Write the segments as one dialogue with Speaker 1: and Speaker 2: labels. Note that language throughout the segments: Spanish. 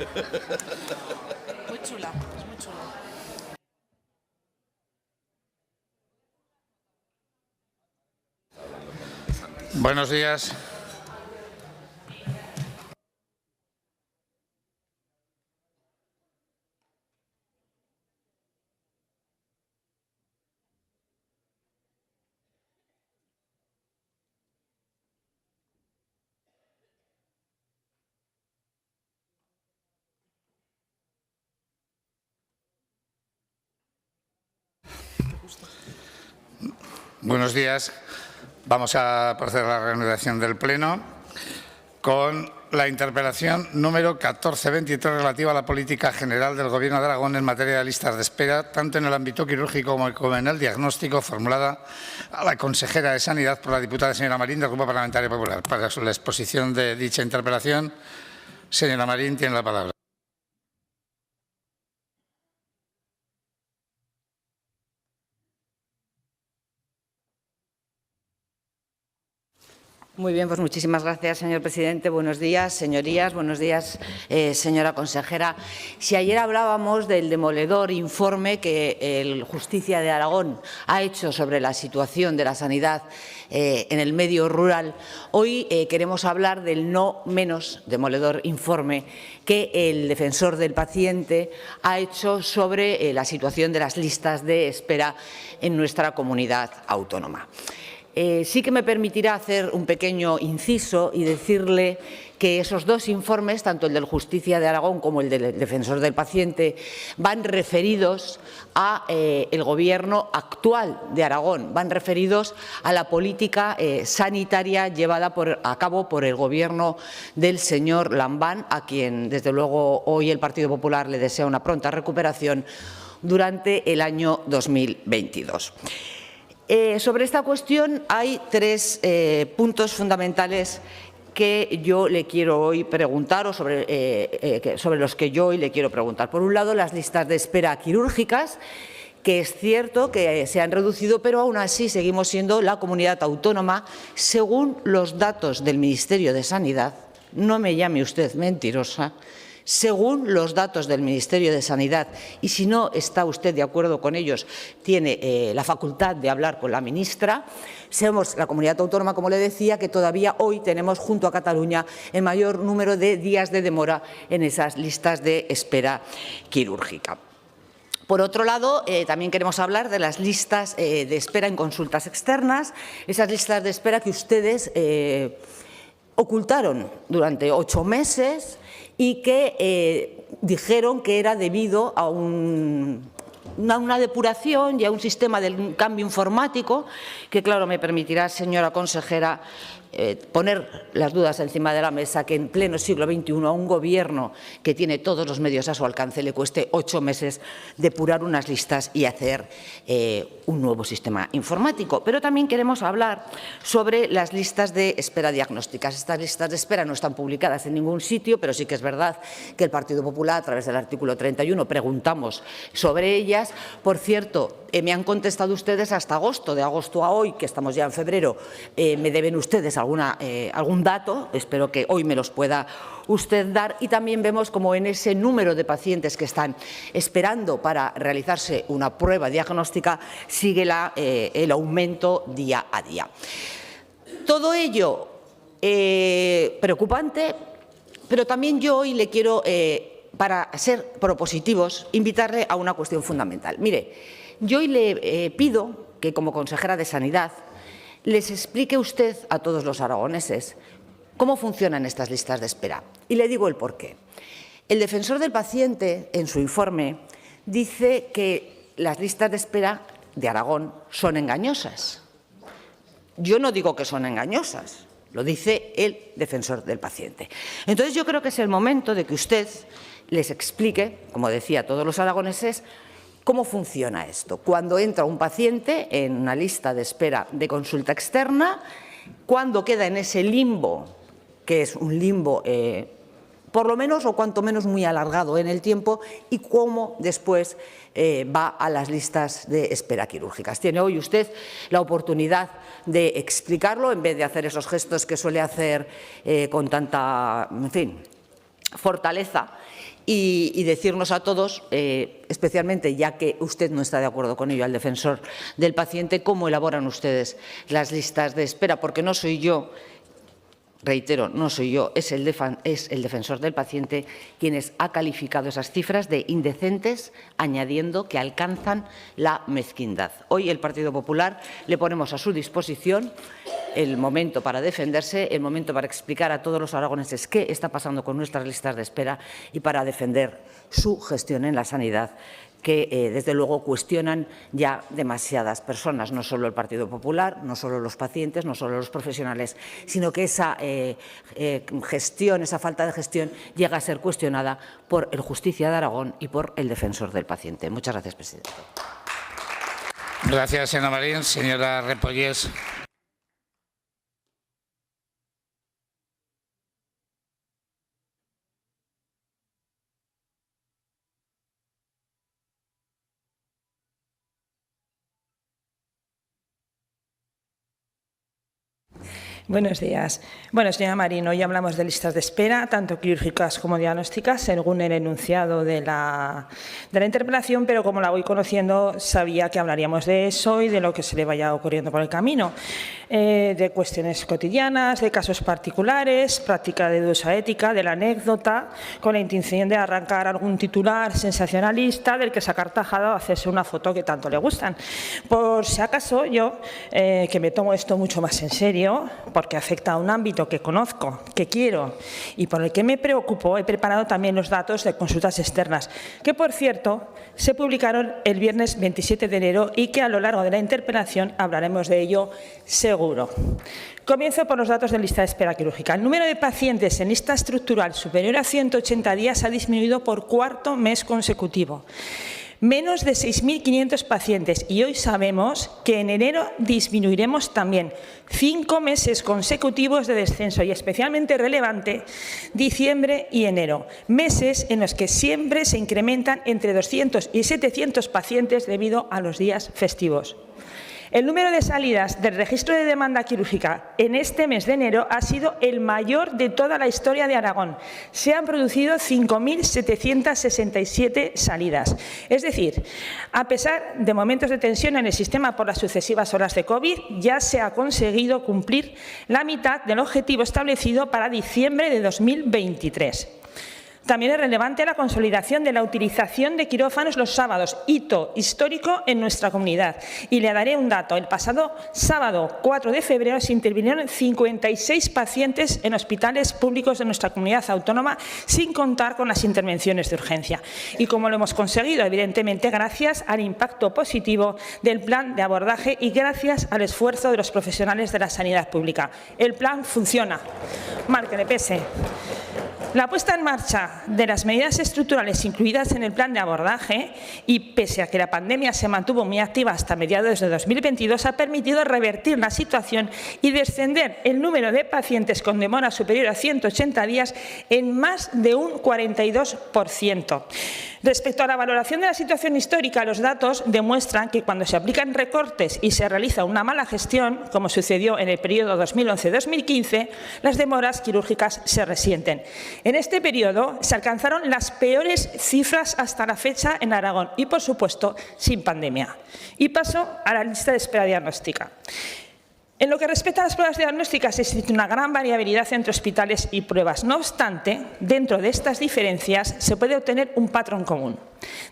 Speaker 1: Muy chula, es muy chula.
Speaker 2: Buenos días. Buenos días. Vamos a proceder a la reanudación del Pleno con la interpelación número 1423 relativa a la política general del Gobierno de Aragón en materia de listas de espera, tanto en el ámbito quirúrgico como en el diagnóstico, formulada a la consejera de Sanidad por la diputada señora Marín, del Grupo Parlamentario Popular. Para la exposición de dicha interpelación, señora Marín, tiene la palabra.
Speaker 3: Muy bien, pues muchísimas gracias, señor presidente. Buenos días, señorías. Buenos días, señora consejera. Si ayer hablábamos del demoledor informe que el Justicia de Aragón ha hecho sobre la situación de la sanidad en el medio rural, hoy queremos hablar del no menos demoledor informe que el defensor del paciente ha hecho sobre la situación de las listas de espera en nuestra comunidad autónoma. Sí que me permitirá hacer un pequeño inciso y decirle que esos dos informes, tanto el del Justicia de Aragón como el del Defensor del Paciente, van referidos a el Gobierno actual de Aragón, van referidos a la política sanitaria llevada a cabo por el Gobierno del señor Lambán, a quien, desde luego, hoy el Partido Popular le desea una pronta recuperación durante el año 2022. Sobre esta cuestión hay tres puntos fundamentales que yo le quiero hoy preguntar o sobre los que yo hoy le quiero preguntar. Por un lado, las listas de espera quirúrgicas, que es cierto que se han reducido, pero aún así seguimos siendo la comunidad autónoma, según los datos del Ministerio de Sanidad, no me llame usted mentirosa, según los datos del Ministerio de Sanidad, y si no está usted de acuerdo con ellos, tiene la facultad de hablar con la ministra, somos la comunidad autónoma, como le decía, que todavía hoy tenemos junto a Cataluña el mayor número de días de demora en esas listas de espera quirúrgica. Por otro lado, también queremos hablar de las listas de espera en consultas externas, esas listas de espera que ustedes ocultaron durante 8 meses y que dijeron que era debido a una depuración y a un sistema de cambio informático que, claro, me permitirá, señora consejera, poner las dudas encima de la mesa, que en pleno siglo XXI a un Gobierno que tiene todos los medios a su alcance le cueste 8 meses depurar unas listas y hacer un nuevo sistema informático. Pero también queremos hablar sobre las listas de espera diagnósticas. Estas listas de espera no están publicadas en ningún sitio, pero sí que es verdad que el Partido Popular, a través del artículo 31, preguntamos sobre ellas. Por cierto, me han contestado ustedes hasta agosto. De agosto a hoy, que estamos ya en febrero, me deben ustedes algún dato. Espero que hoy me los pueda usted dar. Y también vemos como en ese número de pacientes que están esperando para realizarse una prueba diagnóstica sigue el aumento día a día. Todo ello preocupante, pero también yo hoy le quiero, para ser propositivos, invitarle a una cuestión fundamental. Mire, yo hoy le pido que, como consejera de Sanidad, les explique usted a todos los aragoneses cómo funcionan estas listas de espera. Y le digo el porqué. El defensor del paciente, en su informe, dice que las listas de espera de Aragón son engañosas. Yo no digo que son engañosas, lo dice el defensor del paciente. Entonces, yo creo que es el momento de que usted les explique, como decía a todos los aragoneses, ¿cómo funciona esto? Cuando entra un paciente en una lista de espera de consulta externa, cuando queda en ese limbo, que es un limbo por lo menos o cuanto menos muy alargado en el tiempo, y cómo después va a las listas de espera quirúrgicas. Tiene hoy usted la oportunidad de explicarlo en vez de hacer esos gestos que suele hacer con tanta, en fin, fortaleza y decirnos a todos, especialmente ya que usted no está de acuerdo con ello, al defensor del paciente, cómo elaboran ustedes las listas de espera, porque no soy yo, reitero, no soy yo, es el defensor del paciente quien ha calificado esas cifras de indecentes, añadiendo que alcanzan la mezquindad. Hoy el Partido Popular le ponemos a su disposición el momento para defenderse, el momento para explicar a todos los aragoneses qué está pasando con nuestras listas de espera y para defender su gestión en la sanidad, que desde luego cuestionan ya demasiadas personas, no solo el Partido Popular, no solo los pacientes, no solo los profesionales, sino que esa gestión, esa falta de gestión llega a ser cuestionada por el Justicia de Aragón y por el defensor del paciente. Muchas gracias, presidente.
Speaker 2: Gracias, señora Marín. Señora Repollés.
Speaker 4: Buenos días. Bueno, señora Marín, hoy hablamos de listas de espera, tanto quirúrgicas como diagnósticas, según el enunciado de la interpelación, pero como la voy conociendo, sabía que hablaríamos de eso y de lo que se le vaya ocurriendo por el camino, de cuestiones cotidianas, de casos particulares, práctica de dudosa ética, de la anécdota, con la intención de arrancar algún titular sensacionalista del que sacar tajada o hacerse una foto que tanto le gustan. Por si acaso, yo, que me tomo esto mucho más en serio, porque afecta a un ámbito que conozco, que quiero y por el que me preocupo, he preparado también los datos de consultas externas, que, por cierto, se publicaron el viernes 27 de enero y que a lo largo de la interpelación hablaremos de ello seguro. Comienzo por los datos de lista de espera quirúrgica. El número de pacientes en lista estructural superior a 180 días ha disminuido por cuarto mes consecutivo. Menos de 6.500 pacientes y hoy sabemos que en enero disminuiremos también 5 meses consecutivos de descenso y especialmente relevante diciembre y enero, meses en los que siempre se incrementan entre 200 y 700 pacientes debido a los días festivos. El número de salidas del registro de demanda quirúrgica en este mes de enero ha sido el mayor de toda la historia de Aragón. Se han producido 5.767 salidas. Es decir, a pesar de momentos de tensión en el sistema por las sucesivas olas de COVID, ya se ha conseguido cumplir la mitad del objetivo establecido para diciembre de 2023. También es relevante la consolidación de la utilización de quirófanos los sábados, hito histórico en nuestra comunidad. Y le daré un dato. El pasado sábado 4 de febrero se intervinieron 56 pacientes en hospitales públicos de nuestra comunidad autónoma, sin contar con las intervenciones de urgencia. Y como lo hemos conseguido, evidentemente, gracias al impacto positivo del plan de abordaje y gracias al esfuerzo de los profesionales de la sanidad pública. El plan funciona, mal que le pese. La puesta en marcha de las medidas estructurales incluidas en el plan de abordaje y pese a que la pandemia se mantuvo muy activa hasta mediados de 2022, ha permitido revertir la situación y descender el número de pacientes con demora superior a 180 días en más de un 42%. Respecto a la valoración de la situación histórica, los datos demuestran que cuando se aplican recortes y se realiza una mala gestión, como sucedió en el periodo 2011-2015, las demoras quirúrgicas se resienten. En este periodo se alcanzaron las peores cifras hasta la fecha en Aragón y, por supuesto, sin pandemia. Y paso a la lista de espera diagnóstica. En lo que respecta a las pruebas diagnósticas, existe una gran variabilidad entre hospitales y pruebas. No obstante, dentro de estas diferencias se puede obtener un patrón común.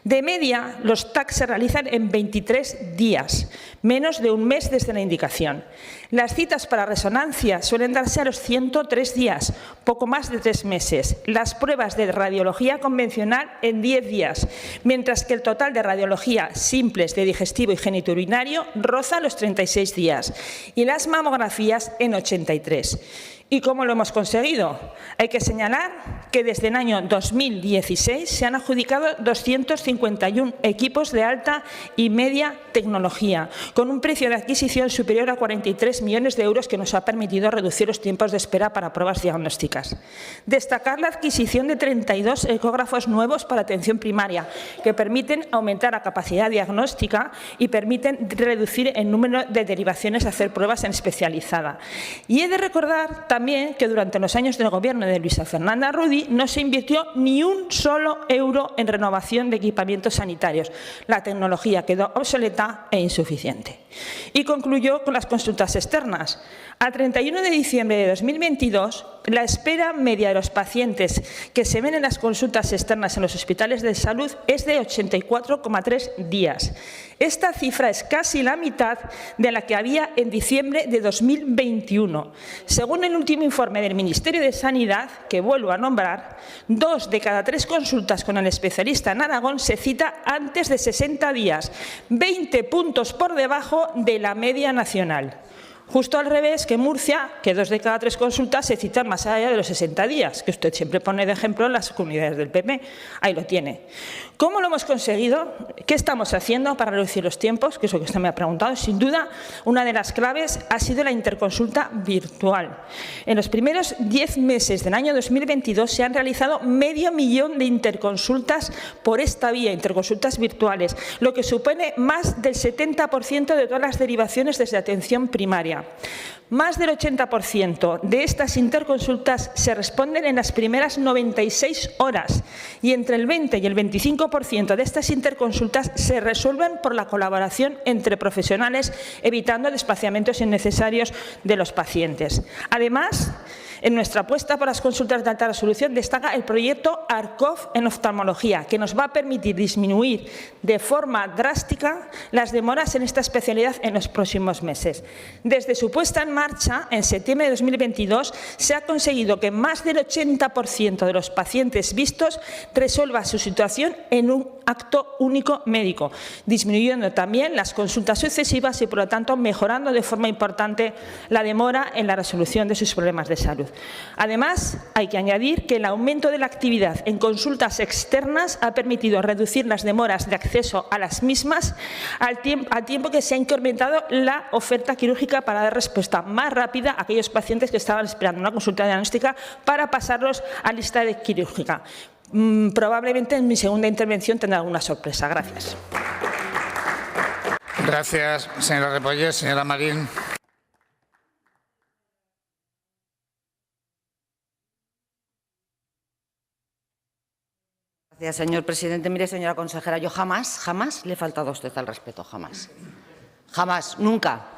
Speaker 4: De media, los TAC se realizan en 23 días, menos de un mes desde la indicación. Las citas para resonancia suelen darse a los 103 días, poco más de 3 meses. Las pruebas de radiología convencional en 10 días, mientras que el total de radiología simples de digestivo y genitourinario roza los 36 días y las mamografías en 83. ¿Y cómo lo hemos conseguido? Hay que señalar que desde el año 2016 se han adjudicado 251 equipos de alta y media tecnología, con un precio de adquisición superior a 43 millones de euros que nos ha permitido reducir los tiempos de espera para pruebas diagnósticas. Destacar la adquisición de 32 ecógrafos nuevos para atención primaria, que permiten aumentar la capacidad diagnóstica y permiten reducir el número de derivaciones a hacer pruebas en especializada. Y he de recordar también que durante los años del Gobierno de Luisa Fernanda Rudi no se invirtió ni un solo euro en renovación de equipamientos sanitarios. La tecnología quedó obsoleta e insuficiente. Y concluyó con las consultas externas. A 31 de diciembre de 2022, la espera media de los pacientes que se ven en las consultas externas en los hospitales de salud es de 84,3 días. Esta cifra es casi la mitad de la que había en diciembre de 2021. Según el último informe del Ministerio de Sanidad, que vuelvo a nombrar, 2 de cada 3 consultas con el especialista en Aragón se cita antes de 60 días, 20 puntos por debajo de la media nacional. Justo al revés que Murcia, que 2 de cada 3 consultas se citan más allá de los 60 días, que usted siempre pone de ejemplo en las comunidades del PP. Ahí lo tiene. ¿Cómo lo hemos conseguido? ¿Qué estamos haciendo para reducir los tiempos? Que es lo que usted me ha preguntado. Sin duda, una de las claves ha sido la interconsulta virtual. En los primeros 10 meses del año 2022 se han realizado 500.000 de interconsultas por esta vía, interconsultas virtuales, lo que supone más del 70% de todas las derivaciones desde atención primaria. Más del 80% de estas interconsultas se responden en las primeras 96 horas y entre el 20 y el 25% de estas interconsultas se resuelven por la colaboración entre profesionales, evitando desplazamientos innecesarios de los pacientes. Además, en nuestra apuesta por las consultas de alta resolución destaca el proyecto ARCOV en oftalmología, que nos va a permitir disminuir de forma drástica las demoras en esta especialidad en los próximos meses. Desde su puesta en marcha, en septiembre de 2022, se ha conseguido que más del 80% de los pacientes vistos resuelva su situación en un acto único médico, disminuyendo también las consultas sucesivas y, por lo tanto, mejorando de forma importante la demora en la resolución de sus problemas de salud. Además, hay que añadir que el aumento de la actividad en consultas externas ha permitido reducir las demoras de acceso a las mismas al tiempo que se ha incrementado la oferta quirúrgica para dar respuesta más rápida a aquellos pacientes que estaban esperando una consulta diagnóstica para pasarlos a lista de quirúrgica. Probablemente en mi segunda intervención tendrá alguna sorpresa. Gracias.
Speaker 2: Gracias, señora Repollés. Señora Marín.
Speaker 3: Gracias, señor presidente. Mire, señora consejera, yo jamás le he faltado a usted al respeto, jamás. Jamás, nunca.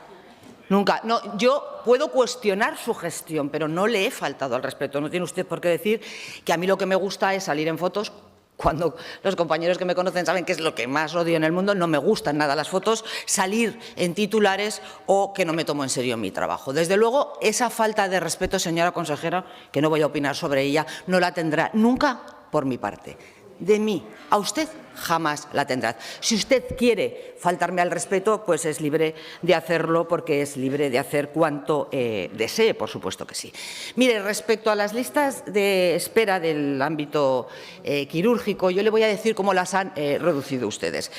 Speaker 3: Nunca. No, yo puedo cuestionar su gestión, pero no le he faltado al respeto. No tiene usted por qué decir que a mí lo que me gusta es salir en fotos, cuando los compañeros que me conocen saben que es lo que más odio en el mundo. No me gustan nada las fotos, salir en titulares o que no me tomo en serio mi trabajo. Desde luego, esa falta de respeto, señora consejera, que no voy a opinar sobre ella, no la tendrá nunca por mi parte. De mí a usted jamás la tendrá. Si usted quiere faltarme al respeto, pues es libre de hacerlo, porque es libre de hacer cuanto desee, por supuesto que sí. Mire, respecto a las listas de espera del ámbito quirúrgico, yo le voy a decir cómo las han reducido ustedes.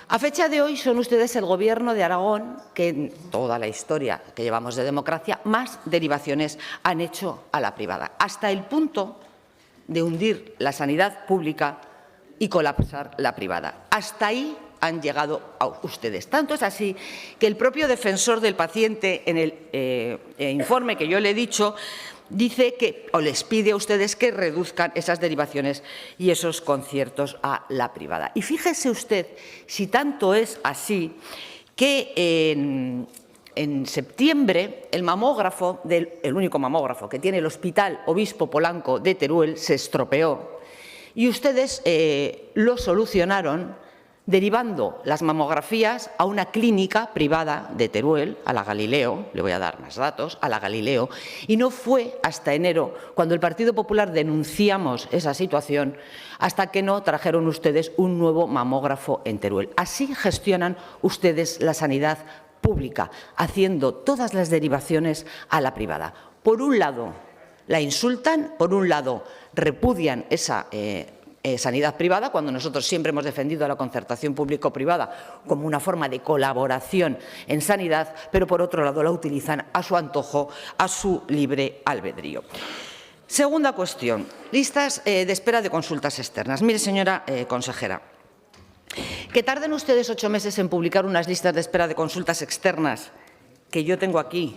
Speaker 3: A fecha de hoy son ustedes el Gobierno de Aragón que en toda la historia que llevamos de democracia más derivaciones han hecho a la privada, hasta el punto de hundir la sanidad pública y colapsar la privada. Hasta ahí han llegado ustedes. Tanto es así que el propio defensor del paciente, en el informe que yo le he dicho, dice que, o les pide a ustedes que reduzcan esas derivaciones y esos conciertos a la privada. Y fíjese usted, si tanto es así, que en septiembre, el mamógrafo, el único mamógrafo que tiene el Hospital Obispo Polanco de Teruel, se estropeó y ustedes lo solucionaron derivando las mamografías a una clínica privada de Teruel, a la Galileo, le voy a dar más datos, a la Galileo, y no fue hasta enero, cuando el Partido Popular denunciamos esa situación, hasta que no trajeron ustedes un nuevo mamógrafo en Teruel. Así gestionan ustedes la sanidad pública, haciendo todas las derivaciones a la privada. Por un lado, la insultan, por un lado, repudian esa sanidad privada, cuando nosotros siempre hemos defendido a la concertación público-privada como una forma de colaboración en sanidad, pero por otro lado la utilizan a su antojo, a su libre albedrío. Segunda cuestión, listas de espera de consultas externas. Mire, señora consejera, que tarden ustedes 8 meses en publicar unas listas de espera de consultas externas, que yo tengo aquí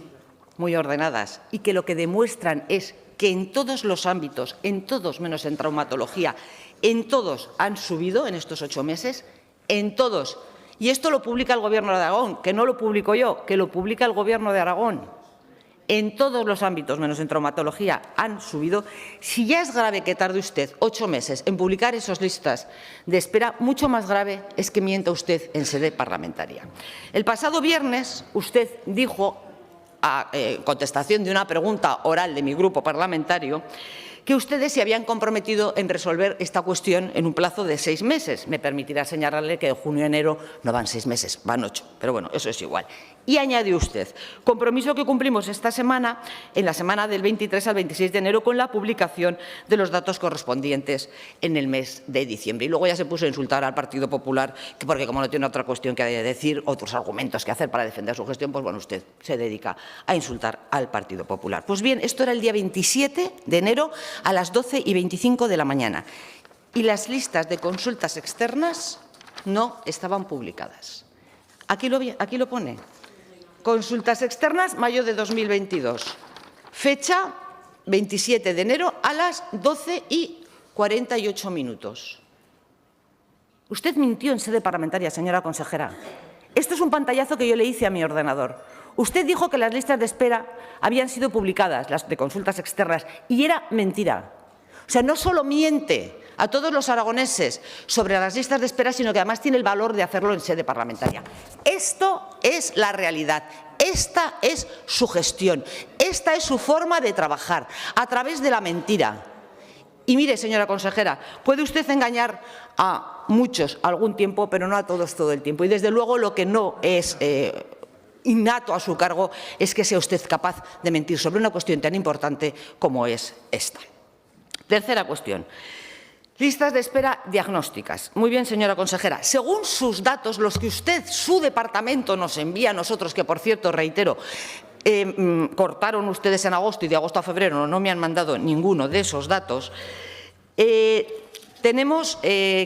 Speaker 3: muy ordenadas y que lo que demuestran es que en todos los ámbitos, en todos menos en traumatología, en todos han subido en estos 8 meses, en todos. Y esto lo publica el Gobierno de Aragón, que no lo publico yo, que lo publica el Gobierno de Aragón. En todos los ámbitos, menos en traumatología, han subido. Si ya es grave que tarde usted 8 meses en publicar esas listas de espera, mucho más grave es que mienta usted en sede parlamentaria. El pasado viernes usted dijo, en contestación de una pregunta oral de mi grupo parlamentario, que ustedes se habían comprometido en resolver esta cuestión en un plazo de 6 meses. Me permitirá señalarle que de junio a enero no van 6 meses, van 8, pero bueno, eso es igual. Y añadió usted, compromiso que cumplimos esta semana, en la semana del 23 al 26 de enero, con la publicación de los datos correspondientes en el mes de diciembre. Y luego ya se puso a insultar al Partido Popular, porque como no tiene otra cuestión que decir, otros argumentos que hacer para defender su gestión, pues bueno, usted se dedica a insultar al Partido Popular. Pues bien, esto era el día 27 de enero a las 12:25 de la mañana. Y las listas de consultas externas no estaban publicadas. Aquí lo pone. Consultas externas, mayo de 2022. Fecha 27 de enero a las 12:48. Usted mintió en sede parlamentaria, señora consejera. Esto es un pantallazo que yo le hice a mi ordenador. Usted dijo que las listas de espera habían sido publicadas, las de consultas externas, y era mentira. O sea, no solo miente a todos los aragoneses sobre las listas de espera, sino que además tiene el valor de hacerlo en sede parlamentaria. Esto es la realidad. Esta es su gestión. Esta es su forma de trabajar, a través de la mentira. Y mire, señora consejera, puede usted engañar a muchos algún tiempo, pero no a todos todo el tiempo. Y desde luego lo que no es innato a su cargo es que sea usted capaz de mentir sobre una cuestión tan importante como es esta. Tercera cuestión. Listas de espera diagnósticas. Muy bien, señora consejera. Según sus datos, los que usted, su departamento, nos envía a nosotros, que por cierto, reitero, cortaron ustedes en agosto y de agosto a febrero no me han mandado ninguno de esos datos, tenemos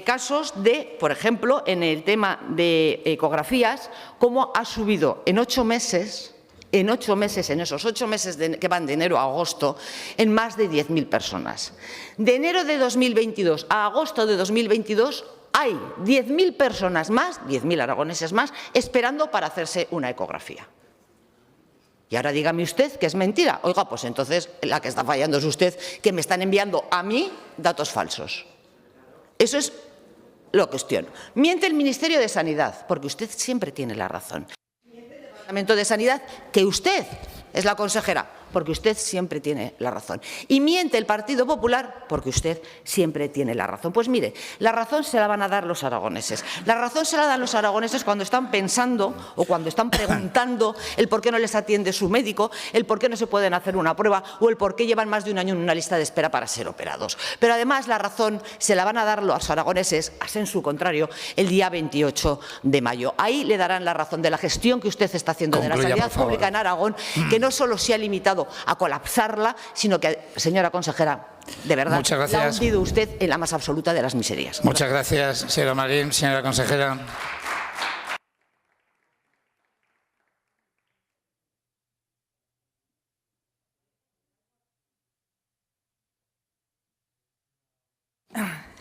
Speaker 3: casos de, por ejemplo, en el tema de ecografías, cómo ha subido en 8 meses, en esos 8 meses que van de enero a agosto, en más de 10.000 personas. De enero de 2022 a agosto de 2022 hay 10.000 personas más, 10.000 aragoneses más, esperando para hacerse una ecografía. Y ahora dígame usted que es mentira. Oiga, pues entonces la que está fallando es usted, que me están enviando a mí datos falsos. Eso es lo que cuestiono. Miente el Ministerio de Sanidad, porque usted siempre tiene la razón. Miente el Departamento de Sanidad, que usted es la consejera, porque usted siempre tiene la razón. Y miente el Partido Popular, porque usted siempre tiene la razón. Pues mire, la razón se la van a dar los aragoneses. La razón se la dan los aragoneses cuando están pensando o cuando están preguntando el por qué no les atiende su médico, el por qué no se pueden hacer una prueba o el por qué llevan más de un año en una lista de espera para ser operados. Pero además la razón se la van a dar los aragoneses, a sensu contrario, el día 28 de mayo. Ahí le darán la razón de la gestión que usted está haciendo de la sanidad pública en Aragón, que no solo se ha limitado a colapsarla, sino que, señora consejera, de verdad, la ha hundido usted en la más absoluta de las miserias.
Speaker 2: Muchas gracias, señora Marín. Señora consejera.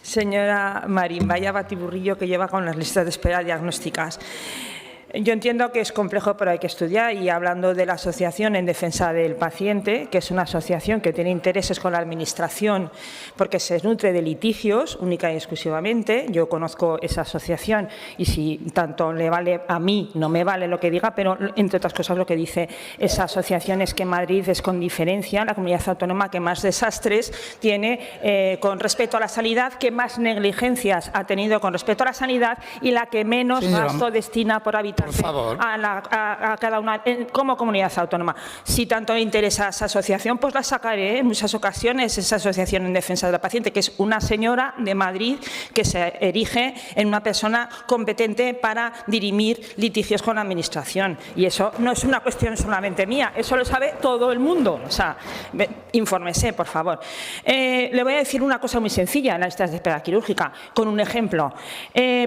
Speaker 4: Señora Marín, vaya batiburrillo que lleva con las listas de espera diagnósticas. Yo entiendo que es complejo, pero hay que estudiar. Y hablando de la Asociación en Defensa del Paciente, que es una asociación que tiene intereses con la Administración porque se nutre de litigios única y exclusivamente. Yo conozco esa asociación y si tanto le vale a mí, no me vale lo que diga, pero entre otras cosas lo que dice esa asociación es que Madrid es con diferencia la comunidad autónoma que más desastres tiene con respecto a la sanidad, que más negligencias ha tenido con respecto a la sanidad y la que menos gasto destina por habitante a cada una como comunidad autónoma. Si tanto le interesa esa asociación, pues la sacaré en muchas ocasiones, esa asociación en defensa del paciente, que es una señora de Madrid que se erige en una persona competente para dirimir litigios con la Administración. Y eso no es una cuestión solamente mía, eso lo sabe todo el mundo. O sea, infórmese, por favor. Le voy a decir una cosa muy sencilla en las listas de espera quirúrgica, con un ejemplo.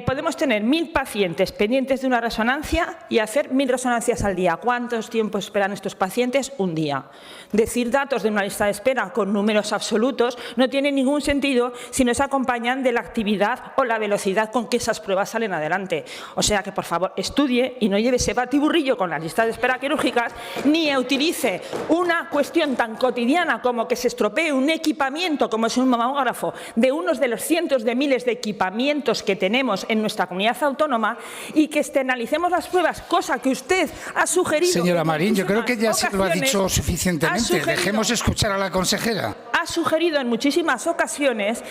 Speaker 4: Podemos tener 1000 pacientes pendientes de una resonancia resonancia y hacer 1000 resonancias al día. ¿Cuántos tiempos esperan estos pacientes? Un día. Decir datos de una lista de espera con números absolutos no tiene ningún sentido si no se acompañan de la actividad o la velocidad con que esas pruebas salen adelante. O sea que, por favor, estudie y no lleve ese batiburrillo con las listas de espera quirúrgicas, ni utilice una cuestión tan cotidiana como que se estropee un equipamiento como es un mamógrafo de unos de los cientos de miles de equipamientos que tenemos en nuestra comunidad autónoma y que externalicemos las pruebas, cosa que usted ha sugerido.
Speaker 2: Señora Marín, yo creo que ya se lo ha dicho suficientemente. Dejemos escuchar a la consejera.
Speaker 4: Ha sugerido en muchísimas ocasiones,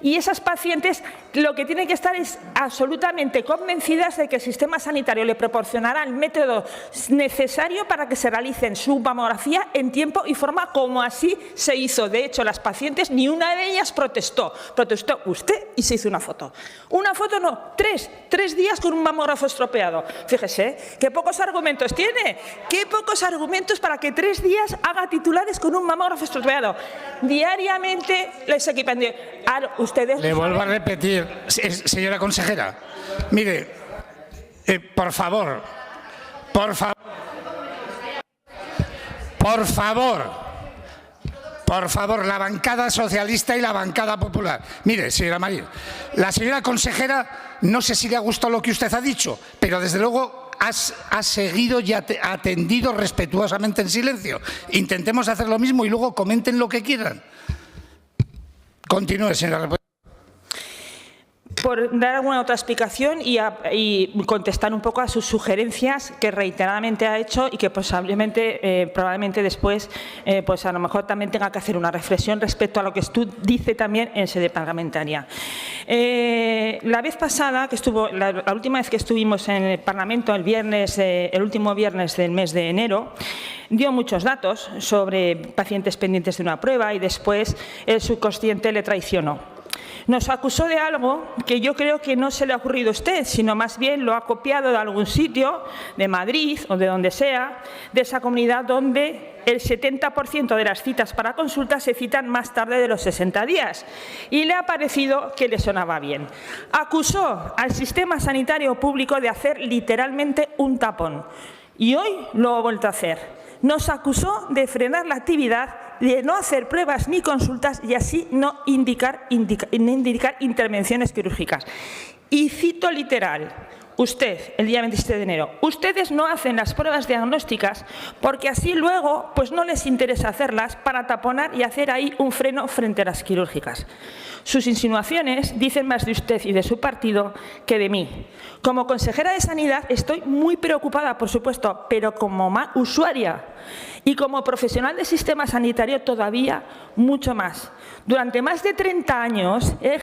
Speaker 4: y esas pacientes lo que tienen que estar es absolutamente convencidas de que el sistema sanitario le proporcionará el método necesario para que se realicen su mamografía en tiempo y forma como así se hizo. De hecho, las pacientes, ni una de ellas protestó. Protestó usted y se hizo una foto. Una foto no, tres días con un mamógrafo estropeado. Fíjese, qué pocos argumentos tiene, qué pocos argumentos para que 3 días haga titulares con un mamógrafo estropeado. Diariamente les equipan. Ustedes.
Speaker 2: Le vuelvo a repetir, señora consejera. Mire, por favor, la bancada socialista y la bancada popular. Mire, señora Marín, la señora consejera, no sé si le ha gustado lo que usted ha dicho, pero desde luego ha seguido y atendido respetuosamente en silencio. Intentemos hacer lo mismo y luego comenten lo que quieran. Continúe, señora.
Speaker 4: Por dar alguna otra explicación y contestar un poco a sus sugerencias que reiteradamente ha hecho y que probablemente después pues a lo mejor también tenga que hacer una reflexión respecto a lo que usted dice también en sede parlamentaria. La vez pasada, la última vez que estuvimos en el Parlamento, el último viernes del mes de enero, dio muchos datos sobre pacientes pendientes de una prueba y después el subconsciente le traicionó. Nos acusó de algo que yo creo que no se le ha ocurrido a usted, sino más bien lo ha copiado de algún sitio, de Madrid o de donde sea, de esa comunidad donde el 70% de las citas para consultas se citan más tarde de los 60 días. Y le ha parecido que le sonaba bien. Acusó al sistema sanitario público de hacer literalmente un tapón. Y hoy lo ha vuelto a hacer. Nos acusó de frenar la actividad, de no hacer pruebas ni consultas y así no indicar intervenciones quirúrgicas. Y cito literal, usted, el día 27 de enero, ustedes no hacen las pruebas diagnósticas porque así luego pues no les interesa hacerlas para taponar y hacer ahí un freno frente a las quirúrgicas. Sus insinuaciones dicen más de usted y de su partido que de mí. Como consejera de Sanidad estoy muy preocupada, por supuesto, pero como usuaria y como profesional del sistema sanitario todavía mucho más. Durante más de 30 años he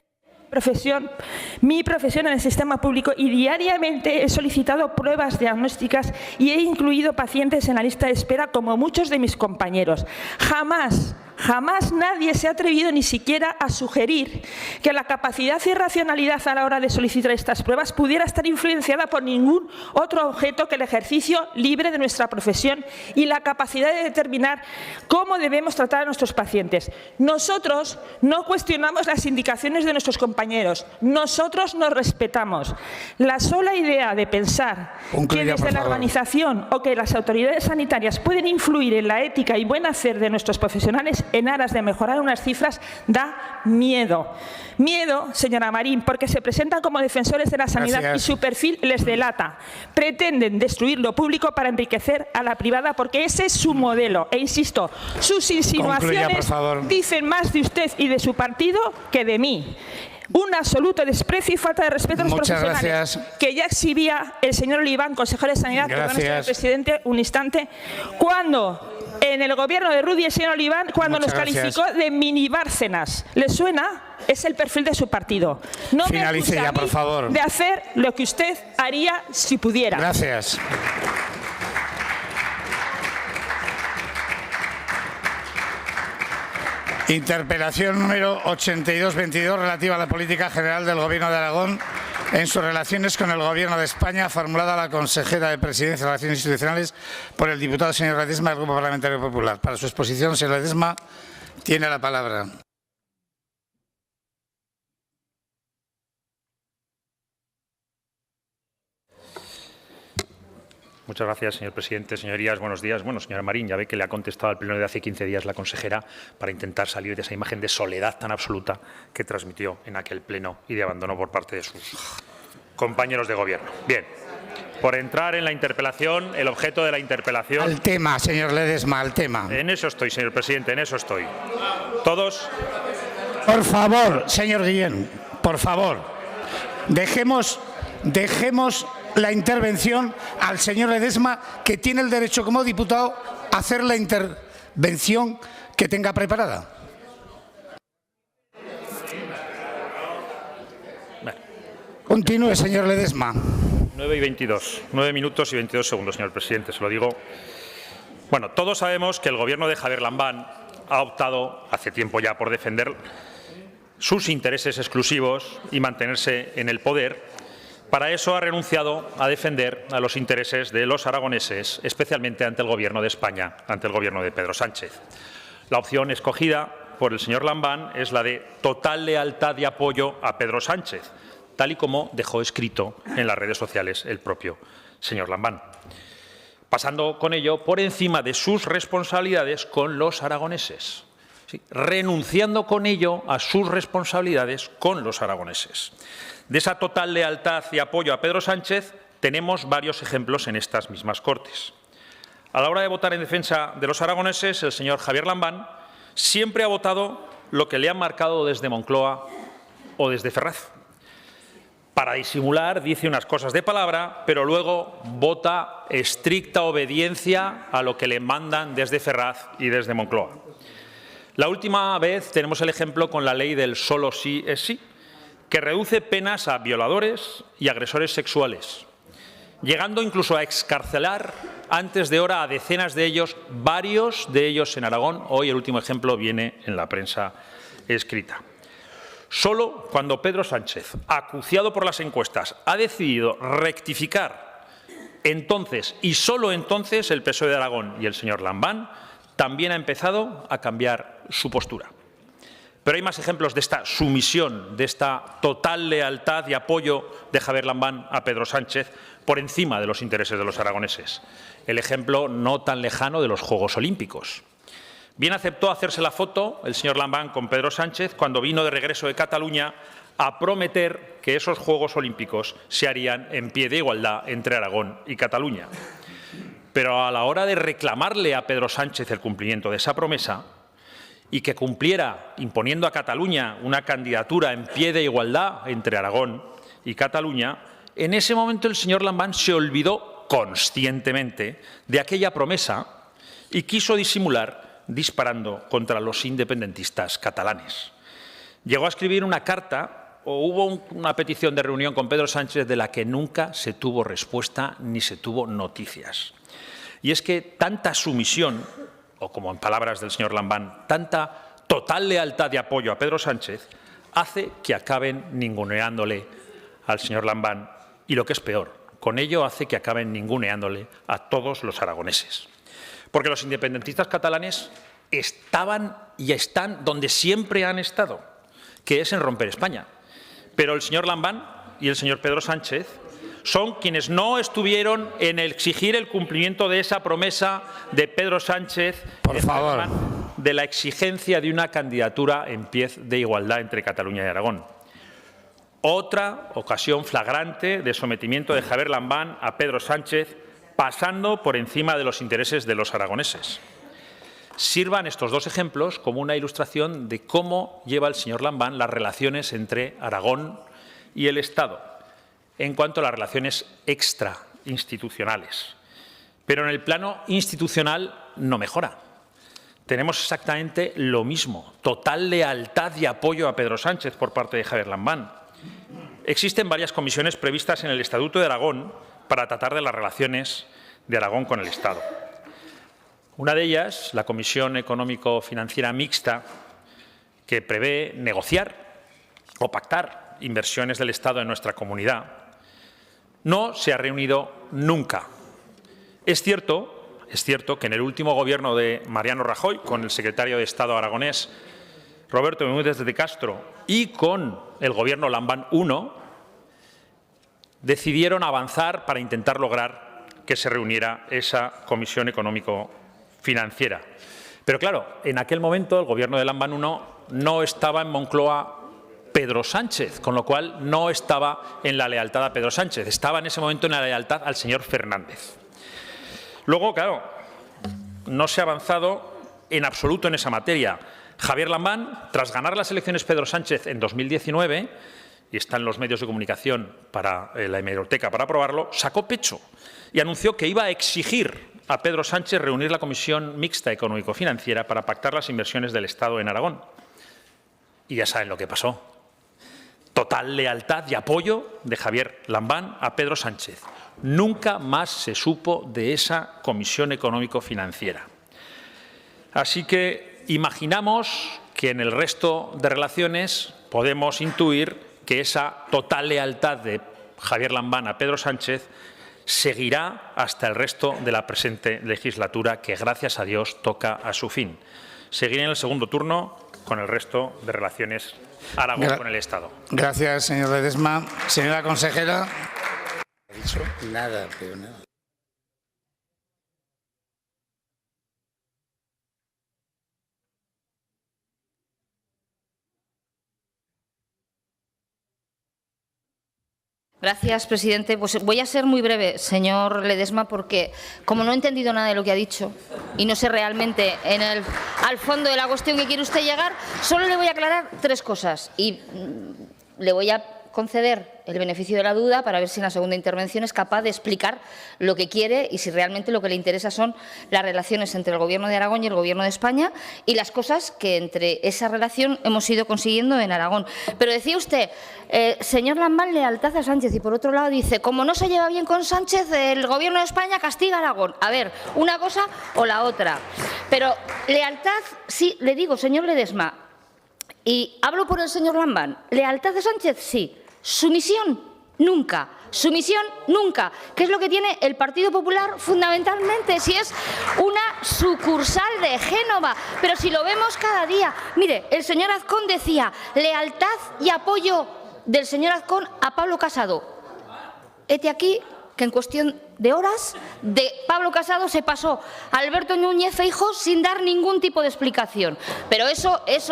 Speaker 4: mi profesión en el sistema público y diariamente he solicitado pruebas diagnósticas y he incluido pacientes en la lista de espera como muchos de mis compañeros. Jamás nadie se ha atrevido ni siquiera a sugerir que la capacidad y racionalidad a la hora de solicitar estas pruebas pudiera estar influenciada por ningún otro objeto que el ejercicio libre de nuestra profesión y la capacidad de determinar cómo debemos tratar a nuestros pacientes. Nosotros no cuestionamos las indicaciones de nuestros compañeros, nosotros nos respetamos. La sola idea de pensar que desde la organización o que las autoridades sanitarias pueden influir en la ética y buen hacer de nuestros profesionales en aras de mejorar unas cifras da miedo. Miedo, señora Marín, porque se presentan como defensores de la sanidad. Gracias. Y su perfil les delata. Pretenden destruir lo público para enriquecer a la privada porque ese es su modelo. E insisto, sus insinuaciones dicen más de usted y de su partido que de mí. Un absoluto desprecio y falta de respeto a los profesionales. Gracias. Que ya exhibía el señor Oliván, consejero de Sanidad, perdón, señor presidente, un instante, cuando en el gobierno de Rudy el señor Oliván, cuando nos calificó de mini Bárcenas. ¿Le suena? Es el perfil de su partido. No
Speaker 2: finalice ya, por favor.
Speaker 4: De hacer lo que usted haría si pudiera.
Speaker 2: Gracias. Interpelación número 8222 relativa a la política general del Gobierno de Aragón en sus relaciones con el Gobierno de España, formulada a la consejera de Presidencia y Relaciones Institucionales por el diputado señor Ledesma del Grupo Parlamentario Popular. Para su exposición, señor Ledesma, tiene la palabra.
Speaker 5: Muchas gracias, señor presidente. Señorías, buenos días. Bueno, señora Marín, ya ve que le ha contestado al pleno de hace 15 días la consejera para intentar salir de esa imagen de soledad tan absoluta que transmitió en aquel pleno y de abandono por parte de sus compañeros de gobierno. Bien, por entrar en la interpelación, el objeto de la interpelación...
Speaker 2: Al tema, señor Ledesma, al tema.
Speaker 5: En eso estoy, señor presidente, en eso estoy. Todos...
Speaker 2: Por favor, señor Guillén, por favor, dejemos la intervención al señor Ledesma, que tiene el derecho como diputado a hacer la intervención que tenga preparada.
Speaker 5: Bueno.
Speaker 2: Continúe, señor Ledesma.
Speaker 5: 9 y 22, 9 minutos y 22 segundos, señor presidente, se lo digo. Bueno, todos sabemos que el Gobierno de Javier Lambán ha optado hace tiempo ya por defender sus intereses exclusivos y mantenerse en el poder. Para eso ha renunciado a defender a los intereses de los aragoneses, especialmente ante el Gobierno de España, ante el Gobierno de Pedro Sánchez. La opción escogida por el señor Lambán es la de total lealtad y apoyo a Pedro Sánchez, tal y como dejó escrito en las redes sociales el propio señor Lambán, pasando con ello por encima de sus responsabilidades con los aragoneses, ¿sí? Renunciando con ello a sus responsabilidades con los aragoneses. De esa total lealtad y apoyo a Pedro Sánchez tenemos varios ejemplos en estas mismas Cortes. A la hora de votar en defensa de los aragoneses, el señor Javier Lambán siempre ha votado lo que le han marcado desde Moncloa o desde Ferraz. Para disimular, dice unas cosas de palabra, pero luego vota estricta obediencia a lo que le mandan desde Ferraz y desde Moncloa. La última vez tenemos el ejemplo con la ley del solo sí es sí, que reduce penas a violadores y agresores sexuales, llegando incluso a excarcelar antes de hora a decenas de ellos, varios de ellos en Aragón. Hoy el último ejemplo viene en la prensa escrita. Solo cuando Pedro Sánchez, acuciado por las encuestas, ha decidido rectificar, entonces y solo entonces el PSOE de Aragón y el señor Lambán también ha empezado a cambiar su postura. Pero hay más ejemplos de esta sumisión, de esta total lealtad y apoyo de Javier Lambán a Pedro Sánchez por encima de los intereses de los aragoneses. El ejemplo no tan lejano de los Juegos Olímpicos. Bien aceptó hacerse la foto el señor Lambán con Pedro Sánchez cuando vino de regreso de Cataluña a prometer que esos Juegos Olímpicos se harían en pie de igualdad entre Aragón y Cataluña. Pero a la hora de reclamarle a Pedro Sánchez el cumplimiento de esa promesa, y que cumpliera imponiendo a Cataluña una candidatura en pie de igualdad entre Aragón y Cataluña, en ese momento el señor Lambán se olvidó conscientemente de aquella promesa y quiso disimular disparando contra los independentistas catalanes. Llegó a escribir una carta o hubo una petición de reunión con Pedro Sánchez de la que nunca se tuvo respuesta ni se tuvo noticias. Y es que tanta sumisión, o como en palabras del señor Lambán, tanta total lealtad y apoyo a Pedro Sánchez, hace que acaben ninguneándole al señor Lambán y, lo que es peor, con ello hace que acaben ninguneándole a todos los aragoneses. Porque los independentistas catalanes estaban y están donde siempre han estado, que es en romper España. Pero el señor Lambán y el señor Pedro Sánchez son quienes no estuvieron en exigir el cumplimiento de esa promesa de Pedro Sánchez,
Speaker 2: por favor,
Speaker 5: de la exigencia de una candidatura en pie de igualdad entre Cataluña y Aragón. Otra ocasión flagrante de sometimiento de Javier Lambán a Pedro Sánchez, pasando por encima de los intereses de los aragoneses. Sirvan estos dos ejemplos como una ilustración de cómo lleva el señor Lambán las relaciones entre Aragón y el Estado, en cuanto a las relaciones extrainstitucionales. Pero en el plano institucional no mejora. Tenemos exactamente lo mismo, total lealtad y apoyo a Pedro Sánchez por parte de Javier Lambán. Existen varias comisiones previstas en el Estatuto de Aragón para tratar de las relaciones de Aragón con el Estado. Una de ellas, la Comisión Económico-Financiera Mixta, que prevé negociar o pactar inversiones del Estado en nuestra comunidad, no se ha reunido nunca. Es cierto que en el último gobierno de Mariano Rajoy, con el secretario de Estado aragonés Roberto Bermúdez de Castro y con el gobierno Lambán I, decidieron avanzar para intentar lograr que se reuniera esa Comisión Económico-Financiera. Pero claro, en aquel momento el Gobierno de Lambán I no estaba en Moncloa Pedro Sánchez, con lo cual no estaba en la lealtad a Pedro Sánchez, estaba en ese momento en la lealtad al señor Fernández. Luego, claro, no se ha avanzado en absoluto en esa materia. Javier Lambán, tras ganar las elecciones Pedro Sánchez en 2019, y está en los medios de comunicación para la hemeroteca para probarlo, sacó pecho y anunció que iba a exigir a Pedro Sánchez reunir la Comisión Mixta Económico-Financiera para pactar las inversiones del Estado en Aragón. Y ya saben lo que pasó. Total lealtad y apoyo de Javier Lambán a Pedro Sánchez. Nunca más se supo de esa Comisión Económico-Financiera. Así que imaginamos que en el resto de relaciones podemos intuir que esa total lealtad de Javier Lambán a Pedro Sánchez seguirá hasta el resto de la presente legislatura, que gracias a Dios toca a su fin. Seguiré en el segundo turno con el resto de relaciones Aragón con el Estado.
Speaker 2: Gracias, señor Ledesma. Señora consejera. No ha dicho nada, pero nada.
Speaker 6: Gracias, presidente. Pues voy a ser muy breve, señor Ledesma, porque como no he entendido nada de lo que ha dicho y no sé realmente al fondo de la cuestión que quiere usted llegar, solo le voy a aclarar tres cosas y le voy a conceder el beneficio de la duda para ver si en la segunda intervención es capaz de explicar lo que quiere y si realmente lo que le interesa son las relaciones entre el Gobierno de Aragón y el Gobierno de España y las cosas que entre esa relación hemos ido consiguiendo en Aragón. Pero decía usted, señor Lambán, lealtad a Sánchez, y por otro lado dice, como no se lleva bien con Sánchez, el Gobierno de España castiga a Aragón. A ver, una cosa o la otra. Pero lealtad, sí, le digo, señor Ledesma, y hablo por el señor Lambán, lealtad a Sánchez, sí. Sumisión, nunca. Sumisión, nunca. ¿Qué es lo que tiene el Partido Popular fundamentalmente? Si es una sucursal de Génova, pero si lo vemos cada día. Mire, el señor Azcón decía lealtad y apoyo del señor Azcón a Pablo Casado. Hete aquí que en cuestión de horas de Pablo Casado se pasó a Alberto Núñez Feijóo sin dar ningún tipo de explicación. Pero eso es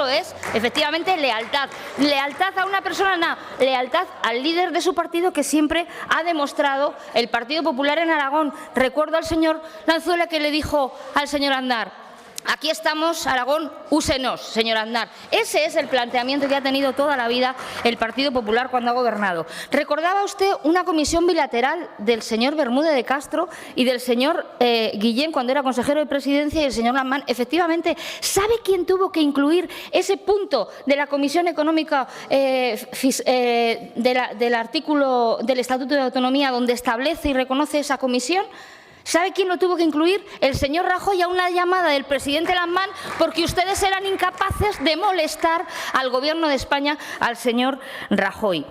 Speaker 6: efectivamente lealtad. Lealtad a una persona, no, lealtad al líder de su partido que siempre ha demostrado el Partido Popular en Aragón. Recuerdo al señor Lanzuela que le dijo al señor Aznar: aquí estamos, Aragón, úsenos, señor Aznar. Ese es el planteamiento que ha tenido toda la vida el Partido Popular cuando ha gobernado. Recordaba usted una comisión bilateral del señor Bermúdez de Castro y del señor Guillén cuando era consejero de Presidencia y el señor Lambán. Efectivamente, ¿sabe quién tuvo que incluir ese punto de la Comisión Económica del artículo del Estatuto de Autonomía donde establece y reconoce esa comisión? ¿Sabe quién lo tuvo que incluir? El señor Rajoy, a una llamada del presidente Lambán, porque ustedes eran incapaces de molestar al Gobierno de España, al señor Rajoy.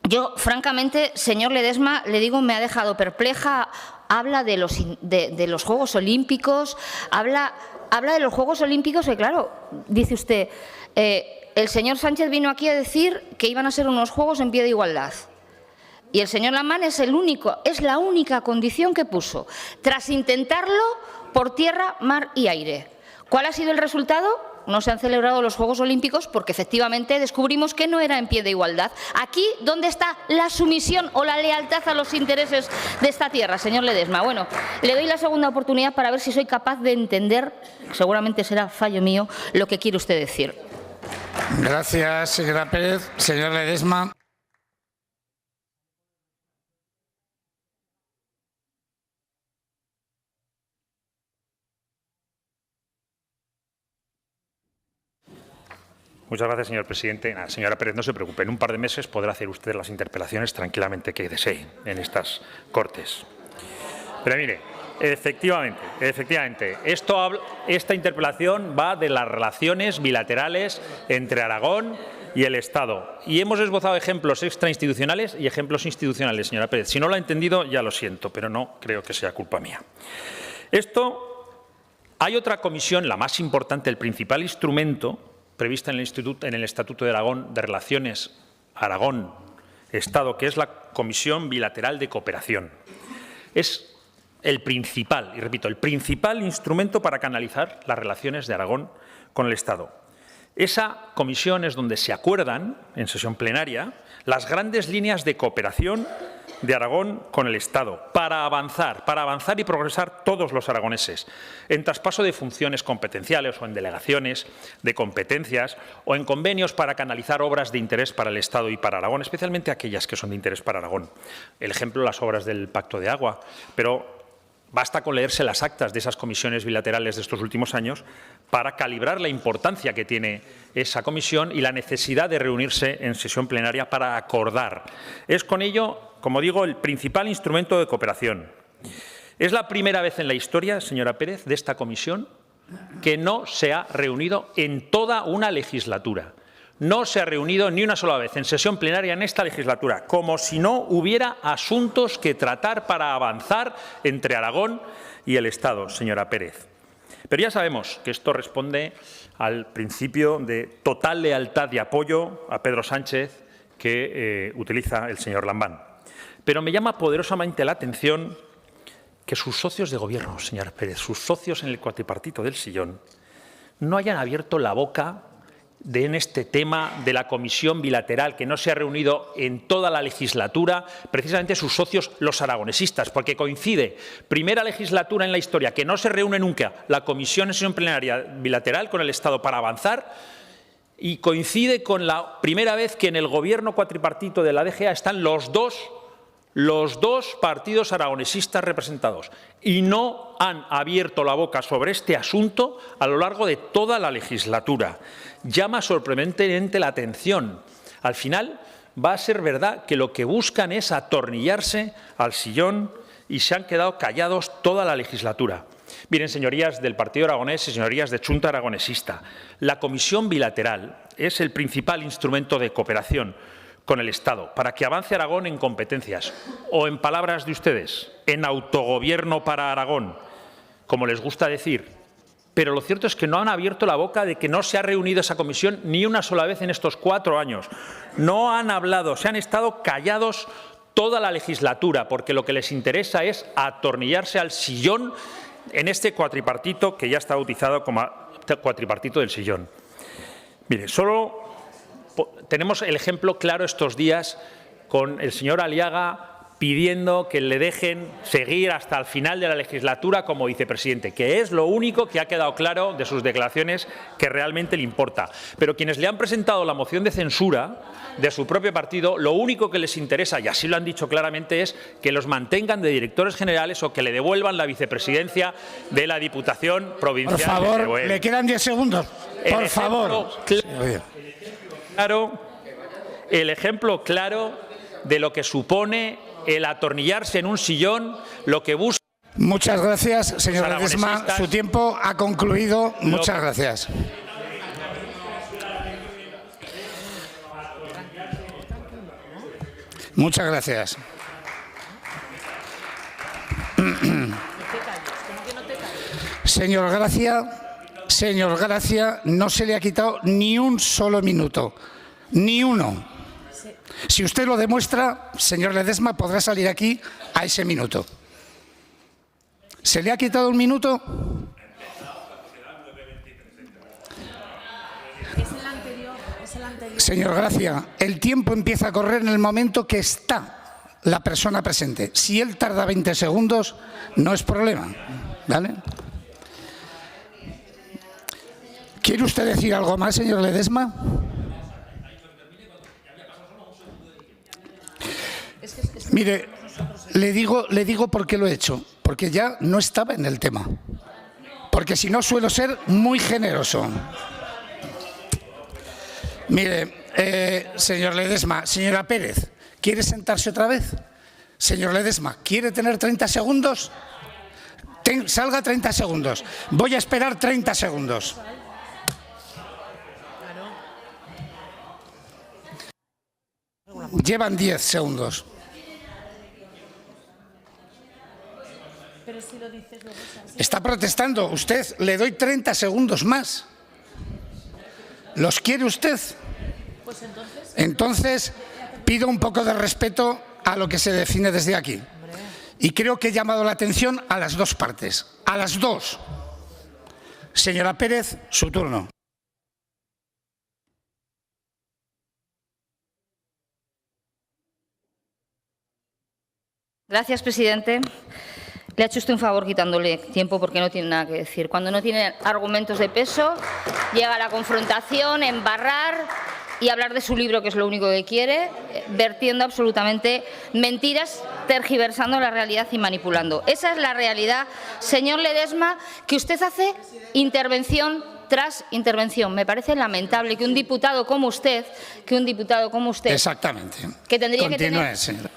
Speaker 6: Yo, francamente, señor Ledesma, le digo, me ha dejado perpleja. Habla de los Juegos Olímpicos, habla de los Juegos Olímpicos, y claro, dice usted, el señor Sánchez vino aquí a decir que iban a ser unos Juegos en pie de igualdad. Y el señor Lambán es la única condición que puso, tras intentarlo por tierra, mar y aire. ¿Cuál ha sido el resultado? No se han celebrado los Juegos Olímpicos porque efectivamente descubrimos que no era en pie de igualdad. Aquí, ¿dónde está la sumisión o la lealtad a los intereses de esta tierra, señor Ledesma? Bueno, le doy la segunda oportunidad para ver si soy capaz de entender, seguramente será fallo mío, lo que quiere usted decir.
Speaker 2: Gracias, señora Pérez. Señor Ledesma.
Speaker 5: Muchas gracias, señor presidente. Señora Pérez, no se preocupe. En un par de meses podrá hacer usted las interpelaciones tranquilamente que desee en estas Cortes. Pero mire, efectivamente, esta interpelación va de las relaciones bilaterales entre Aragón y el Estado. Y hemos esbozado ejemplos extrainstitucionales y ejemplos institucionales, señora Pérez. Si no lo ha entendido, ya lo siento, pero no creo que sea culpa mía. Hay otra comisión, la más importante, el principal instrumento prevista en el Estatuto de Aragón de Relaciones Aragón-Estado, que es la Comisión Bilateral de Cooperación. Es el principal, y repito, el principal instrumento para canalizar las relaciones de Aragón con el Estado. Esa comisión es donde se acuerdan, en sesión plenaria, las grandes líneas de cooperación de Aragón con el Estado para avanzar y progresar todos los aragoneses en traspaso de funciones competenciales o en delegaciones de competencias o en convenios para canalizar obras de interés para el Estado y para Aragón, especialmente aquellas que son de interés para Aragón. El ejemplo, las obras del Pacto de Agua, pero basta con leerse las actas de esas comisiones bilaterales de estos últimos años para calibrar la importancia que tiene esa comisión y la necesidad de reunirse en sesión plenaria para acordar. Es con ello, como digo, el principal instrumento de cooperación. Es la primera vez en la historia, señora Pérez, de esta comisión que no se ha reunido en toda una legislatura. No se ha reunido ni una sola vez en sesión plenaria en esta legislatura, como si no hubiera asuntos que tratar para avanzar entre Aragón y el Estado, señora Pérez. Pero ya sabemos que esto responde al principio de total lealtad y apoyo a Pedro Sánchez que utiliza el señor Lambán. Pero me llama poderosamente la atención que sus socios de gobierno, señora Pérez, sus socios en el cuatripartito del sillón, no hayan abierto la boca en este tema de la comisión bilateral que no se ha reunido en toda la legislatura, precisamente sus socios los aragonesistas, porque coincide, primera legislatura en la historia que no se reúne nunca la comisión en sesión plenaria bilateral con el Estado para avanzar, y coincide con la primera vez que en el gobierno cuatripartito de la DGA están los dos partidos aragonesistas representados y no han abierto la boca sobre este asunto a lo largo de toda la legislatura. Llama sorprendentemente la atención. Al final va a ser verdad que lo que buscan es atornillarse al sillón y se han quedado callados toda la legislatura. Miren, señorías del Partido Aragonés y señorías de Chunta Aragonesista, la comisión bilateral es el principal instrumento de cooperación con el Estado para que avance Aragón en competencias o, en palabras de ustedes, en autogobierno para Aragón, como les gusta decir. Pero lo cierto es que no han abierto la boca de que no se ha reunido esa comisión ni una sola vez en estos 4 años. No han hablado, se han estado callados toda la legislatura, porque lo que les interesa es atornillarse al sillón en este cuatripartito que ya está bautizado como cuatripartito del sillón. Mire, solo tenemos el ejemplo claro estos días con el señor Aliaga pidiendo que le dejen seguir hasta el final de la legislatura como vicepresidente, que es lo único que ha quedado claro de sus declaraciones que realmente le importa. Pero quienes le han presentado la moción de censura de su propio partido, lo único que les interesa, y así lo han dicho claramente, es que los mantengan de directores generales o que le devuelvan la vicepresidencia de la Diputación Provincial.
Speaker 2: Por favor, le quedan 10 segundos. Por favor.
Speaker 5: El ejemplo claro de lo que supone el atornillarse en un sillón, lo que busca.
Speaker 2: Muchas gracias, señor Ledesma. Su tiempo ha concluido. Muchas gracias. Muchas gracias. Señor Gracia, no se le ha quitado ni un solo minuto, ni uno. Si usted lo demuestra, señor Ledesma, podrá salir aquí a ese minuto. ¿Se le ha quitado un minuto? Señor Gracia, el tiempo empieza a correr en el momento que está la persona presente. Si él tarda 20 segundos, no es problema, ¿vale? ¿Quiere usted decir algo más, señor Ledesma? Mire, le digo por qué lo he hecho, porque ya no estaba en el tema, porque si no suelo ser muy generoso. Mire, señor Ledesma, señora Pérez, ¿quiere sentarse otra vez? Señor Ledesma, ¿quiere tener 30 segundos? Salga 30 segundos. Voy a esperar 30 segundos. Llevan 10 segundos. Está protestando. Usted, le doy 30 segundos más. ¿Los quiere usted? Pues entonces pido un poco de respeto a lo que se define desde aquí. Y creo que he llamado la atención a las dos partes, a las dos. Señora Pérez, su turno.
Speaker 6: Gracias, presidente. Le ha hecho usted un favor quitándole tiempo porque no tiene nada que decir. Cuando no tiene argumentos de peso, llega a la confrontación, embarrar y hablar de su libro, que es lo único que quiere, vertiendo absolutamente mentiras, tergiversando la realidad y manipulando. Esa es la realidad, señor Ledesma, que usted hace intervención tras intervención. Me parece lamentable que un diputado como usted,
Speaker 2: Exactamente.
Speaker 6: que tendría que
Speaker 2: Continúe,
Speaker 6: tener,
Speaker 2: señora.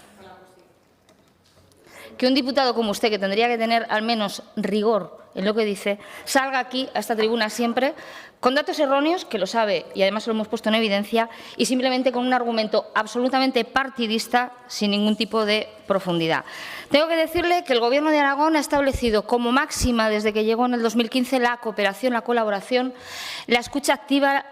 Speaker 6: que un diputado como usted, que tendría que tener al menos rigor en lo que dice, salga aquí a esta tribuna siempre con datos erróneos, que lo sabe y además lo hemos puesto en evidencia, y simplemente con un argumento absolutamente partidista sin ningún tipo de profundidad. Tengo que decirle que el Gobierno de Aragón ha establecido como máxima desde que llegó en el 2015 la cooperación, la colaboración, la escucha activa,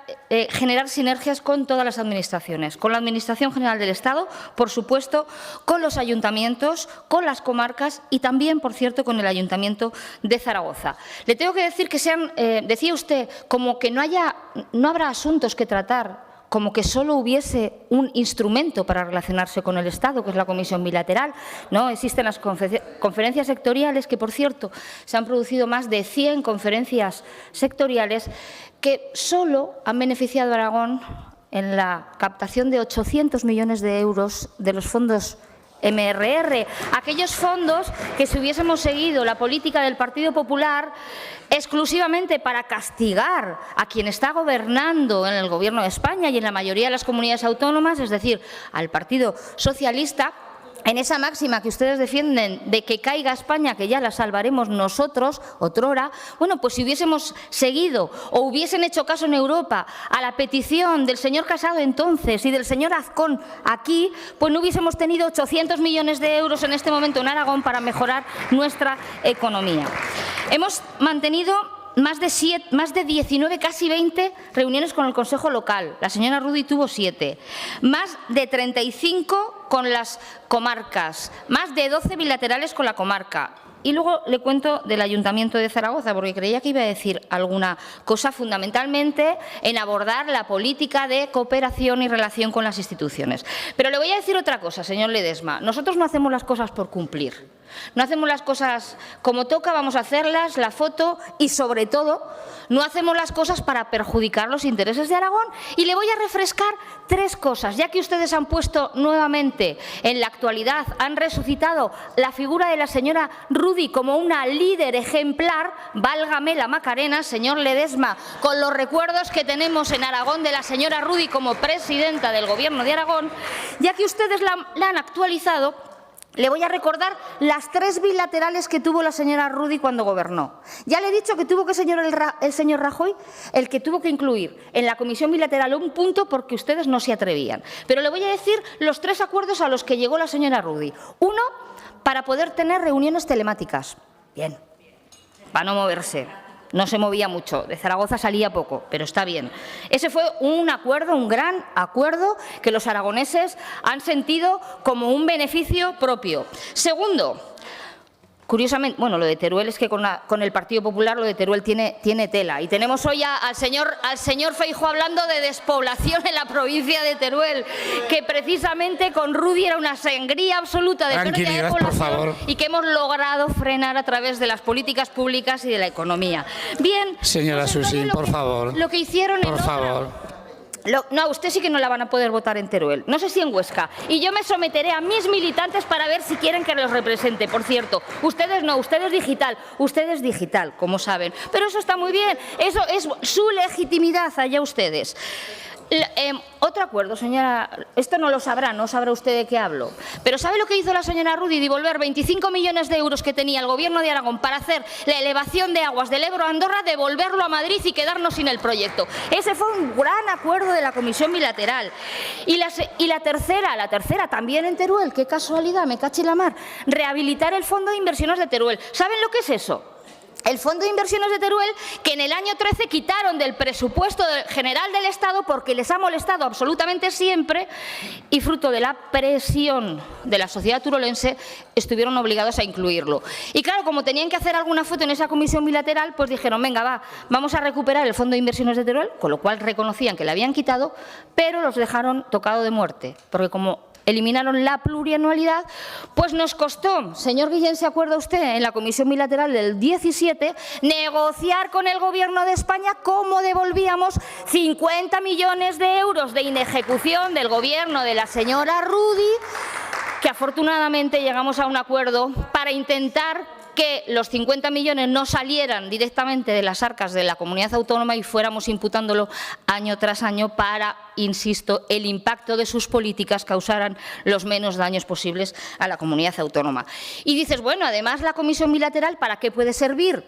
Speaker 6: generar sinergias con todas las administraciones, con la Administración General del Estado, por supuesto, con los ayuntamientos, con las comarcas y también, por cierto, con el Ayuntamiento de Zaragoza. Le tengo que decir que decía usted como que no habrá asuntos que tratar, como que solo hubiese un instrumento para relacionarse con el Estado, que es la Comisión Bilateral. No, existen las conferencias sectoriales, que, por cierto, se han producido más de 100 conferencias sectoriales que solo han beneficiado a Aragón en la captación de 800 millones de euros de los fondos MRR, aquellos fondos que, si hubiésemos seguido la política del Partido Popular exclusivamente para castigar a quien está gobernando en el Gobierno de España y en la mayoría de las comunidades autónomas, es decir, al Partido Socialista, en esa máxima que ustedes defienden de que caiga España, que ya la salvaremos nosotros, otrora, bueno, pues si hubiésemos seguido o hubiesen hecho caso en Europa a la petición del señor Casado entonces y del señor Azcón aquí, pues no hubiésemos tenido 800 millones de euros en este momento en Aragón para mejorar nuestra economía. Hemos mantenido más de 19, casi 20 reuniones con el Consejo Local. La señora Rudy tuvo 7. Más de 35 con las comarcas. Más de 12 bilaterales con la comarca. Y luego le cuento del Ayuntamiento de Zaragoza, porque creía que iba a decir alguna cosa, fundamentalmente en abordar la política de cooperación y relación con las instituciones. Pero le voy a decir otra cosa, señor Ledesma. Nosotros no hacemos las cosas por cumplir. No hacemos las cosas como toca, vamos a hacerlas, la foto, y sobre todo no hacemos las cosas para perjudicar los intereses de Aragón. Y le voy a refrescar 3 cosas, ya que ustedes han puesto nuevamente en la actualidad, han resucitado la figura de la señora Rudy como una líder ejemplar. Válgame la Macarena, señor Ledesma, con los recuerdos que tenemos en Aragón de la señora Rudy como presidenta del Gobierno de Aragón. Ya que ustedes la han actualizado, le voy a recordar las 3 bilaterales que tuvo la señora Rudy cuando gobernó. Ya le he dicho que tuvo que el señor Rajoy, el que tuvo que incluir en la comisión bilateral un punto porque ustedes no se atrevían. Pero le voy a decir los 3 acuerdos a los que llegó la señora Rudy. Uno, para poder tener reuniones telemáticas. Bien, para no moverse. No se movía mucho, de Zaragoza salía poco, pero está bien. Ese fue un acuerdo, un gran acuerdo que los aragoneses han sentido como un beneficio propio. Segundo, curiosamente, bueno, lo de Teruel es que con el Partido Popular lo de Teruel tiene tela. Y tenemos hoy al señor Feijóo hablando de despoblación en la provincia de Teruel, que precisamente con Rudy era una sangría absoluta de pérdida de población y que hemos logrado frenar a través de las políticas públicas y de la economía. Bien,
Speaker 2: señora Susi, por favor.
Speaker 6: Lo que hicieron
Speaker 2: por favor.
Speaker 6: No, usted sí que no la van a poder votar en Teruel. No sé si en Huesca. Y yo me someteré a mis militantes para ver si quieren que los represente. Por cierto, ustedes no, ustedes digital, como saben. Pero eso está muy bien. Eso es su legitimidad, allá ustedes. Otro acuerdo, señora, esto no sabrá usted de qué hablo, pero ¿sabe lo que hizo la señora Rudy? Devolver 25 millones de euros que tenía el Gobierno de Aragón para hacer la elevación de aguas del Ebro a Andorra, devolverlo a Madrid y quedarnos sin el proyecto. Ese fue un gran acuerdo de la Comisión Bilateral. Y la tercera, también en Teruel, qué casualidad, me caché la mar, rehabilitar el Fondo de Inversiones de Teruel. ¿Saben lo que es eso? el Fondo de Inversiones de Teruel, que en el año 13 quitaron del presupuesto general del Estado porque les ha molestado absolutamente siempre y fruto de la presión de la sociedad turolense estuvieron obligados a incluirlo. Y claro, como tenían que hacer alguna foto en esa comisión bilateral, pues dijeron, venga, vamos a recuperar el Fondo de Inversiones de Teruel, con lo cual reconocían que le habían quitado, pero los dejaron tocado de muerte, porque como eliminaron la plurianualidad, pues nos costó, señor Guillén, ¿se acuerda usted?, en la comisión bilateral del 17, negociar con el Gobierno de España cómo devolvíamos 50 millones de euros de inejecución del Gobierno de la señora Rudy, que afortunadamente llegamos a un acuerdo para intentar que los 50 millones no salieran directamente de las arcas de la comunidad autónoma y fuéramos imputándolo año tras año para, insisto, el impacto de sus políticas causaran los menos daños posibles a la comunidad autónoma. Y dices, bueno, además la comisión bilateral, ¿para qué puede servir?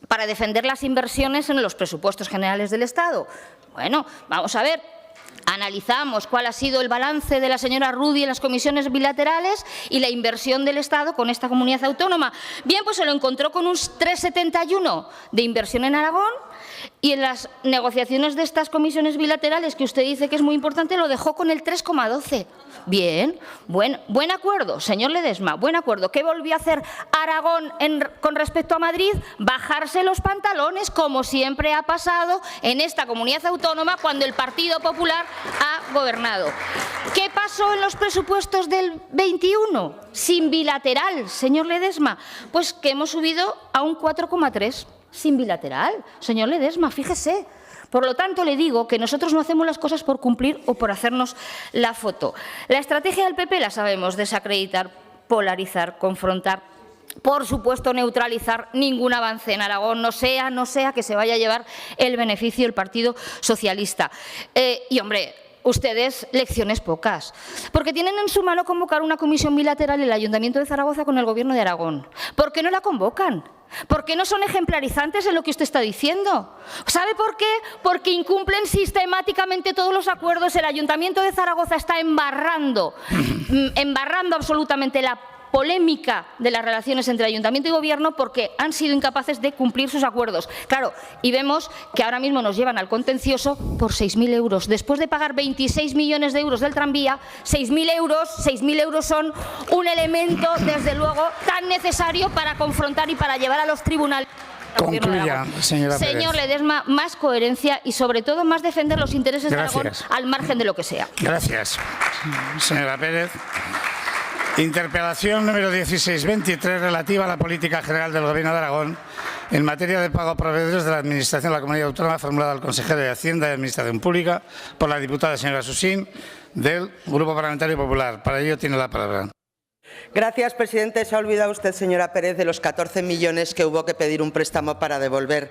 Speaker 6: Para defender las inversiones en los presupuestos generales del Estado. Bueno, vamos a ver. Analizamos cuál ha sido el balance de la señora Rudy en las comisiones bilaterales y la inversión del Estado con esta comunidad autónoma. Bien, pues se lo encontró con un 3,71 de inversión en Aragón y en las negociaciones de estas comisiones bilaterales, que usted dice que es muy importante, lo dejó con el 3,12. Bien, buen acuerdo, señor Ledesma, buen acuerdo. ¿Qué volvió a hacer Aragón con respecto a Madrid? Bajarse los pantalones, como siempre ha pasado en esta comunidad autónoma cuando el Partido Popular ha gobernado. ¿Qué pasó en los presupuestos del 21? Sin bilateral, señor Ledesma, pues que hemos subido a un 4,3. Sin bilateral, señor Ledesma, fíjese. Por lo tanto, le digo que nosotros no hacemos las cosas por cumplir o por hacernos la foto. La estrategia del PP la sabemos: desacreditar, polarizar, confrontar, por supuesto neutralizar ningún avance en Aragón, no sea que se vaya a llevar el beneficio el Partido Socialista. Y, hombre, ustedes lecciones pocas, porque tienen en su mano convocar una comisión bilateral el Ayuntamiento de Zaragoza con el Gobierno de Aragón. ¿Por qué no la convocan? ¿Por qué no son ejemplarizantes en lo que usted está diciendo? ¿Sabe por qué? Porque incumplen sistemáticamente todos los acuerdos. El Ayuntamiento de Zaragoza está embarrando absolutamente la polémica de las relaciones entre Ayuntamiento y Gobierno porque han sido incapaces de cumplir sus acuerdos. Claro, y vemos que ahora mismo nos llevan al contencioso por 6.000 euros. Después de pagar 26 millones de euros del tranvía, 6.000 euros son un elemento, desde luego, tan necesario para confrontar y para llevar a los tribunales.
Speaker 2: Concluya, señora Pérez.
Speaker 6: Señor Ledesma, más coherencia y, sobre todo, más defender los intereses de Aragón al margen de lo que sea.
Speaker 2: Gracias, señora Pérez. Interpelación número 1623 relativa a la política general del Gobierno de Aragón en materia de pago a proveedores de la Administración de la Comunidad Autónoma, formulada al consejero de Hacienda y Administración Pública por la diputada señora Susín del Grupo Parlamentario Popular. Para ello tiene la palabra.
Speaker 7: Gracias, presidente. Se ha olvidado usted, señora Pérez, de los 14 millones que hubo que pedir un préstamo para devolver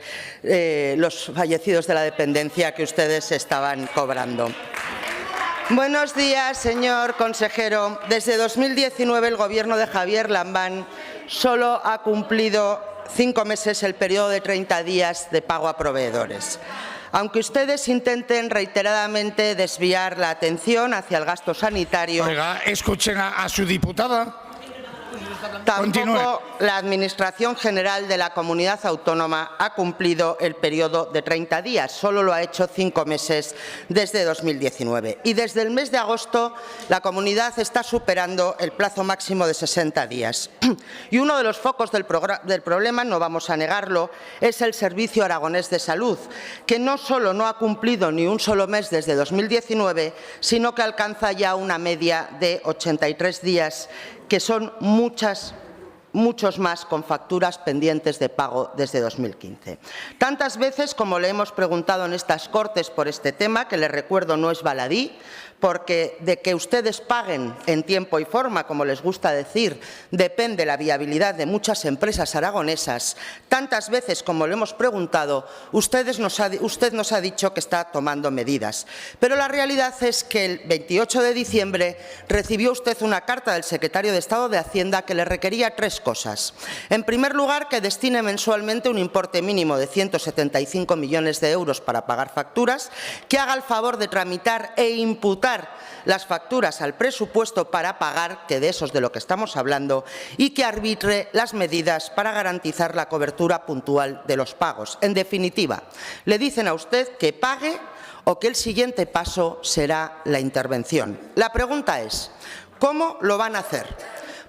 Speaker 7: los fallecidos de la dependencia que ustedes estaban cobrando. Buenos días, señor consejero. Desde 2019 el Gobierno de Javier Lambán solo ha cumplido 5 meses el periodo de 30 días de pago a proveedores. Aunque ustedes intenten reiteradamente desviar la atención hacia el gasto sanitario…
Speaker 2: Oiga, escuchen a su diputada.
Speaker 7: Tampoco
Speaker 2: Continúe.
Speaker 7: la Administración General de la Comunidad Autónoma ha cumplido el periodo de 30 días, solo lo ha hecho 5 meses desde 2019. Y desde el mes de agosto la comunidad está superando el plazo máximo de 60 días. Y uno de los focos del problema, no vamos a negarlo, es el Servicio Aragonés de Salud, que no solo no ha cumplido ni un solo mes desde 2019, sino que alcanza ya una media de 83 días, que son muchos más con facturas pendientes de pago desde 2015. Tantas veces como le hemos preguntado en estas Cortes por este tema, que les recuerdo no es baladí, porque de que ustedes paguen en tiempo y forma, como les gusta decir, depende la viabilidad de muchas empresas aragonesas. Tantas veces como le hemos preguntado, usted nos ha dicho que está tomando medidas. Pero la realidad es que el 28 de diciembre recibió usted una carta del secretario de Estado de Hacienda que le requería 3 cosas. En primer lugar, que destine mensualmente un importe mínimo de 175 millones de euros para pagar facturas, que haga el favor de tramitar e imputar las facturas al presupuesto para pagar, que de eso es de lo que estamos hablando, y que arbitre las medidas para garantizar la cobertura puntual de los pagos. En definitiva, le dicen a usted que pague o que el siguiente paso será la intervención. La pregunta es, ¿cómo lo van a hacer?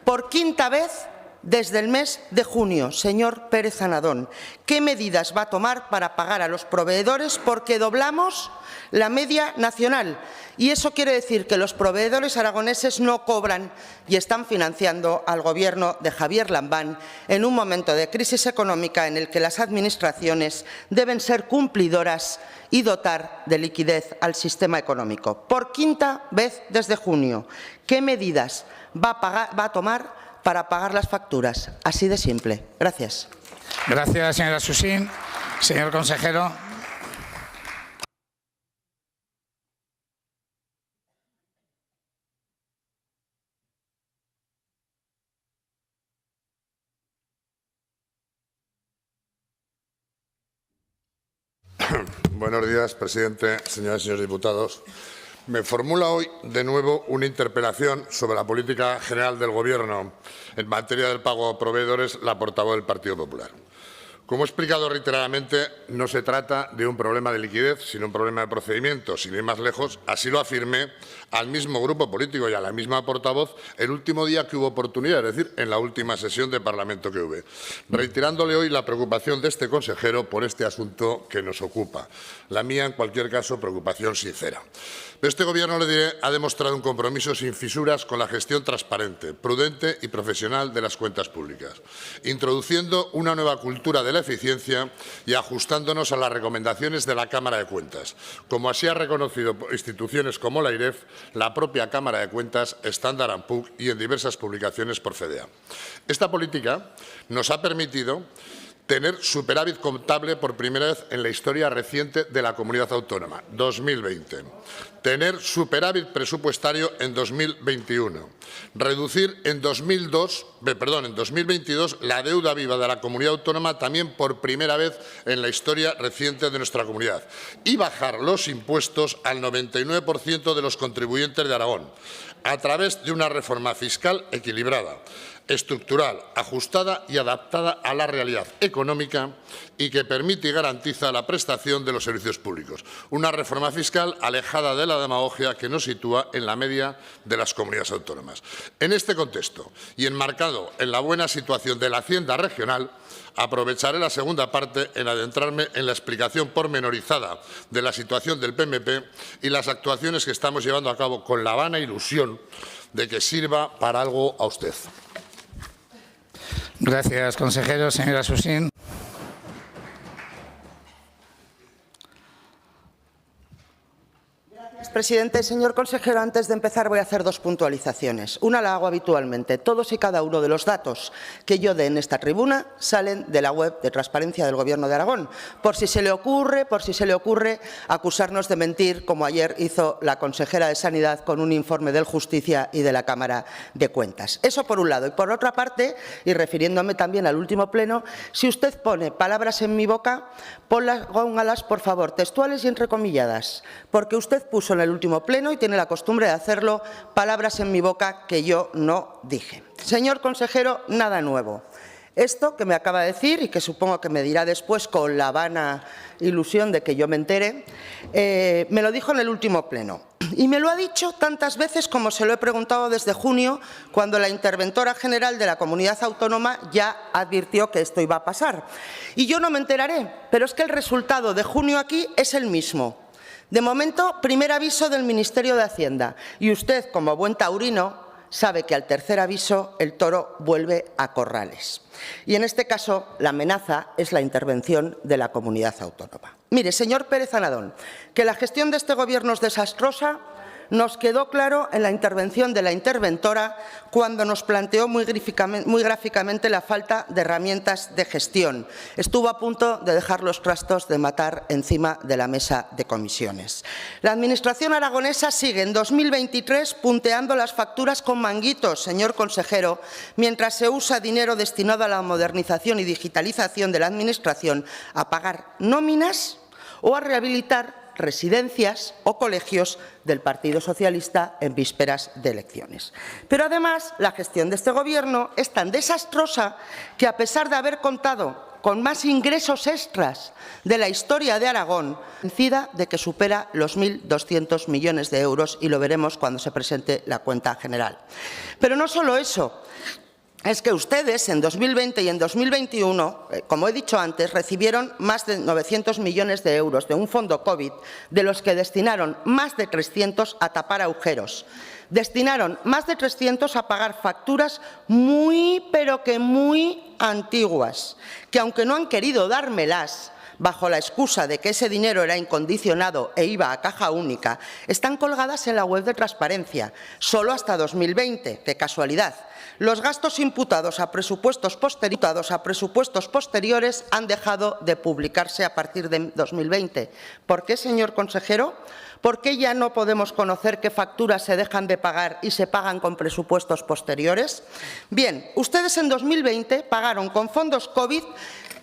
Speaker 7: Por quinta vez desde el mes de junio, señor Pérez Anadón, ¿qué medidas va a tomar para pagar a los proveedores? Porque doblamos la media nacional. Y eso quiere decir que los proveedores aragoneses no cobran y están financiando al Gobierno de Javier Lambán en un momento de crisis económica en el que las administraciones deben ser cumplidoras y dotar de liquidez al sistema económico. Por quinta vez desde junio, ¿qué medidas va a tomar para pagar las facturas? Así de simple. Gracias.
Speaker 2: Gracias, señora Susín. Señor consejero.
Speaker 8: Buenos días, presidente, señoras y señores diputados. Me formula hoy de nuevo una interpelación sobre la política general del Gobierno en materia del pago a proveedores la portavoz del Partido Popular. Como he explicado reiteradamente, no se trata de un problema de liquidez, sino un problema de procedimiento. Sin ir más lejos, así lo afirmé al mismo grupo político y a la misma portavoz el último día que hubo oportunidad, es decir, en la última sesión de Parlamento que hubo, reiterándole hoy la preocupación de este consejero por este asunto que nos ocupa. La mía, en cualquier caso, preocupación sincera. Este Gobierno, le diré, ha demostrado un compromiso sin fisuras con la gestión transparente, prudente y profesional de las cuentas públicas, introduciendo una nueva cultura de la eficiencia y ajustándonos a las recomendaciones de la Cámara de Cuentas, como así ha reconocido instituciones como la AIREF, la propia Cámara de Cuentas, Standard & Poor's y en diversas publicaciones por FEDEA. Esta política nos ha permitido tener superávit contable por primera vez en la historia reciente de la comunidad autónoma, 2020. Tener superávit presupuestario en 2021. Reducir en 2022 la deuda viva de la comunidad autónoma también por primera vez en la historia reciente de nuestra comunidad. Y bajar los impuestos al 99% de los contribuyentes de Aragón, a través de una reforma fiscal equilibrada, estructural, ajustada y adaptada a la realidad económica y que permite y garantiza la prestación de los servicios públicos. Una reforma fiscal alejada de la demagogia que nos sitúa en la media de las comunidades autónomas. En este contexto y enmarcado en la buena situación de la Hacienda regional, aprovecharé la segunda parte en adentrarme en la explicación pormenorizada de la situación del PMP y las actuaciones que estamos llevando a cabo con la vana ilusión de que sirva para algo a usted.
Speaker 2: Gracias, consejero. Señora Susín.
Speaker 7: Presidente, señor consejero, antes de empezar voy a hacer dos puntualizaciones. Una la hago habitualmente. Todos y cada uno de los datos que yo dé en esta tribuna salen de la web de transparencia del Gobierno de Aragón. Por si se le ocurre acusarnos de mentir, como ayer hizo la consejera de Sanidad con un informe del Justicia y de la Cámara de Cuentas. Eso por un lado. Y por otra parte, y refiriéndome también al último pleno, si usted pone palabras en mi boca, póngalas, por favor, textuales y entrecomilladas, porque usted puso en el último pleno, y tiene la costumbre de hacerlo, palabras en mi boca que yo no dije. Señor consejero, nada nuevo. Esto que me acaba de decir y que supongo que me dirá después con la vana ilusión de que yo me entere, me lo dijo en el último pleno. Y me lo ha dicho tantas veces como se lo he preguntado desde junio, cuando la interventora general de la comunidad autónoma ya advirtió que esto iba a pasar. Y yo no me enteraré, pero es que el resultado de junio aquí es el mismo. De momento, primer aviso del Ministerio de Hacienda. Y usted, como buen taurino, sabe que al tercer aviso el toro vuelve a corrales. Y en este caso, la amenaza es la intervención de la comunidad autónoma. Mire, señor Pérez Anadón, que la gestión de este Gobierno es desastrosa nos quedó claro en la intervención de la interventora cuando nos planteó muy gráficamente la falta de herramientas de gestión. Estuvo a punto de dejar los trastos de matar encima de la mesa de comisiones. La Administración aragonesa sigue en 2023 punteando las facturas con manguitos, señor consejero, mientras se usa dinero destinado a la modernización y digitalización de la Administración a pagar nóminas o a rehabilitar residencias o colegios del Partido Socialista en vísperas de elecciones. Pero además, la gestión de este Gobierno es tan desastrosa que, a pesar de haber contado con más ingresos extras de la historia de Aragón, convencida de que supera los 1.200 millones de euros, y lo veremos cuando se presente la cuenta general. Pero no solo eso. Es que ustedes en 2020 y en 2021, como he dicho antes, recibieron más de 900 millones de euros de un fondo COVID, de los que destinaron más de 300 a tapar agujeros. Destinaron más de 300 a pagar facturas pero que muy antiguas, que aunque no han querido dármelas, bajo la excusa de que ese dinero era incondicionado e iba a caja única, están colgadas en la web de transparencia, solo hasta 2020, qué casualidad. Los gastos imputados a presupuestos posteriores han dejado de publicarse a partir de 2020. ¿Por qué, señor consejero? ¿Por qué ya no podemos conocer qué facturas se dejan de pagar y se pagan con presupuestos posteriores? Bien, ustedes en 2020 pagaron con fondos COVID,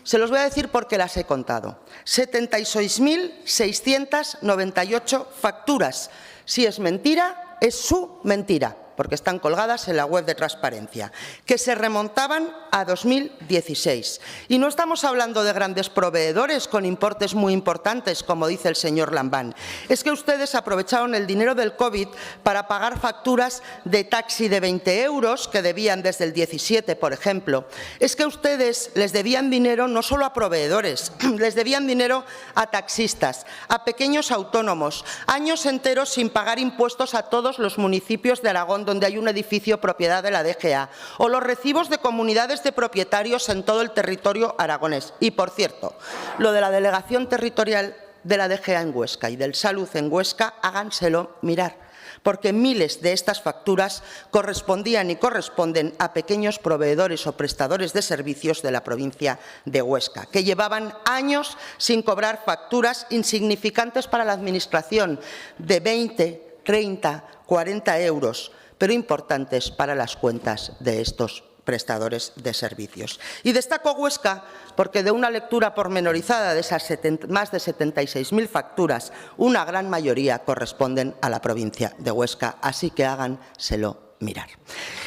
Speaker 7: se los voy a decir porque las he contado, 76.698 facturas. Si es mentira, es su mentira, porque están colgadas en la web de transparencia, que se remontaban a 2016. Y no estamos hablando de grandes proveedores con importes muy importantes, como dice el señor Lambán. Es que ustedes aprovecharon el dinero del COVID para pagar facturas de taxi de 20 euros, que debían desde el 17, por ejemplo. Es que ustedes les debían dinero no solo a proveedores, les debían dinero a taxistas, a pequeños autónomos, años enteros sin pagar impuestos a todos los municipios de Aragón donde hay un edificio propiedad de la DGA, o los recibos de comunidades de propietarios en todo el territorio aragonés. Y, por cierto, lo de la delegación territorial de la DGA en Huesca y del Salud en Huesca, háganselo mirar, porque miles de estas facturas correspondían y corresponden a pequeños proveedores o prestadores de servicios de la provincia de Huesca, que llevaban años sin cobrar facturas insignificantes para la Administración de 20, 30, 40 euros, pero importantes para las cuentas de estos prestadores de servicios. Y destaco Huesca porque de una lectura pormenorizada de esas más de 76.000 facturas, una gran mayoría corresponden a la provincia de Huesca, así que háganselo mirar.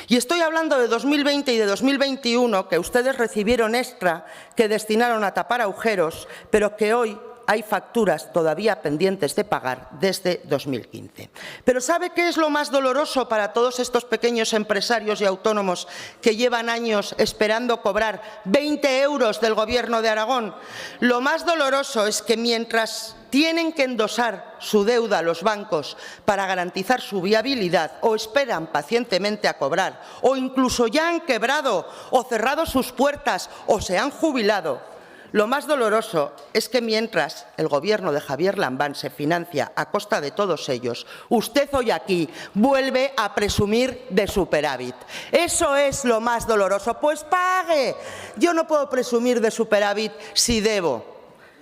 Speaker 7: Y estoy hablando de 2020 y de 2021, que ustedes recibieron extra, que destinaron a tapar agujeros, pero que hoy hay facturas todavía pendientes de pagar desde 2015. Pero ¿sabe qué es lo más doloroso para todos estos pequeños empresarios y autónomos que llevan años esperando cobrar 20 euros del Gobierno de Aragón? Lo más doloroso es que mientras tienen que endosar su deuda a los bancos para garantizar su viabilidad, o esperan pacientemente a cobrar, o incluso ya han quebrado o cerrado sus puertas o se han jubilado, lo más doloroso es que mientras el Gobierno de Javier Lambán se financia a costa de todos ellos, usted hoy aquí vuelve a presumir de superávit. Eso es lo más doloroso. Pues pague. Yo no puedo presumir de superávit si debo.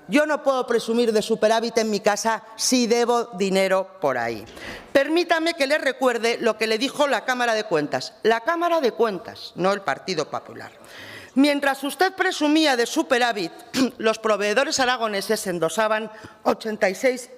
Speaker 7: Yo no puedo presumir de superávit en mi casa si debo dinero por ahí. Permítame que le recuerde lo que le dijo la Cámara de Cuentas. La Cámara de Cuentas, no el Partido Popular. Mientras usted presumía de superávit, los proveedores aragoneses endosaban 86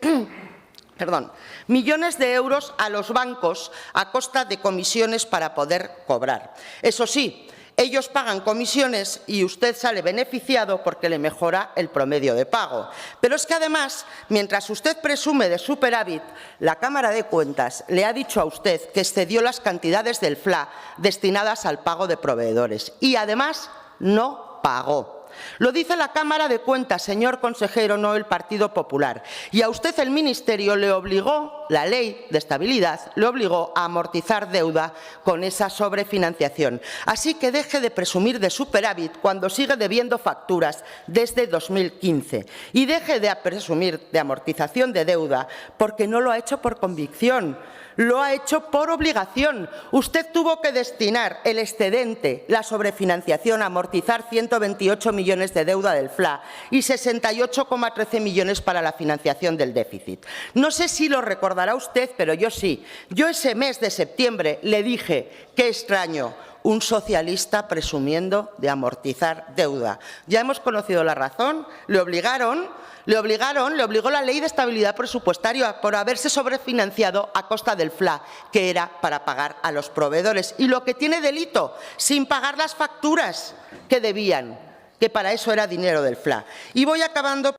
Speaker 7: millones de euros a los bancos a costa de comisiones para poder cobrar. Eso sí, ellos pagan comisiones y usted sale beneficiado porque le mejora el promedio de pago. Pero es que además, mientras usted presume de superávit, la Cámara de Cuentas le ha dicho a usted que excedió las cantidades del FLA destinadas al pago de proveedores y además no pagó. Lo dice la Cámara de Cuentas, señor consejero, no el Partido Popular. Y a usted el Ministerio le obligó, la Ley de Estabilidad, le obligó a amortizar deuda con esa sobrefinanciación. Así que deje de presumir de superávit cuando sigue debiendo facturas desde 2015. Y deje de presumir de amortización de deuda porque no lo ha hecho por convicción. lo ha hecho por obligación. Usted tuvo que destinar el excedente, la sobrefinanciación, a amortizar 128 millones de deuda del FLA y 68,13 millones para la financiación del déficit. No sé si lo recordará usted, pero yo sí. Yo ese mes de septiembre le dije, qué extraño, un socialista presumiendo de amortizar deuda. Ya hemos conocido la razón, le obligó la Ley de Estabilidad Presupuestaria por haberse sobrefinanciado a costa del FLA, que era para pagar a los proveedores. Y lo que tiene delito, sin pagar las facturas que debían, que para eso era dinero del FLA. Y voy acabando.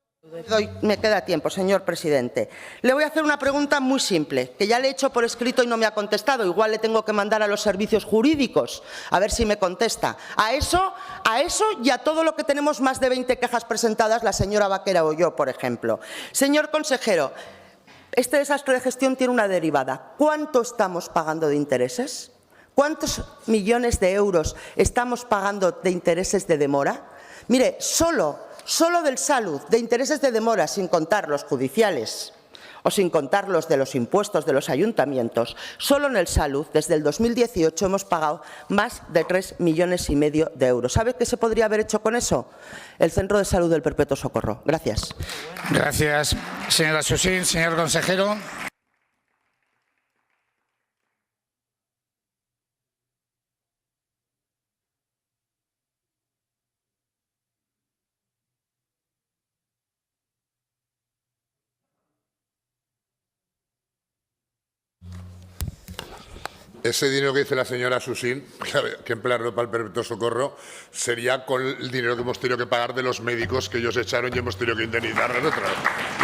Speaker 7: Me queda tiempo, señor presidente. Le voy a hacer una pregunta muy simple, que ya le he hecho por escrito y no me ha contestado. Igual le tengo que mandar a los servicios jurídicos a ver si me contesta. A eso y a todo lo que tenemos más de 20 quejas presentadas, la señora Vaquera o yo, por ejemplo. Señor consejero, este desastre de gestión tiene una derivada. ¿Cuánto estamos pagando de intereses? ¿Cuántos millones de euros estamos pagando de intereses de demora? Mire, solo del Salud, de intereses de demora, sin contar los judiciales o sin contar los de los impuestos de los ayuntamientos, solo en el Salud, desde el 2018, hemos pagado más de 3,5 millones de euros. ¿Sabe qué se podría haber hecho con eso? El Centro de Salud del Perpetuo Socorro. Gracias.
Speaker 2: Gracias, señora Susín. Señor consejero.
Speaker 8: Ese dinero que dice la señora Susín, que emplearlo para el perpetuo socorro, sería con el dinero que hemos tenido que pagar de los médicos que ellos echaron y hemos tenido que indemnizar nosotros.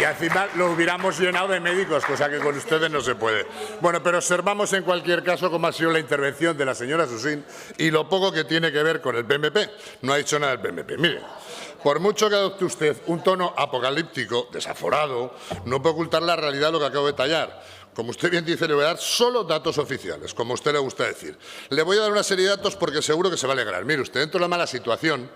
Speaker 8: Y encima lo hubiéramos llenado de médicos, cosa que con ustedes no se puede. Bueno, pero observamos en cualquier caso cómo ha sido la intervención de la señora Susín y lo poco que tiene que ver con el PMP. No ha dicho nada del PMP. Mire, por mucho que adopte usted un tono apocalíptico, desaforado, no puede ocultar la realidad de lo que acabo de detallar. Como usted bien dice, le voy a dar solo datos oficiales, como a usted le gusta decir. Le voy a dar una serie de datos porque seguro que se va a alegrar. Mire usted, dentro de la mala situación,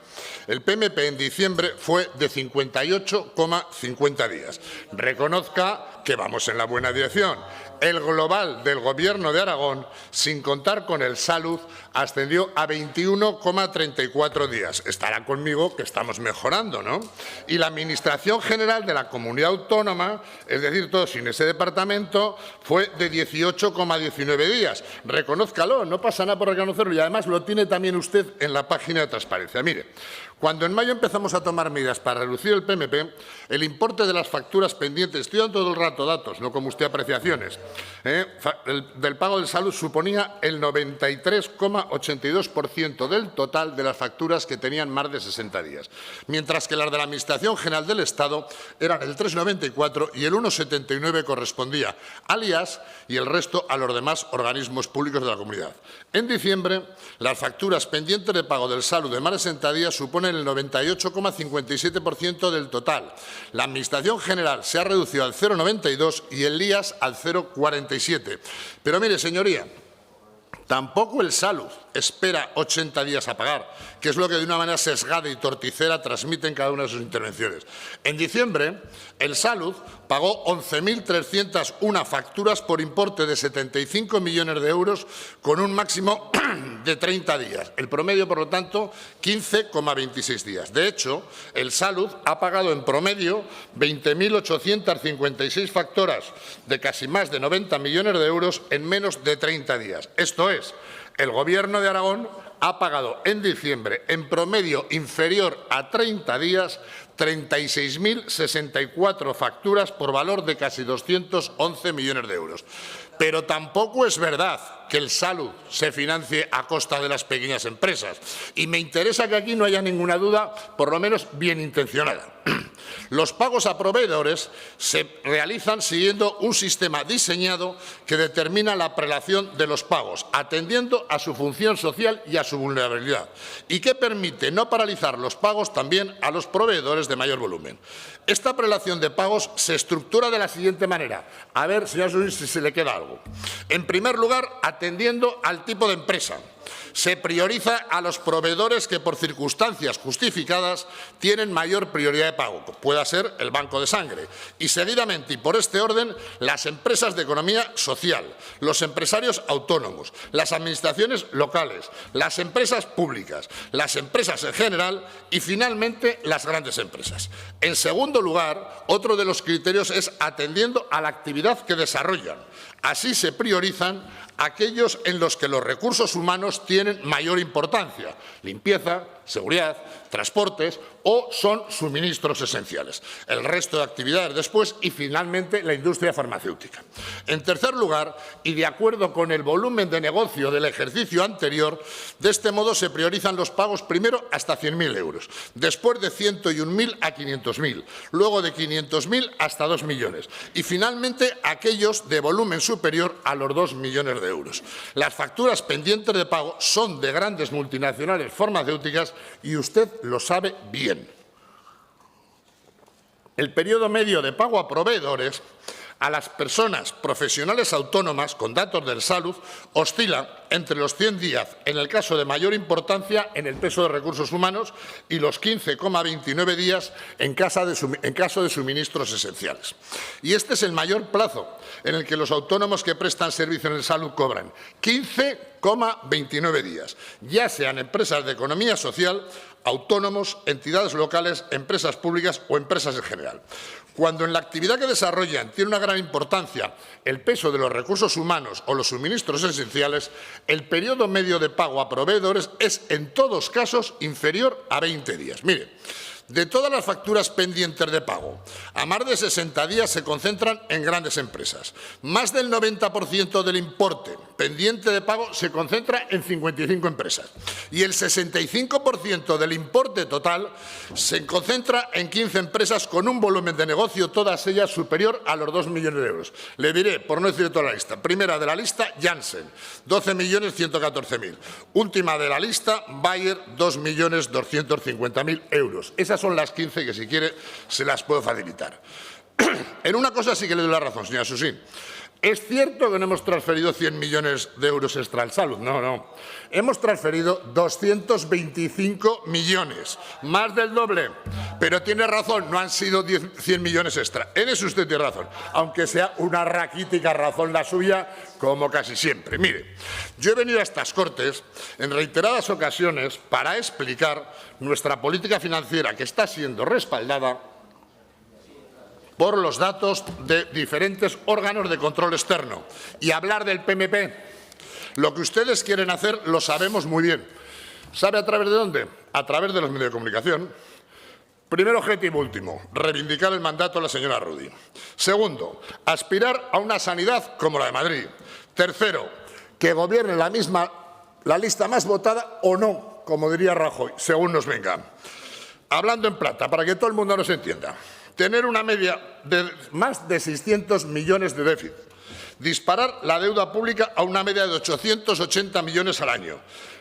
Speaker 8: el PMP en diciembre fue de 58,50 días. Reconozca que vamos en la buena dirección. El global del Gobierno de Aragón, sin contar con el Salud, ascendió a 21,34 días. Estará conmigo que estamos mejorando, ¿no? Y la Administración General de la Comunidad Autónoma, es decir, todo sin ese departamento, fue de 18,19 días. Reconózcalo, no pasa nada por reconocerlo y además lo tiene también usted en la página de transparencia. Mire, cuando en mayo empezamos a tomar medidas para reducir el PMP, el importe de las facturas pendientes, estoy dando todo el rato datos, no como usted apreciaciones, del pago de Salud suponía el 93,82% del total de las facturas que tenían más de 60 días, mientras que las de la Administración General del Estado eran el 3,94 y el 1,79 correspondía al IAS y el resto a los demás organismos públicos de la comunidad. En diciembre, las facturas pendientes de pago del Salud de más de 60 días suponen el 98,57% del total. La Administración General se ha reducido al 0,92 y el IAS al 0,47. Pero mire, señoría, tampoco el Salud espera 80 días a pagar, que es lo que de una manera sesgada y torticera transmite en cada una de sus intervenciones. En diciembre, el Salud pagó 11.301 facturas por importe de 75 millones de euros con un máximo de 30 días. El promedio, por lo tanto, 15,26 días. De hecho, el Salud ha pagado en promedio 20.856 facturas de casi más de 90 millones de euros en menos de 30 días. Esto es, el Gobierno de Aragón ha pagado en diciembre, en promedio inferior a 30 días, 36.064 facturas por valor de casi 211 millones de euros. Pero tampoco es verdad que el Salud se financie a costa de las pequeñas empresas. Y me interesa que aquí no haya ninguna duda, por lo menos bien intencionada. Los pagos a proveedores se realizan siguiendo un sistema diseñado que determina la prelación de los pagos, atendiendo a su función social y a su vulnerabilidad, y que permite no paralizar los pagos también a los proveedores de mayor volumen. Esta prelación de pagos se estructura de la siguiente manera. A ver, señor Solís, si se le queda algo. En primer lugar, atendiendo al tipo de empresa. Se prioriza a los proveedores que por circunstancias justificadas tienen mayor prioridad de pago, pueda ser el banco de sangre, y seguidamente y por este orden las empresas de economía social, los empresarios autónomos, las administraciones locales, las empresas públicas, las empresas en general y finalmente las grandes empresas. En segundo lugar, otro de los criterios es atendiendo a la actividad que desarrollan. Así se priorizan aquellos en los que los recursos humanos tienen mayor importancia, limpieza, seguridad, transportes o son suministros esenciales. El resto de actividades después y finalmente la industria farmacéutica. En tercer lugar, y de acuerdo con el volumen de negocio del ejercicio anterior, de este modo se priorizan los pagos primero hasta 100.000 euros, después de 101.000 a 500.000, luego de 500.000 hasta 2 millones y finalmente aquellos de volumen superior a los 2 millones de euros. Las facturas pendientes de pago son de grandes multinacionales farmacéuticas y usted lo sabe bien. El periodo medio de pago a proveedores a las personas profesionales autónomas con datos del Salud oscila entre los 100 días en el caso de mayor importancia en el peso de recursos humanos y los 15,29 días en caso de suministros esenciales. Y este es el mayor plazo en el que los autónomos que prestan servicio en el Salud cobran, 15,29 días, ya sean empresas de economía social, autónomos, entidades locales, empresas públicas o empresas en general. Cuando en la actividad que desarrollan tiene una gran importancia el peso de los recursos humanos o los suministros esenciales, el periodo medio de pago a proveedores es en todos casos inferior a 20 días. Mire, de todas las facturas pendientes de pago, a más de 60 días se concentran en grandes empresas. Más del 90% del importe pendiente de pago se concentra en 55 empresas y el 65% del importe total se concentra en 15 empresas con un volumen de negocio, todas ellas superior a los 2 millones de euros. Le diré, por no decir toda la lista, primera de la lista, Janssen, 12.114.000. Última de la lista, Bayer, 2.250.000 euros. Esas son las 15 que, si quiere, se las puedo facilitar. En una cosa sí que le doy la razón, señora Susín. ¿Es cierto que no hemos transferido 100 millones de euros extra al Salud? No, no. Hemos transferido 225 millones, más del doble. Pero tiene razón, no han sido 100 millones extra. En eso usted tiene razón, aunque sea una raquítica razón la suya, como casi siempre. Mire, yo he venido a estas Cortes en reiteradas ocasiones para explicar nuestra política financiera, que está siendo respaldada por los datos de diferentes órganos de control externo. Y hablar del PMP, lo que ustedes quieren hacer lo sabemos muy bien. ¿Sabe a través de dónde? A través de los medios de comunicación. Primer objetivo último, reivindicar el mandato de la señora Rudy. Segundo, aspirar a una sanidad como la de Madrid. Tercero, que gobierne la lista más votada o no, como diría Rajoy, según nos venga. Hablando en plata, para que todo el mundo nos entienda. Tener una media de más de 600 millones de déficit, disparar la deuda pública a una media de 880 millones al año,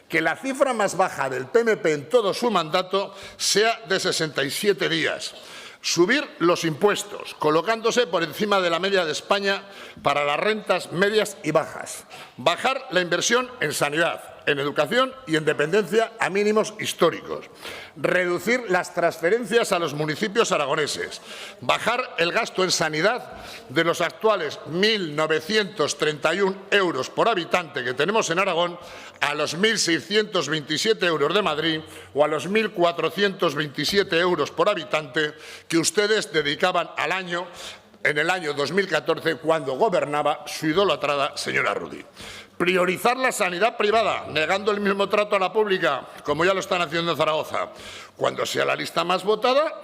Speaker 8: que la cifra más baja del PMP en todo su mandato sea de 67 días, subir los impuestos, colocándose por encima de la media de España para las rentas medias y bajas, bajar la inversión en sanidad, en educación y en dependencia a mínimos históricos, reducir las transferencias a los municipios aragoneses, bajar el gasto en sanidad de los actuales 1.931 euros por habitante que tenemos en Aragón a los 1.627 euros de Madrid o a los 1.427 euros por habitante que ustedes dedicaban al año en el año 2014 cuando gobernaba su idolatrada señora Rudy. Priorizar la sanidad privada, negando el mismo trato a la pública, como ya lo están haciendo en Zaragoza. Cuando sea la lista más votada,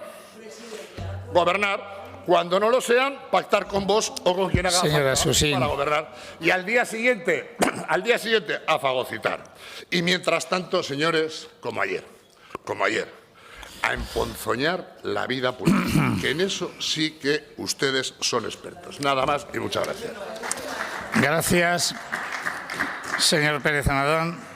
Speaker 8: gobernar. Cuando no lo sean, pactar con vos o con quien haga falta para gobernar. Y al día siguiente, a fagocitar. Y mientras tanto, señores, como ayer, a emponzoñar la vida política, que en eso sí que ustedes son expertos. Nada más y muchas gracias.
Speaker 2: Gracias, señor Pérez Anadón.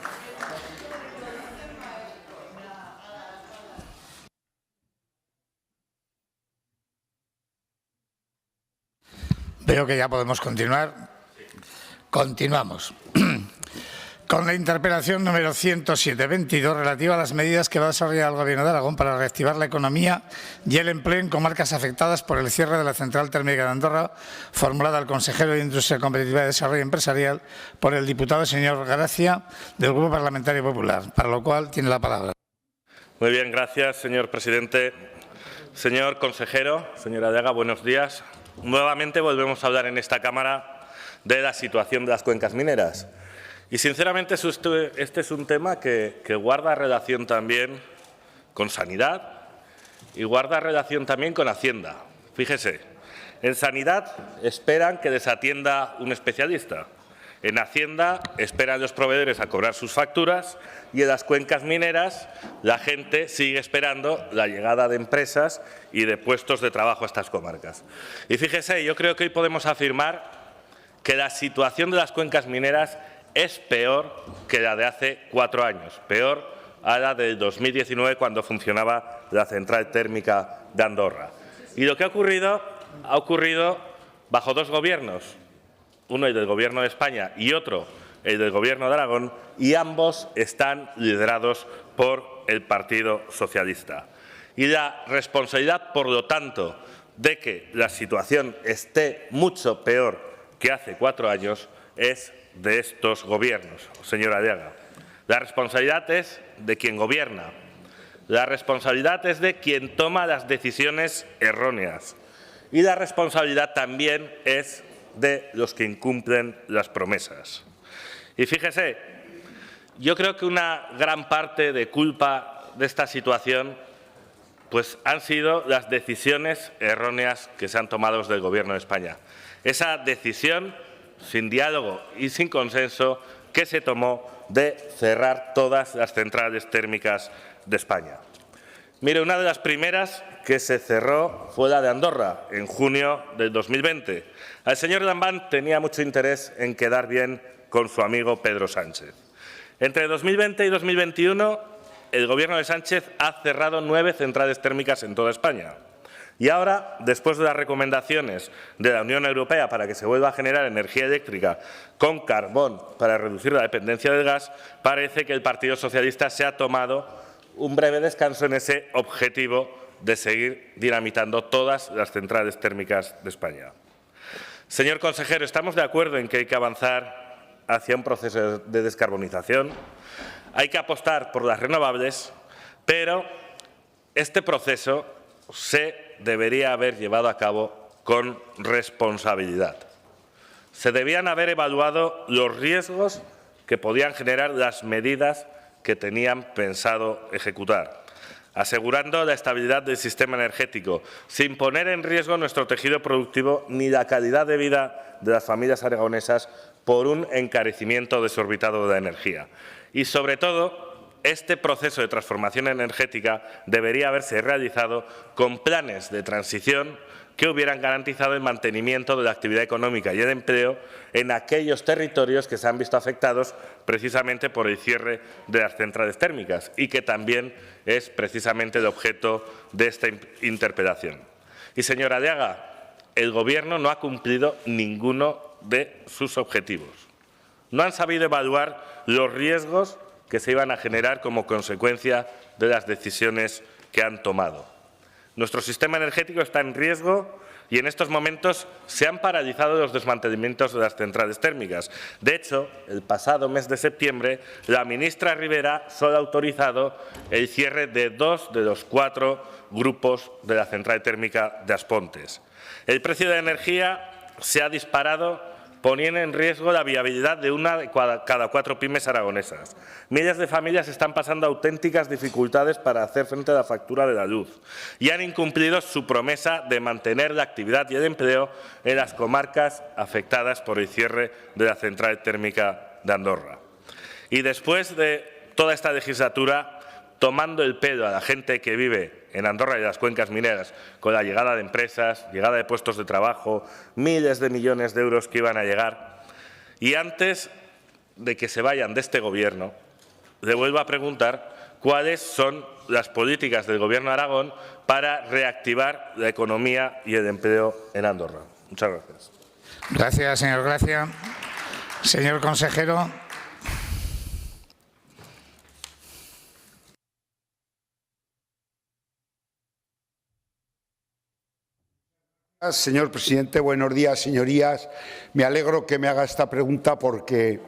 Speaker 2: Veo que ya podemos continuar. Continuamos. con la interpelación número 107-22 relativa a las medidas que va a desarrollar el Gobierno de Aragón para reactivar la economía y el empleo en comarcas afectadas por el cierre de la central térmica de Andorra, formulada al consejero de Industria, Competitividad y Desarrollo Empresarial por el diputado señor Gracia del Grupo Parlamentario Popular, para lo cual tiene la palabra.
Speaker 9: Muy bien, gracias, señor presidente. Señor consejero, señora Daga, buenos días. Nuevamente volvemos a hablar en esta Cámara de la situación de las cuencas mineras. Y, sinceramente, este es un tema que guarda relación también con sanidad y guarda relación también con Hacienda. Fíjese, en sanidad esperan que les atienda un especialista. En Hacienda esperan los proveedores a cobrar sus facturas y en las cuencas mineras la gente sigue esperando la llegada de empresas y de puestos de trabajo a estas comarcas. Y fíjese, yo creo que hoy podemos afirmar que la situación de las cuencas mineras es peor que la de hace 4 años, peor a la del 2019 cuando funcionaba la central térmica de Andorra. Y lo que ha ocurrido bajo 2 gobiernos, uno el del Gobierno de España y otro el del Gobierno de Aragón, y ambos están liderados por el Partido Socialista. Y la responsabilidad, por lo tanto, de que la situación esté mucho peor que hace 4 años es de estos gobiernos, señora Daga. La responsabilidad es de quien gobierna. La responsabilidad es de quien toma las decisiones erróneas. Y la responsabilidad también es de los que incumplen las promesas. Y fíjese, yo creo que una gran parte de culpa de esta situación pues han sido las decisiones erróneas que se han tomado desde el Gobierno de España. Esa decisión sin diálogo y sin consenso que se tomó de cerrar todas las centrales térmicas de España. Mire, una de las primeras que se cerró fue la de Andorra, en junio del 2020. El señor Lambán tenía mucho interés en quedar bien con su amigo Pedro Sánchez. Entre 2020 y 2021, el Gobierno de Sánchez ha cerrado 9 centrales térmicas en toda España. Y ahora, después de las recomendaciones de la Unión Europea para que se vuelva a generar energía eléctrica con carbón para reducir la dependencia del gas, parece que el Partido Socialista se ha tomado un breve descanso en ese objetivo de seguir dinamitando todas las centrales térmicas de España. Señor consejero, estamos de acuerdo en que hay que avanzar hacia un proceso de descarbonización, hay que apostar por las renovables, pero este proceso se debería haber llevado a cabo con responsabilidad. Se debían haber evaluado los riesgos que podían generar las medidas que tenían pensado ejecutar, asegurando la estabilidad del sistema energético, sin poner en riesgo nuestro tejido productivo ni la calidad de vida de las familias aragonesas por un encarecimiento desorbitado de la energía. Y, sobre todo, este proceso de transformación energética debería haberse realizado con planes de transición que hubieran garantizado el mantenimiento de la actividad económica y el empleo en aquellos territorios que se han visto afectados precisamente por el cierre de las centrales térmicas y que también es precisamente el objeto de esta interpelación. Y, señora Daga, el Gobierno no ha cumplido ninguno de sus objetivos. No han sabido evaluar los riesgos que se iban a generar como consecuencia de las decisiones que han tomado. Nuestro sistema energético está en riesgo y en estos momentos se han paralizado los desmantelamientos de las centrales térmicas. De hecho, el pasado mes de septiembre, la ministra Ribera solo ha autorizado el cierre de 2 de los 4 grupos de la central térmica de Aspontes. El precio de la energía se ha disparado, poniendo en riesgo la viabilidad de una de cada 4 pymes aragonesas. Miles de familias están pasando auténticas dificultades para hacer frente a la factura de la luz y han incumplido su promesa de mantener la actividad y el empleo en las comarcas afectadas por el cierre de la central térmica de Andorra. Y después de toda esta legislatura, tomando el pelo a la gente que vive en Andorra y las cuencas mineras, con la llegada de empresas, llegada de puestos de trabajo, miles de millones de euros que iban a llegar. Y antes de que se vayan de este Gobierno, le vuelvo a preguntar cuáles son las políticas del Gobierno de Aragón para reactivar la economía y el empleo en Andorra. Muchas gracias.
Speaker 2: Gracias, señor Gracia. Señor consejero.
Speaker 10: Señor presidente, buenos días, señorías. Me alegro que me haga esta pregunta porque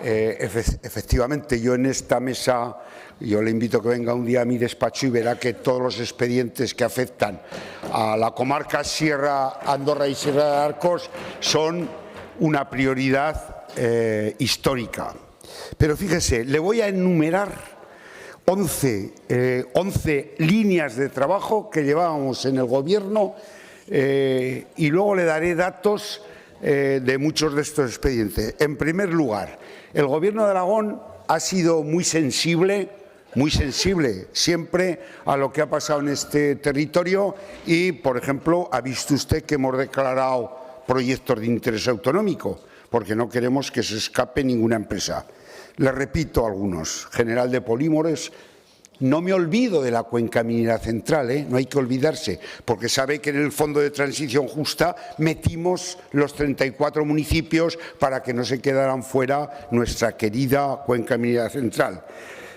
Speaker 10: efectivamente yo en esta mesa, yo le invito a que venga un día a mi despacho y verá que todos los expedientes que afectan a la comarca Sierra Andorra y Sierra de Arcos son una prioridad histórica. Pero fíjese, le voy a enumerar 11 líneas de trabajo que llevábamos en el Gobierno y luego le daré datos de muchos de estos expedientes. En primer lugar, el Gobierno de Aragón ha sido muy sensible siempre a lo que ha pasado en este territorio y, por ejemplo, ha visto usted que hemos declarado proyectos de interés autonómico porque no queremos que se escape ninguna empresa. Le repito algunos. General de Polímeros. No me olvido de la cuenca minera central, no hay que olvidarse, porque sabe que en el Fondo de Transición Justa metimos los 34 municipios para que no se quedaran fuera nuestra querida cuenca minera central.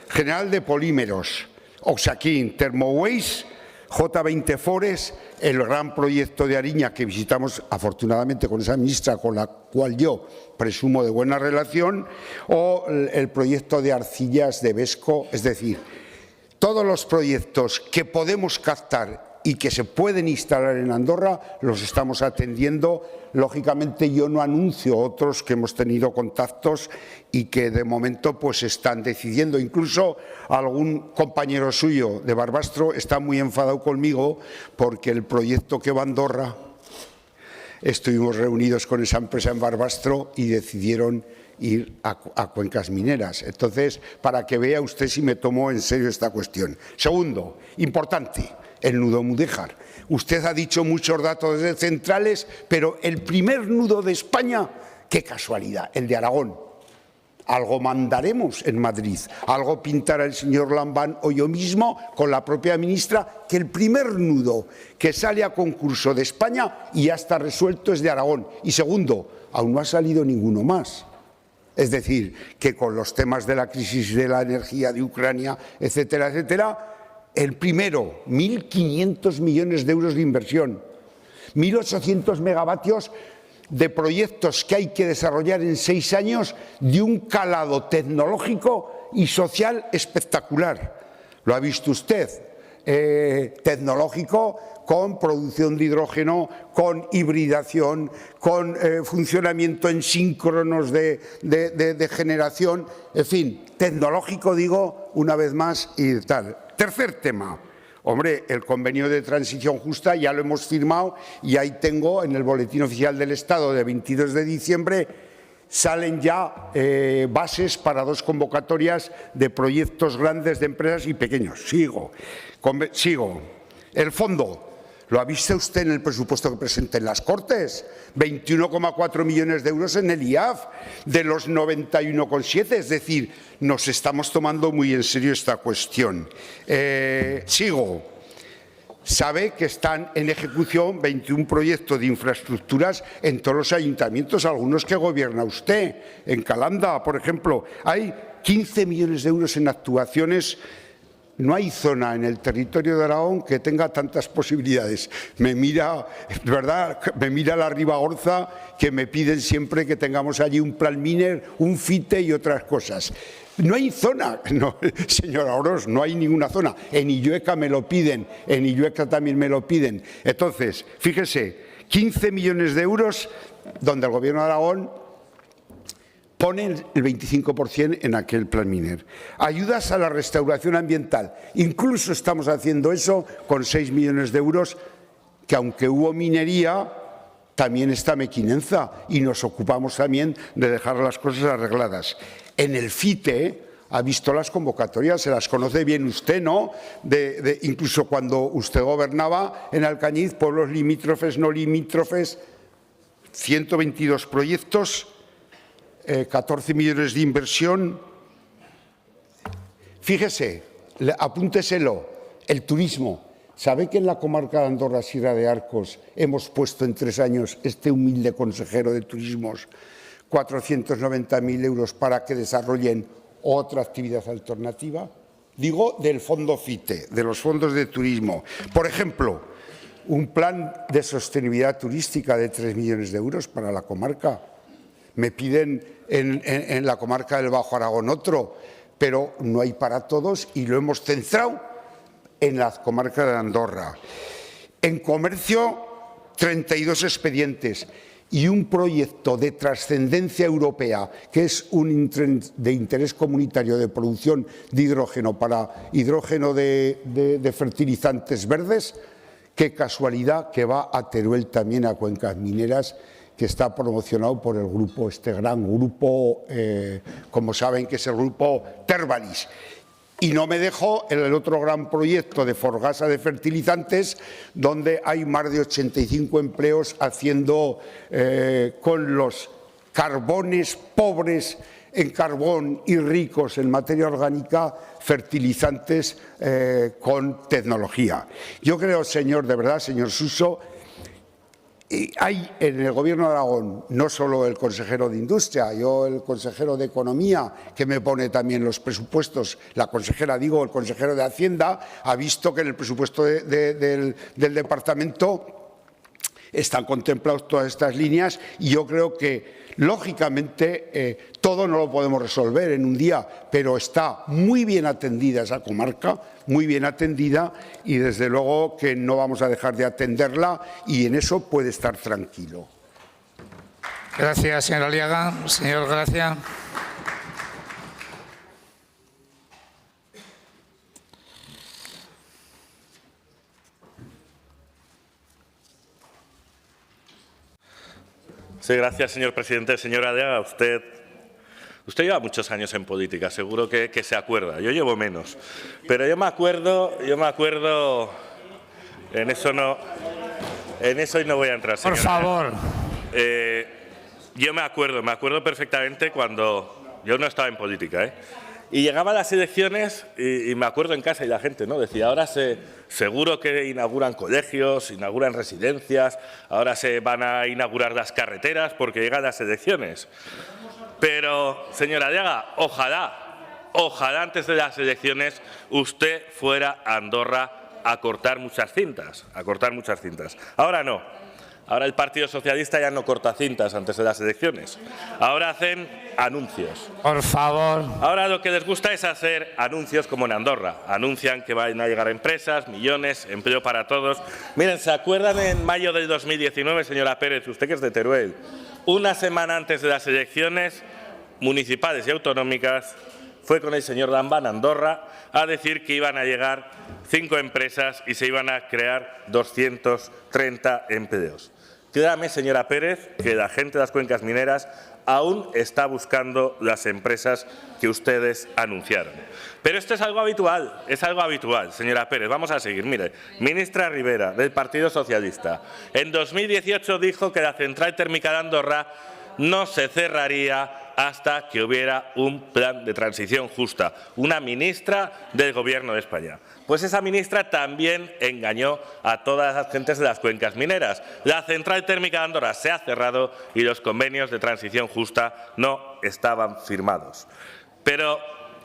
Speaker 10: General de Polímeros, Oxaquín, Thermowaste, J20 Forest, el gran proyecto de Ariña que visitamos afortunadamente con esa ministra con la cual yo presumo de buena relación, o el proyecto de Arcillas de Vesco, es decir, todos los proyectos que podemos captar y que se pueden instalar en Andorra los estamos atendiendo. Lógicamente yo no anuncio otros que hemos tenido contactos y que de momento pues están decidiendo. Incluso algún compañero suyo de Barbastro está muy enfadado conmigo porque el proyecto que va a Andorra, estuvimos reunidos con esa empresa en Barbastro y decidieron ir a cuencas mineras. Entonces, para que vea usted si me tomo en serio esta cuestión. Segundo, importante, el nudo Mudéjar. Usted ha dicho muchos datos de centrales, pero el primer nudo de España, qué casualidad, el de Aragón. Algo mandaremos en Madrid, algo pintará el señor Lambán o yo mismo con la propia ministra, que el primer nudo que sale a concurso de España y ya está resuelto es de Aragón. Y segundo, aún no ha salido ninguno más. Es decir, que con los temas de la crisis de la energía de Ucrania, etcétera, etcétera, el primero, 1.500 millones de euros de inversión, 1.800 megavatios de proyectos que hay que desarrollar en 6 años de un calado tecnológico y social espectacular. Lo ha visto usted, tecnológico con producción de hidrógeno, con hibridación, con funcionamiento en síncronos de generación, en fin, tecnológico digo una vez más y tal. Tercer tema. Hombre, el convenio de transición justa ya lo hemos firmado y ahí tengo en el Boletín Oficial del Estado de 22 de diciembre salen ya bases para 2 convocatorias de proyectos grandes de empresas y pequeños. Sigo. El fondo. ¿Lo ha visto usted en el presupuesto que presenté en las Cortes? 21,4 millones de euros en el IAF, de los 91,7. Es decir, nos estamos tomando muy en serio esta cuestión. Sigo. Sabe que están en ejecución 21 proyectos de infraestructuras en todos los ayuntamientos, algunos que gobierna usted. En Calanda, por ejemplo, hay 15 millones de euros en actuaciones. No hay zona en el territorio de Aragón que tenga tantas posibilidades. Me mira, ¿verdad? Me mira la Ribagorza, que me piden siempre que tengamos allí un plan miner, un FITE y otras cosas. No hay zona, no, señora Oroz, no hay ninguna zona. En Illueca me lo piden, en Illueca también me lo piden. Entonces, fíjese, 15 millones de euros donde el Gobierno de Aragón pone el 25% en aquel plan miner. Ayudas a la restauración ambiental. Incluso estamos haciendo eso con 6 millones de euros, que aunque hubo minería, también está Mequinenza y nos ocupamos también de dejar las cosas arregladas. En el FITE ha visto las convocatorias, se las conoce bien usted, ¿no? Incluso cuando usted gobernaba en Alcañiz, pueblos limítrofes, no limítrofes, 122 proyectos, 14 millones de inversión. Fíjese, apúnteselo, el turismo. ¿Sabe que en la comarca de Andorra, Sierra de Arcos, hemos puesto en 3 años este humilde consejero de turismos 490.000 euros para que desarrollen otra actividad alternativa? Digo del fondo FITE, de los fondos de turismo. Por ejemplo, un plan de sostenibilidad turística de 3 millones de euros para la comarca. Me piden en la comarca del Bajo Aragón otro, pero no hay para todos y lo hemos centrado en la comarca de Andorra. En comercio, 32 expedientes y un proyecto de trascendencia europea, que es de interés comunitario de producción de hidrógeno para hidrógeno de fertilizantes verdes. Qué casualidad que va a Teruel también, a Cuencas Mineras, que está promocionado por el grupo, este gran grupo, como saben, que es el grupo Tervalis. Y no me dejo el otro gran proyecto de Forgasa de fertilizantes, donde hay más de 85 empleos haciendo con los carbones pobres en carbón y ricos en materia orgánica, fertilizantes con tecnología. Yo creo, de verdad, señor Suso, hay en el Gobierno de Aragón no solo el consejero de Industria, el consejero de Economía, que me pone también los presupuestos, la consejera, el consejero de Hacienda, ha visto que en el presupuesto del departamento están contempladas todas estas líneas y yo creo que, lógicamente, todo no lo podemos resolver en un día, pero está muy bien atendida esa comarca, muy bien atendida y, desde luego, que no vamos a dejar de atenderla y en eso puede estar tranquilo.
Speaker 2: Gracias, señor Aliaga. Señor Gracia.
Speaker 9: Sí, gracias, señor presidente. Señora Aliaga, usted lleva muchos años en política, seguro que se acuerda. Yo llevo menos. Pero yo me acuerdo, en eso no voy a entrar, señora.
Speaker 2: Por favor.
Speaker 9: Yo me acuerdo perfectamente cuando yo no estaba en política, y llegaban las elecciones y me acuerdo en casa y la gente decía, ahora seguro que inauguran colegios, inauguran residencias, ahora se van a inaugurar las carreteras porque llegan las elecciones. Pero, señora Aliaga, ojalá antes de las elecciones usted fuera a Andorra a cortar muchas cintas, Ahora no. Ahora el Partido Socialista ya no corta cintas antes de las elecciones. Ahora hacen anuncios.
Speaker 2: Por favor.
Speaker 9: Ahora lo que les gusta es hacer anuncios como en Andorra. Anuncian que van a llegar empresas, millones, empleo para todos. Miren, ¿se acuerdan en mayo del 2019, señora Pérez, usted que es de Teruel? Una semana antes de las elecciones municipales y autonómicas, fue con el señor Lambán a Andorra a decir que iban a llegar 5 empresas y se iban a crear 230 empleos. Créame, señora Pérez, que la gente de las cuencas mineras aún está buscando las empresas que ustedes anunciaron. Pero esto es algo habitual, señora Pérez. Vamos a seguir. Mire, ministra Rivera, del Partido Socialista, en 2018 dijo que la central térmica de Andorra no se cerraría hasta que hubiera un plan de transición justa. Una ministra del Gobierno de España. Pues esa ministra también engañó a todas las gentes de las cuencas mineras. La central térmica de Andorra se ha cerrado y los convenios de transición justa no estaban firmados. Pero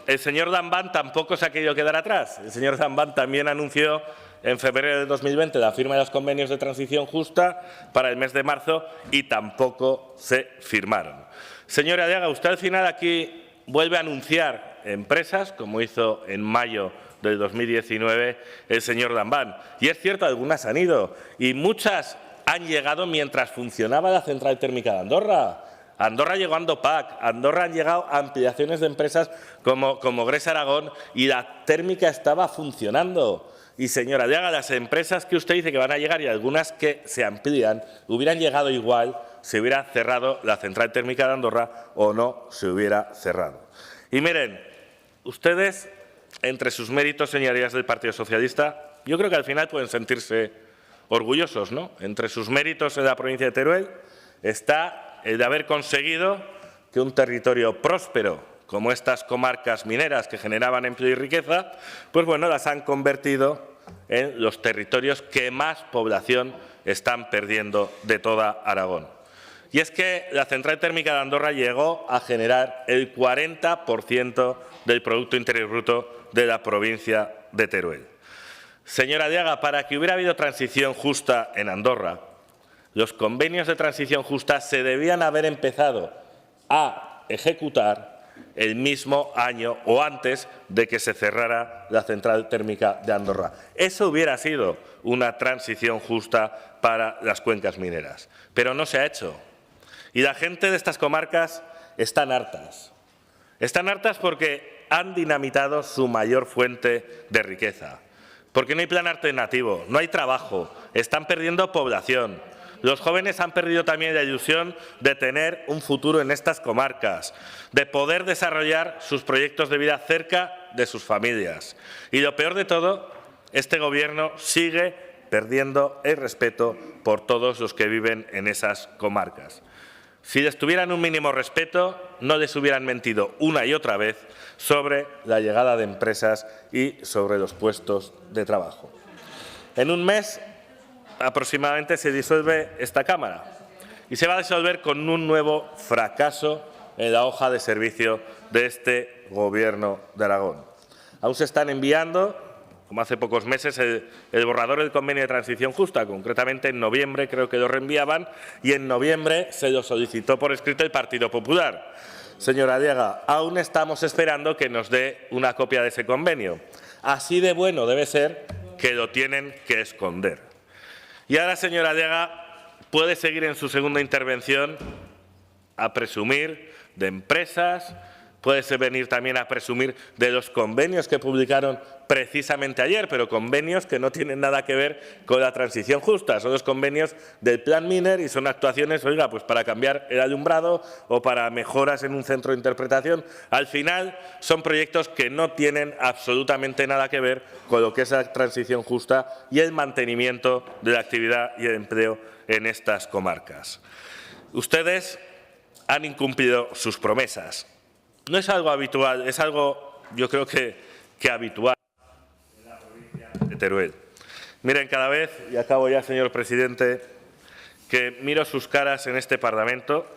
Speaker 9: el señor Lambán tampoco se ha querido quedar atrás. El señor Lambán también anunció en febrero de 2020 la firma de los convenios de transición justa para el mes de marzo y tampoco se firmaron. Señora Aliaga, usted al final aquí vuelve a anunciar empresas, como hizo en mayo del 2019 el señor Lambán. Y es cierto, algunas han ido y muchas han llegado mientras funcionaba la central térmica de Andorra. Andorra llegó a Andopac, Andorra han llegado ampliaciones de empresas como Gres Aragón y la térmica estaba funcionando. Y, señora Aliaga, las empresas que usted dice que van a llegar y algunas que se amplían hubieran llegado igual si hubiera cerrado la central térmica de Andorra o no se hubiera cerrado. Y miren, ustedes, entre sus méritos, señorías del Partido Socialista, yo creo que al final pueden sentirse orgullosos, ¿no? Entre sus méritos en la provincia de Teruel está el de haber conseguido que un territorio próspero, como estas comarcas mineras que generaban empleo y riqueza, pues bueno, las han convertido en los territorios que más población están perdiendo de toda Aragón. Y es que la central térmica de Andorra llegó a generar el 40% del Producto Interior Bruto de la provincia de Teruel. Señora Diaga, para que hubiera habido transición justa en Andorra, los convenios de transición justa se debían haber empezado a ejecutar el mismo año o antes de que se cerrara la central térmica de Andorra. Eso hubiera sido una transición justa para las cuencas mineras, pero no se ha hecho. Y la gente de estas comarcas están hartas. Están hartas porque han dinamitado su mayor fuente de riqueza, porque no hay plan alternativo, no hay trabajo, están perdiendo población. Los jóvenes han perdido también la ilusión de tener un futuro en estas comarcas, de poder desarrollar sus proyectos de vida cerca de sus familias. Y lo peor de todo, este Gobierno sigue perdiendo el respeto por todos los que viven en esas comarcas. Si les tuvieran un mínimo respeto, no les hubieran mentido una y otra vez sobre la llegada de empresas y sobre los puestos de trabajo. En un mes aproximadamente se disuelve esta Cámara y se va a disolver con un nuevo fracaso en la hoja de servicio de este Gobierno de Aragón. Aún se están enviando, como hace pocos meses, el borrador del convenio de transición justa. Concretamente, en noviembre creo que lo reenviaban y en noviembre se lo solicitó por escrito el Partido Popular. Señora Diaga, aún estamos esperando que nos dé una copia de ese convenio. Así de bueno debe ser que lo tienen que esconder. Y ahora, señora Diaga, puede seguir en su segunda intervención a presumir de empresas, puede venir también a presumir de los convenios que publicaron precisamente ayer, pero convenios que no tienen nada que ver con la transición justa. Son los convenios del Plan Miner y son actuaciones, oiga, pues para cambiar el alumbrado o para mejoras en un centro de interpretación. Al final son proyectos que no tienen absolutamente nada que ver con lo que es la transición justa y el mantenimiento de la actividad y el empleo en estas comarcas. Ustedes han incumplido sus promesas. No es algo habitual, es algo, yo creo que habitual en la provincia de Teruel. Miren, cada vez, y acabo ya, señor presidente, que miro sus caras en este Parlamento,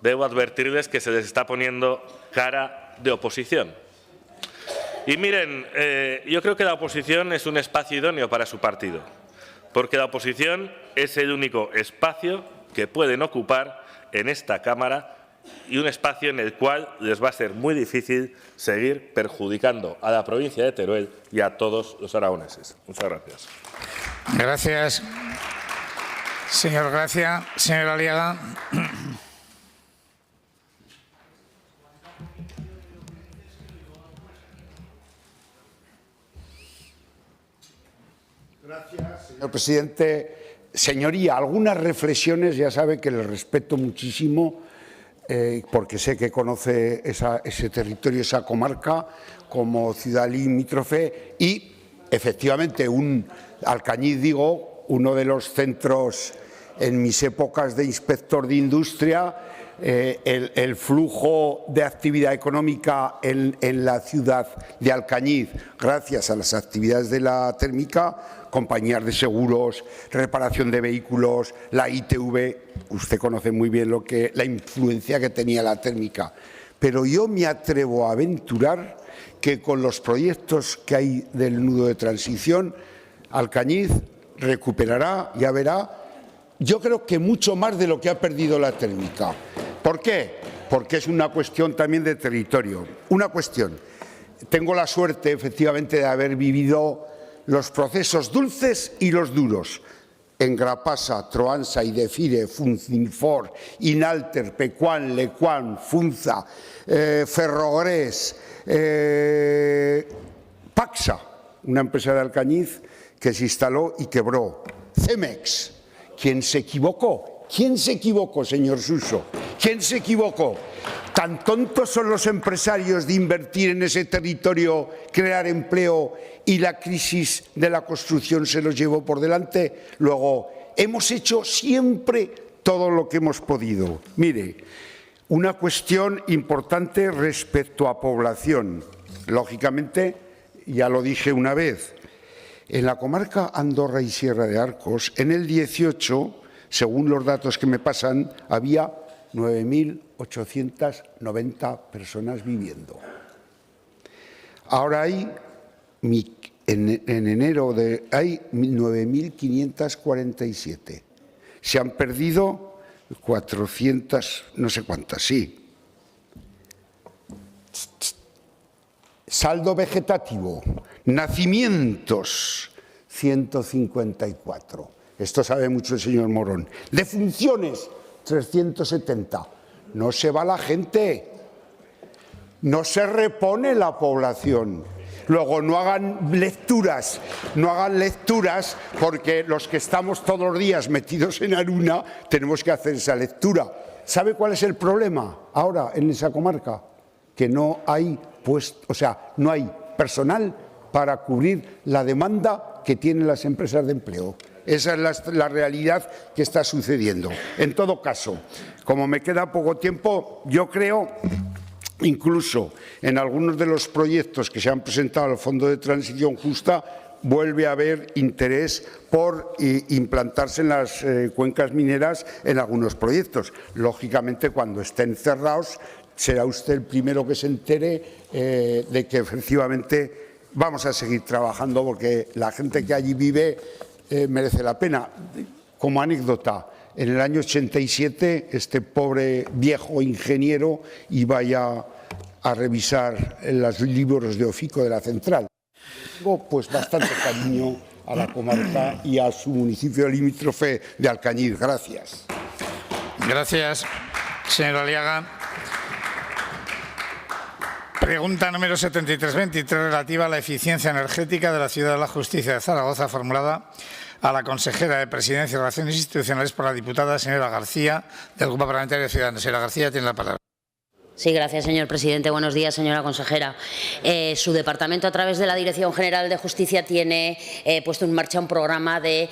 Speaker 9: debo advertirles que se les está poniendo cara de oposición. Y miren, yo creo que la oposición es un espacio idóneo para su partido, porque la oposición es el único espacio que pueden ocupar en esta Cámara y un espacio en el cual les va a ser muy difícil seguir perjudicando a la provincia de Teruel y a todos los aragoneses. Muchas gracias.
Speaker 2: Gracias, señor Gracia. Señora Aliaga.
Speaker 10: Gracias, señor presidente. Señoría, algunas reflexiones, ya sabe que les respeto muchísimo, porque sé que conoce ese territorio, esa comarca, como ciudad limítrofe y, efectivamente, Alcañiz, digo, uno de los centros, en mis épocas de inspector de industria, el flujo de actividad económica en la ciudad de Alcañiz, gracias a las actividades de la térmica, compañías de seguros, reparación de vehículos, la ITV, usted conoce muy bien la influencia que tenía la térmica. Pero yo me atrevo a aventurar que con los proyectos que hay del nudo de transición, Alcañiz recuperará, ya verá, yo creo que mucho más de lo que ha perdido la térmica. ¿Por qué? Porque es una cuestión también de territorio. Una cuestión. Tengo la suerte, efectivamente, de haber vivido los procesos dulces y los duros. En Grapasa, Troansa, Idefire, Funcinfor, Inalter, Pecuán, Lecuán, Funza, Ferrogres, Paxa, una empresa de Alcañiz que se instaló y quebró. Cemex. ¿Quién se equivocó? ¿Quién se equivocó, señor Suso? ¿Quién se equivocó? ¿Tan tontos son los empresarios de invertir en ese territorio, crear empleo y la crisis de la construcción se los llevó por delante? Luego, hemos hecho siempre todo lo que hemos podido. Mire, una cuestión importante respecto a población. Lógicamente, ya lo dije una vez, en la comarca Andorra y Sierra de Arcos, en el 18, según los datos que me pasan, había 9.890 personas viviendo. Ahora hay en enero hay 9.547. Se han perdido 400, no sé cuántas, sí. Saldo vegetativo, nacimientos, 154. Esto sabe mucho el señor Morón. Defunciones, 370. No se va la gente, no se repone la población. Luego, no hagan lecturas porque los que estamos todos los días metidos en Aruna tenemos que hacer esa lectura. ¿Sabe cuál es el problema ahora en esa comarca? Que no hay no hay personal para cubrir la demanda que tienen las empresas de empleo. Esa es la realidad que está sucediendo. En todo caso, como me queda poco tiempo, yo creo, incluso en algunos de los proyectos que se han presentado al Fondo de Transición Justa, vuelve a haber interés por implantarse en las cuencas mineras en algunos proyectos. Lógicamente, cuando estén cerrados, será usted el primero que se entere de que efectivamente vamos a seguir trabajando, porque la gente que allí vive merece la pena. Como anécdota, en el año 87 este pobre viejo ingeniero iba ya a revisar los libros de Ofico de la central. Tengo pues bastante cariño a la comarca y a su municipio limítrofe de Alcañiz. Gracias.
Speaker 2: Gracias, señor Aliaga. Pregunta número 7323, relativa a la eficiencia energética de la Ciudad de la Justicia de Zaragoza, formulada a la consejera de Presidencia y Relaciones Institucionales por la diputada señora García, del Grupo Parlamentario de Ciudadanos. Señora García, tiene la palabra.
Speaker 11: Sí, gracias, señor presidente. Buenos días, señora consejera. Su departamento, a través de la Dirección General de Justicia, tiene puesto en marcha un programa de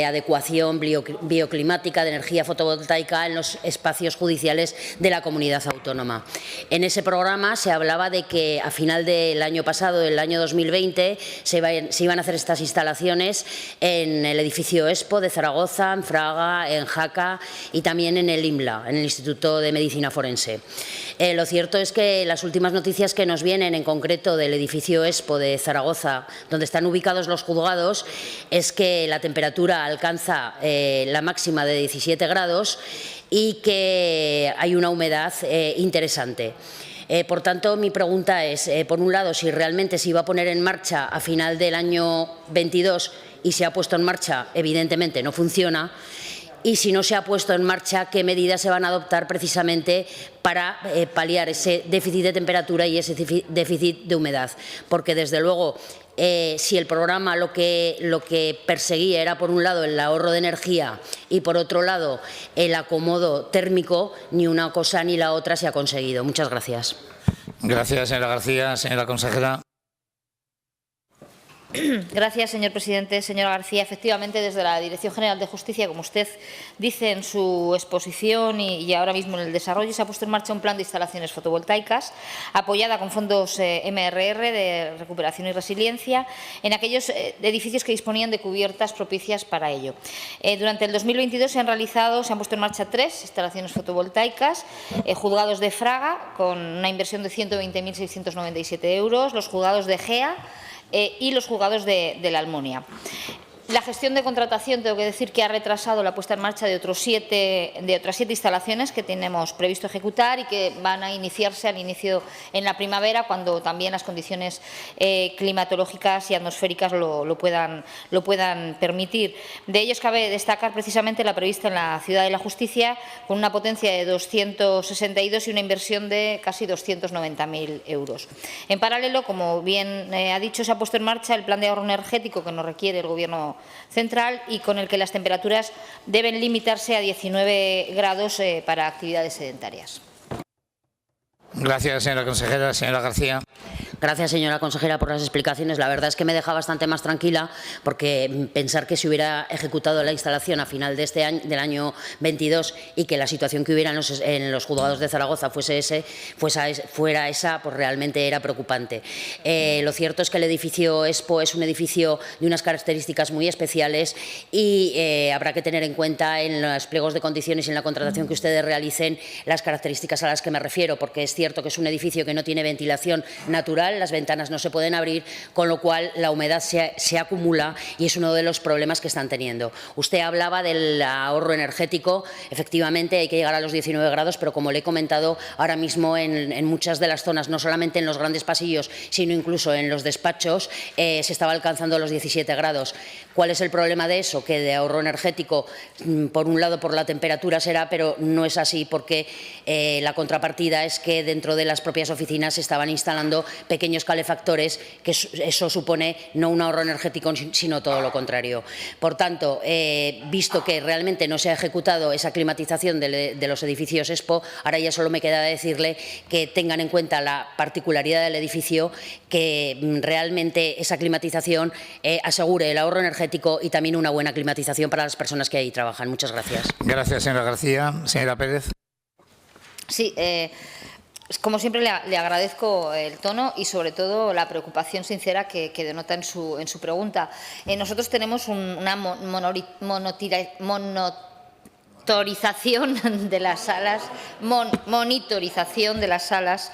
Speaker 11: adecuación bioclimática de energía fotovoltaica en los espacios judiciales de la comunidad autónoma. En ese programa se hablaba de que a final del año pasado, del año 2020, se iban a hacer estas instalaciones en el edificio Expo de Zaragoza, en Fraga, en Jaca y también en el IMLA, en el Instituto de Medicina Forense. Lo cierto es que las últimas noticias que nos vienen, en concreto del edificio Expo de Zaragoza, donde están ubicados los juzgados, es que la temperatura alcanza la máxima de 17 grados y que hay una humedad interesante. Por tanto, mi pregunta es, por un lado, si realmente se iba a poner en marcha a final del año 22 y se ha puesto en marcha, evidentemente no funciona. Y si no se ha puesto en marcha, ¿qué medidas se van a adoptar precisamente para paliar ese déficit de temperatura y ese déficit de humedad? Porque, desde luego, si el programa lo que perseguía era, por un lado, el ahorro de energía y, por otro lado, el acomodo térmico, ni una cosa ni la otra se ha conseguido. Muchas gracias.
Speaker 2: Gracias, señora García. Señora consejera.
Speaker 6: Gracias, señor presidente. Señora García, efectivamente, desde la Dirección General de Justicia, como usted dice en su exposición y ahora mismo en el desarrollo, se ha puesto en marcha un plan de instalaciones fotovoltaicas apoyada con fondos MRR de recuperación y resiliencia en aquellos edificios que disponían de cubiertas propicias para ello. Durante el 2022 se han puesto en marcha 3 instalaciones fotovoltaicas, juzgados de Fraga con una inversión de 120.697 euros, los juzgados de Gea y los juzgados de la Almunia. La gestión de contratación, tengo que decir que ha retrasado la puesta en marcha de otras 7 instalaciones que tenemos previsto ejecutar y que van a iniciarse en la primavera, cuando también las condiciones climatológicas y atmosféricas lo puedan permitir. De ellos cabe destacar precisamente la prevista en la Ciudad de la Justicia, con una potencia de 262 y una inversión de casi 290.000 euros. En paralelo, como bien ha dicho, se ha puesto en marcha el plan de ahorro energético que nos requiere el Gobierno central y con el que las temperaturas deben limitarse a 19 grados para actividades sedentarias.
Speaker 2: Gracias, señora consejera. Señora García.
Speaker 11: Gracias, señora consejera, por las explicaciones. La verdad es que me deja bastante más tranquila, porque pensar que se hubiera ejecutado la instalación a final de del año 22 y que la situación que hubiera en los juzgados de Zaragoza fuera esa, pues realmente era preocupante. Lo cierto es que el edificio Expo es un edificio de unas características muy especiales y habrá que tener en cuenta en los pliegos de condiciones y en la contratación que ustedes realicen las características a las que me refiero, porque es cierto que es un edificio que no tiene ventilación natural estructural, las ventanas no se pueden abrir, con lo cual la humedad se acumula y es uno de los problemas que están teniendo. Usted hablaba del ahorro energético, efectivamente hay que llegar a los 19 grados, pero como le he comentado, ahora mismo en muchas de las zonas, no solamente en los grandes pasillos, sino incluso en los despachos, se estaba alcanzando los 17 grados. ¿Cuál es el problema de eso? Que de ahorro energético, por un lado por la temperatura será, pero no es así porque la contrapartida es que dentro de las propias oficinas se estaban instalando pequeños calefactores, que eso supone no un ahorro energético, sino todo lo contrario. Por tanto, visto que realmente no se ha ejecutado esa climatización de los edificios Expo, ahora ya solo me queda decirle que tengan en cuenta la particularidad del edificio, que realmente esa climatización asegure el ahorro energético y también una buena climatización para las personas que ahí trabajan. Muchas gracias.
Speaker 2: Gracias, señora García. Señora Pérez.
Speaker 6: Sí, como siempre le agradezco el tono y sobre todo la preocupación sincera que denota en su pregunta. Nosotros tenemos una monitorización de las salas,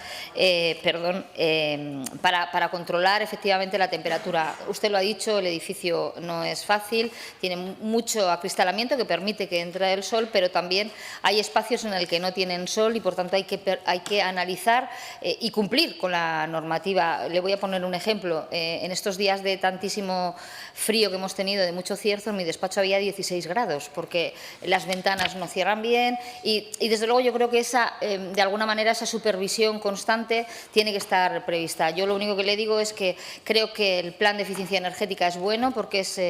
Speaker 6: para controlar efectivamente la temperatura. Usted lo ha dicho, el edificio no es fácil, tiene mucho acristalamiento que permite que entre el sol, pero también hay espacios en el que no tienen sol y por tanto hay que analizar y cumplir con la normativa. Le voy a poner un ejemplo. En estos días de tantísimo frío que hemos tenido, de mucho cierzo, en mi despacho había 16 grados porque las ventanas no cierran bien y desde luego yo creo que de alguna manera esa supervisión constante tiene que estar prevista. Yo lo único que le digo es que creo que el plan de eficiencia energética es bueno porque es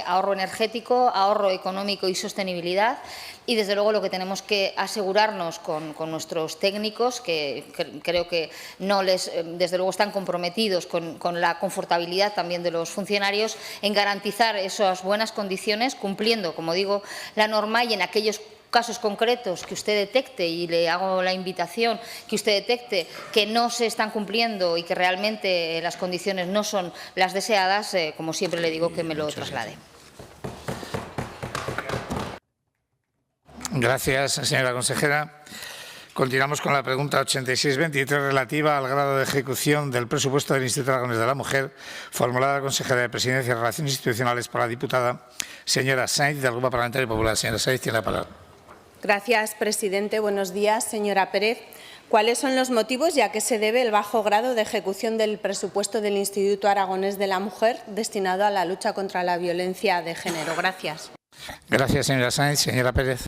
Speaker 6: ahorro energético, ahorro económico y sostenibilidad y desde luego lo que tenemos que asegurarnos con nuestros técnicos, que creo que desde luego están comprometidos con la confortabilidad también de los funcionarios, en garantizar esas buenas condiciones, cumpliendo, como digo, la norma y en aquellos casos concretos que usted detecte, y le hago la invitación, que usted detecte que no se están cumpliendo y que realmente las condiciones no son las deseadas, como siempre le digo, que me lo traslade.
Speaker 2: Gracias, señora consejera. Continuamos con la pregunta 8623 relativa al grado de ejecución del presupuesto del Instituto Aragonés de la Mujer, formulada a la consejera de Presidencia y Relaciones Institucionales por la diputada señora Sainz, del Grupo Parlamentario Popular. Señora Sainz, tiene la palabra.
Speaker 12: Gracias, presidente. Buenos días, señora Pérez. ¿Cuáles son los motivos y a qué se debe el bajo grado de ejecución del presupuesto del Instituto Aragonés de la Mujer destinado a la lucha contra la violencia de género? Gracias.
Speaker 2: Gracias, señora Sainz. Señora Pérez.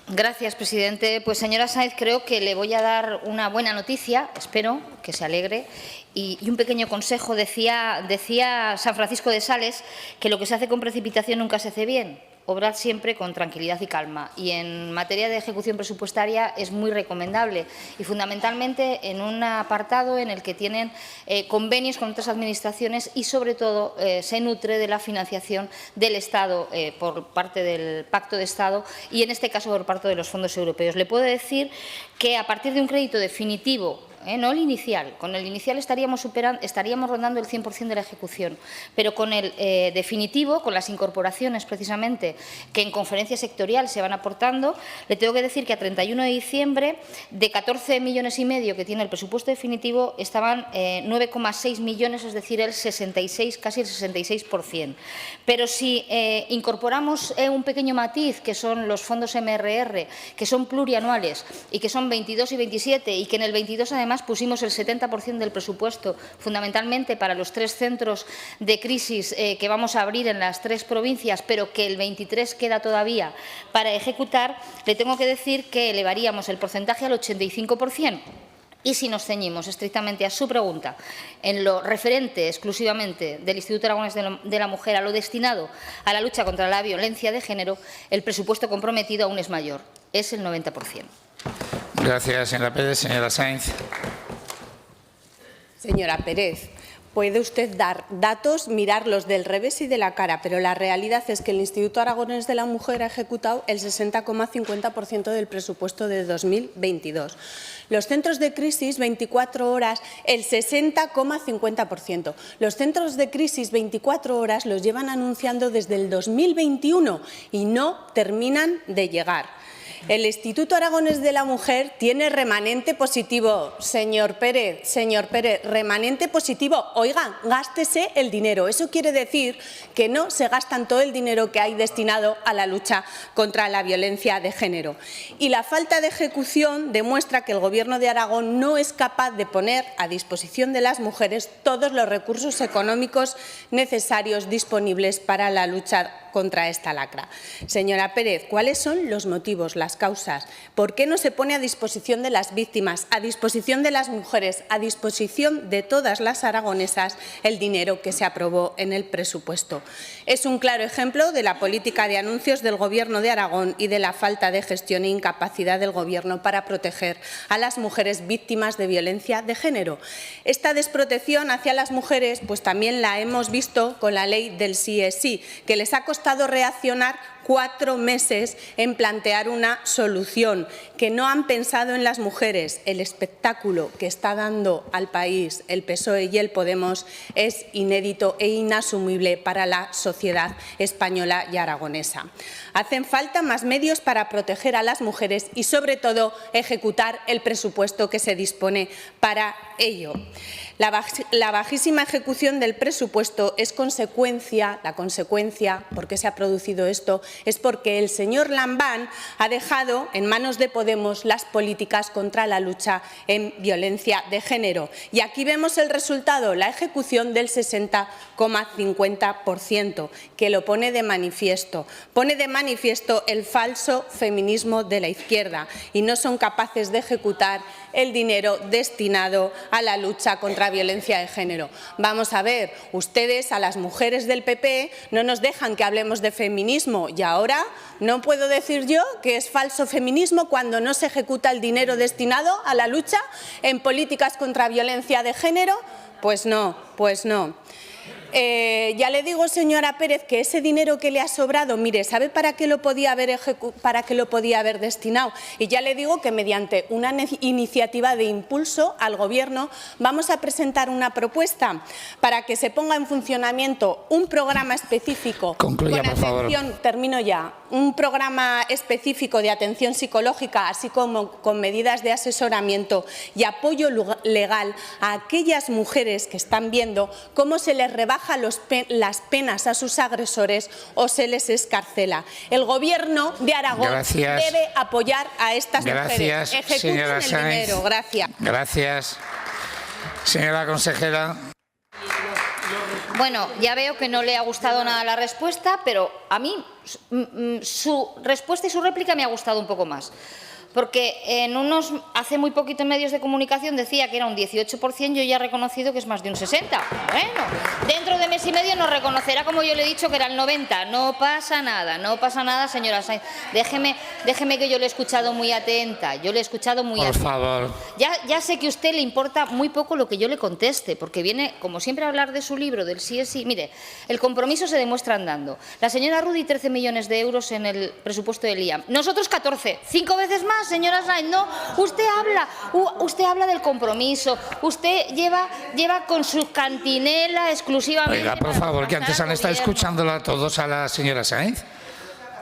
Speaker 6: Gracias, presidente. Pues, señora Sáenz, creo que le voy a dar una buena noticia, espero que se alegre, y un pequeño consejo. Decía San Francisco de Sales que lo que se hace con precipitación nunca se hace bien. Obrad siempre con tranquilidad y calma. Y en materia de ejecución presupuestaria es muy recomendable y fundamentalmente en un apartado en el que tienen convenios con otras administraciones y sobre todo se nutre de la financiación del Estado por parte del Pacto de Estado y en este caso por parte de los fondos europeos. Le puedo decir que a partir de un crédito definitivo, no el inicial. Con el inicial estaríamos rondando el 100% de la ejecución, pero con el definitivo, con las incorporaciones precisamente que en conferencia sectorial se van aportando, le tengo que decir que a 31 de diciembre, de 14,5 millones que tiene el presupuesto definitivo, estaban 9,6 millones, es decir, casi el 66%. Pero si incorporamos un pequeño matiz, que son los fondos MRR, que son plurianuales y que son 22 y 27, y que en el 22 además pusimos el 70% del presupuesto, fundamentalmente para los 3 centros de crisis que vamos a abrir en las 3 provincias, pero que el 23 queda todavía para ejecutar, le tengo que decir que elevaríamos el porcentaje al 85%. Y si nos ceñimos estrictamente a su pregunta, en lo referente exclusivamente del Instituto Aragonés de la Mujer a lo destinado a la lucha contra la violencia de género, el presupuesto comprometido aún es mayor, es el 90%.
Speaker 2: Gracias, señora Pérez. Señora Sainz.
Speaker 12: Señora Pérez, puede usted dar datos, mirarlos del revés y de la cara, pero la realidad es que el Instituto Aragonés de la Mujer ha ejecutado el 60,50% del presupuesto de 2022. Los centros de crisis, 24 horas, el 60,50%. Los centros de crisis, 24 horas, los llevan anunciando desde el 2021 y no terminan de llegar. El Instituto Aragonés de la Mujer tiene remanente positivo, señor Pérez, remanente positivo. Oigan, gástese el dinero. Eso quiere decir que no se gastan todo el dinero que hay destinado a la lucha contra la violencia de género. Y la falta de ejecución demuestra que el Gobierno de Aragón no es capaz de poner a disposición de las mujeres todos los recursos económicos necesarios disponibles para la lucha contra esta lacra. Señora Pérez, ¿cuáles son los motivos, las causas? ¿Por qué no se pone a disposición de las víctimas, a disposición de las mujeres, a disposición de todas las aragonesas el dinero que se aprobó en el presupuesto? Es un claro ejemplo de la política de anuncios del Gobierno de Aragón y de la falta de gestión e incapacidad del Gobierno para proteger a las mujeres víctimas de violencia de género. Esta desprotección hacia las mujeres pues también la hemos visto con la ley del sí es sí, que les ha costado reaccionar 4 meses en plantear una solución, que no han pensado en las mujeres. El espectáculo que está dando al país el PSOE y el Podemos es inédito e inasumible para la sociedad española y aragonesa. Hacen falta más medios para proteger a las mujeres y, sobre todo, ejecutar el presupuesto que se dispone para ello. La bajísima ejecución del presupuesto es la consecuencia, ¿por qué se ha producido esto? Es porque el señor Lambán ha dejado en manos de Podemos las políticas contra la lucha en violencia de género. Y aquí vemos el resultado, la ejecución del 60,50%, que lo pone de manifiesto. Pone de manifiesto el falso feminismo de la izquierda y no son capaces de ejecutar el dinero destinado a la lucha contra la violencia de género. Vamos a ver, ustedes a las mujeres del PP no nos dejan que hablemos de feminismo y ahora no puedo decir yo que es falso feminismo cuando no se ejecuta el dinero destinado a la lucha en políticas contra violencia de género. Pues no, pues no. Ya le digo, señora Pérez, que ese dinero que le ha sobrado, mire, ¿sabe para qué lo podía haber destinado? Y ya le digo que mediante una iniciativa de impulso al Gobierno vamos a presentar una propuesta para que se ponga en funcionamiento un programa específico.
Speaker 2: Concluya, por favor.
Speaker 12: Termino ya. Un programa específico de atención psicológica, así como con medidas de asesoramiento y apoyo legal a aquellas mujeres que están viendo cómo se les rebaja las penas a sus agresores o se les escarcela. El Gobierno de Aragón debe apoyar a estas mujeres. Ejecuten el dinero. Gracias.
Speaker 2: Gracias. Señora consejera.
Speaker 6: Bueno, ya veo que no le ha gustado nada la respuesta, pero a mí su respuesta y su réplica me ha gustado un poco más. Porque hace muy poquito en medios de comunicación decía que era un 18%, yo ya he reconocido que es más de un 60%. Bueno, dentro de mes y medio nos reconocerá, como yo le he dicho, que era el 90%. No pasa nada, señora Sáenz. Déjeme que yo le he escuchado muy atenta, Por
Speaker 2: favor.
Speaker 6: Ya sé que a usted le importa muy poco lo que yo le conteste, porque viene, como siempre, a hablar de su libro, del sí es sí. Mire, el compromiso se demuestra andando. La señora Rudy, 13 millones de euros en el presupuesto del IAM. Nosotros 14, 5 veces más. Señora Sáenz, no, usted habla del compromiso, usted lleva con su cantinela exclusivamente.
Speaker 2: Oiga, por favor, que antes han estado escuchándola a todos a la señora Sáenz.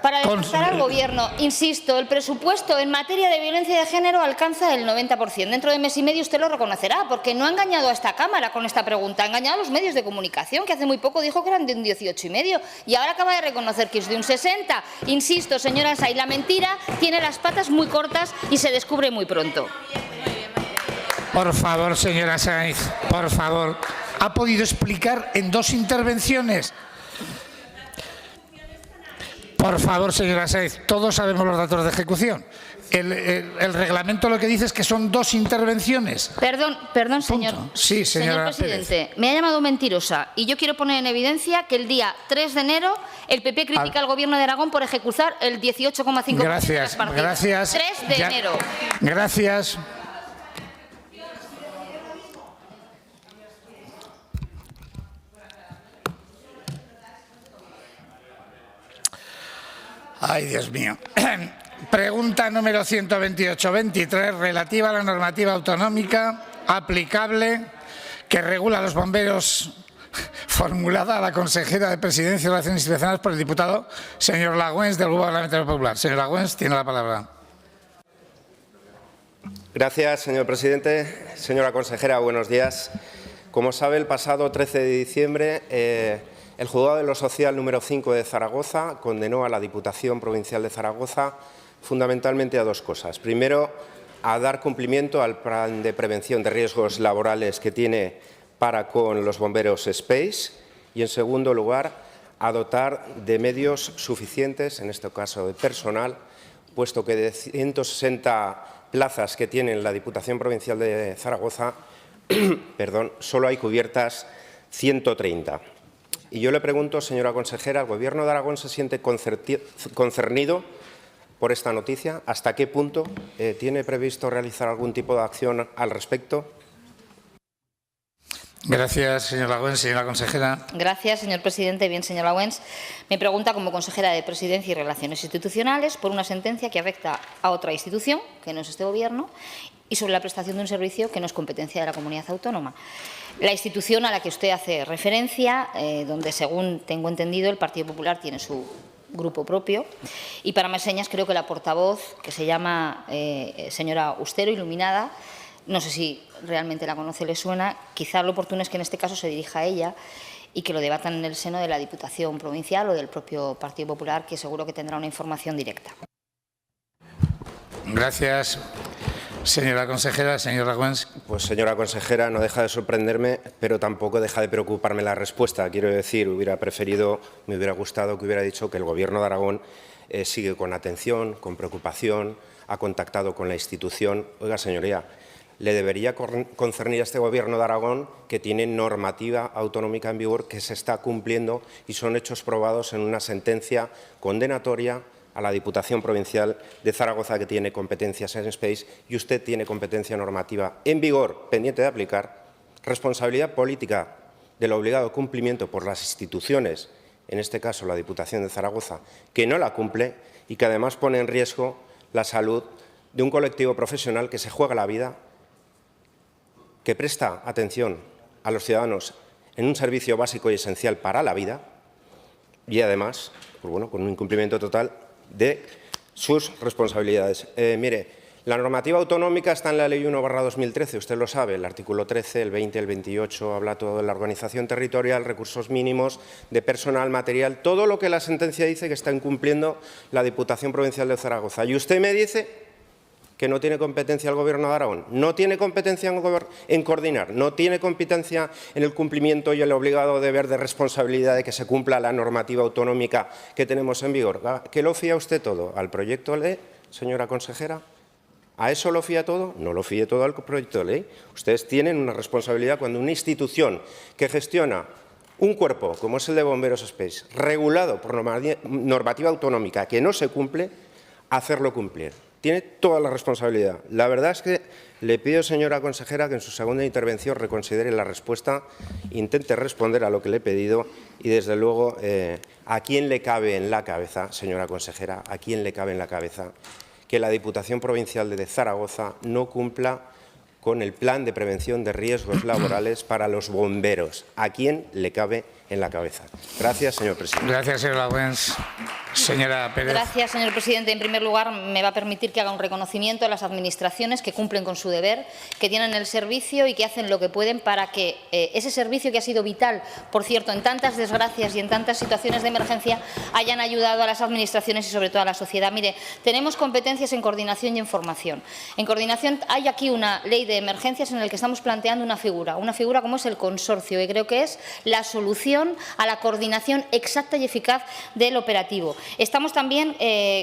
Speaker 6: Para desgastar al Gobierno, insisto, el presupuesto en materia de violencia de género alcanza el 90%. Dentro de mes y medio usted lo reconocerá, porque no ha engañado a esta Cámara con esta pregunta, ha engañado a los medios de comunicación, que hace muy poco dijo que eran de un 18,5% y ahora acaba de reconocer que es de un 60%. Insisto, señora Sáenz, la mentira tiene las patas muy cortas y se descubre muy pronto.
Speaker 2: Por favor, señora Sáenz, por favor. ¿Ha podido explicar en 2 intervenciones? Por favor, señora Sáenz, todos sabemos los datos de ejecución. El reglamento lo que dice es que son 2 intervenciones.
Speaker 6: Perdón, señor.
Speaker 2: Sí, señor
Speaker 6: presidente.
Speaker 2: Pérez.
Speaker 6: Me ha llamado mentirosa y yo quiero poner en evidencia que el día 3 de enero el PP critica al Gobierno de Aragón por ejecutar el 18,5% de las partidas.
Speaker 2: Gracias.
Speaker 6: 3 de enero.
Speaker 2: Gracias. Ay, Dios mío. Pregunta número 128-23, relativa a la normativa autonómica aplicable que regula a los bomberos, formulada a la consejera de Presidencia y Relaciones Institucionales por el diputado señor Lagüens, del Grupo Parlamentario Popular. Señor Lagüens, tiene la palabra.
Speaker 13: Gracias, señor presidente. Señora consejera, buenos días. Como sabe, el pasado 13 de diciembre, el Juzgado de lo Social número 5 de Zaragoza condenó a la Diputación Provincial de Zaragoza fundamentalmente a dos cosas. Primero, a dar cumplimiento al plan de prevención de riesgos laborales que tiene para con los bomberos SPACE y, en segundo lugar, a dotar de medios suficientes, en este caso de personal, puesto que de 160 plazas que tiene la Diputación Provincial de Zaragoza, solo hay cubiertas 130. Y yo le pregunto, señora consejera, ¿el Gobierno de Aragón se siente concernido por esta noticia? ¿Hasta qué punto tiene previsto realizar algún tipo de acción al respecto?
Speaker 2: Gracias, señor Lagüens. Señora consejera.
Speaker 6: Gracias, señor presidente. Bien, señor Lagüens, me pregunta como consejera de Presidencia y Relaciones Institucionales por una sentencia que afecta a otra institución, que no es este Gobierno, y sobre la prestación de un servicio que no es competencia de la comunidad autónoma. La institución a la que usted hace referencia, donde, según tengo entendido, el Partido Popular tiene su grupo propio, y para más señas creo que la portavoz, que se llama señora Ustero, iluminada, no sé si realmente la conoce, le suena, quizá lo oportuno es que en este caso se dirija a ella y que lo debatan en el seno de la Diputación Provincial o del propio Partido Popular, que seguro que tendrá una información directa.
Speaker 2: Gracias. Señora consejera, señor Lagüens.
Speaker 13: Pues, señora consejera, no deja de sorprenderme, pero tampoco deja de preocuparme la respuesta. Quiero decir, me hubiera gustado que hubiera dicho que el Gobierno de Aragón sigue con atención, con preocupación, ha contactado con la institución. Oiga, señoría, le debería concernir a este Gobierno de Aragón que tiene normativa autonómica en vigor que se está cumpliendo y son hechos probados en una sentencia condenatoria a la Diputación Provincial de Zaragoza, que tiene competencias en SPACE, y usted tiene competencia normativa en vigor, pendiente de aplicar, responsabilidad política del obligado cumplimiento por las instituciones, en este caso la Diputación de Zaragoza, que no la cumple y que además pone en riesgo la salud de un colectivo profesional que se juega la vida, que presta atención a los ciudadanos en un servicio básico y esencial para la vida y, además, pues bueno, con un incumplimiento total de sus responsabilidades. Mire, la normativa autonómica está en la Ley 1/2013, usted lo sabe, el artículo 13, el 20, el 28, habla todo de la organización territorial, recursos mínimos, de personal, material, todo lo que la sentencia dice que está incumpliendo la Diputación Provincial de Zaragoza. Y usted me dice que no tiene competencia el Gobierno de Aragón, no tiene competencia en coordinar, no tiene competencia en el cumplimiento y el obligado deber de responsabilidad de que se cumpla la normativa autonómica que tenemos en vigor. ¿Qué lo fía usted todo? ¿Al proyecto de ley, señora consejera? ¿A eso lo fía todo? No lo fíe todo al proyecto de ley. Ustedes tienen una responsabilidad cuando una institución que gestiona un cuerpo, como es el de Bomberos SPACE, regulado por normativa autonómica que no se cumple, hacerlo cumplir. Tiene toda la responsabilidad. La verdad es que le pido, señora consejera, que en su segunda intervención reconsidere la respuesta, intente responder a lo que le he pedido y, desde luego, ¿a quién le cabe en la cabeza, señora consejera, a quién le cabe en la cabeza que la Diputación Provincial de Zaragoza no cumpla con el plan de prevención de riesgos laborales para los bomberos? ¿A quién le cabe en la cabeza? Gracias, señor presidente.
Speaker 2: Gracias, señor Lagüens. Señora Pérez.
Speaker 6: Gracias, señor presidente. En primer lugar, me va a permitir que haga un reconocimiento a las administraciones que cumplen con su deber, que tienen el servicio y que hacen lo que pueden para que ese servicio, que ha sido vital, por cierto, en tantas desgracias y en tantas situaciones de emergencia, hayan ayudado a las administraciones y, sobre todo, a la sociedad. Mire, tenemos competencias en coordinación y en formación. En coordinación hay aquí una ley de emergencias en la que estamos planteando una figura como es el consorcio, que creo que es la solución a la coordinación exacta y eficaz del operativo. Estamos también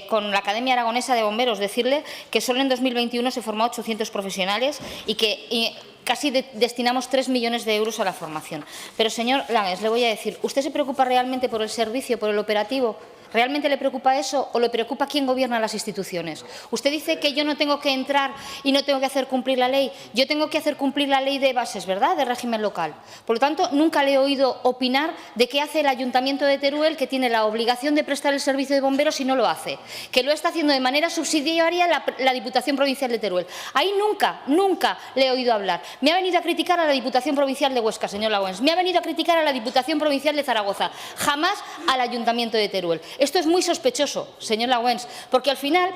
Speaker 6: con la Academia Aragonesa de Bomberos, decirle que solo en 2021 se formó 800 profesionales y que casi destinamos 3 millones de euros a la formación. Pero, señor Lagüens, le voy a decir, ¿usted se preocupa realmente por el servicio, por el operativo? ¿Realmente le preocupa eso o le preocupa quién gobierna las instituciones? Usted dice que yo no tengo que entrar y no tengo que hacer cumplir la ley. Yo tengo que hacer cumplir la ley de bases, ¿verdad?, de régimen local. Por lo tanto, nunca le he oído opinar de qué hace el Ayuntamiento de Teruel, que tiene la obligación de prestar el servicio de bomberos, y no lo hace. Que lo está haciendo de manera subsidiaria la Diputación Provincial de Teruel. Ahí nunca le he oído hablar. Me ha venido a criticar a la Diputación Provincial de Huesca, señor Lagüens. Me ha venido a criticar a la Diputación Provincial de Zaragoza. Jamás al Ayuntamiento de Teruel. Esto es muy sospechoso, señor Lagüens, porque al final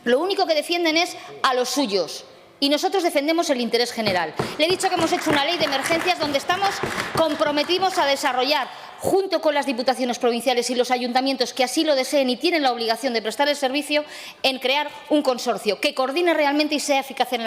Speaker 6: lo único que defienden es a los suyos. y nosotros defendemos el interés general. Le he dicho que hemos hecho una ley de emergencias donde estamos comprometidos a desarrollar, junto con las diputaciones provinciales y los ayuntamientos que así lo deseen y tienen la obligación de prestar el servicio, en crear un consorcio que coordine realmente y sea eficaz en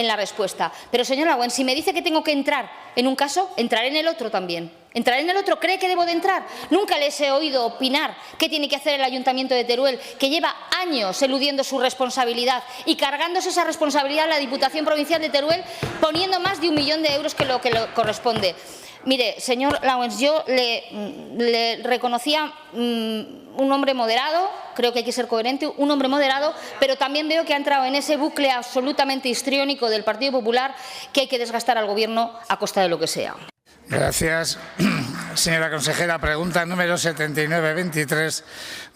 Speaker 6: la respuesta. Pero, señora Lauen, si me dice que tengo que entrar en un caso, entraré en el otro también. ¿Entraré en el otro? ¿Cree que debo de entrar? Nunca les he oído opinar qué tiene que hacer el Ayuntamiento de Teruel, que lleva años eludiendo su responsabilidad y cargándose esa responsabilidad a la Diputación Provincial de Teruel, poniendo más de 1 millón de euros que lo que le corresponde. Mire, señor Lauen, yo le reconocía un hombre moderado, creo que hay que ser coherente, un hombre moderado, pero también veo que ha entrado en ese bucle absolutamente histriónico del Partido Popular que hay que desgastar al Gobierno a costa de lo que sea.
Speaker 2: Gracias. Señora consejera, pregunta número 7923,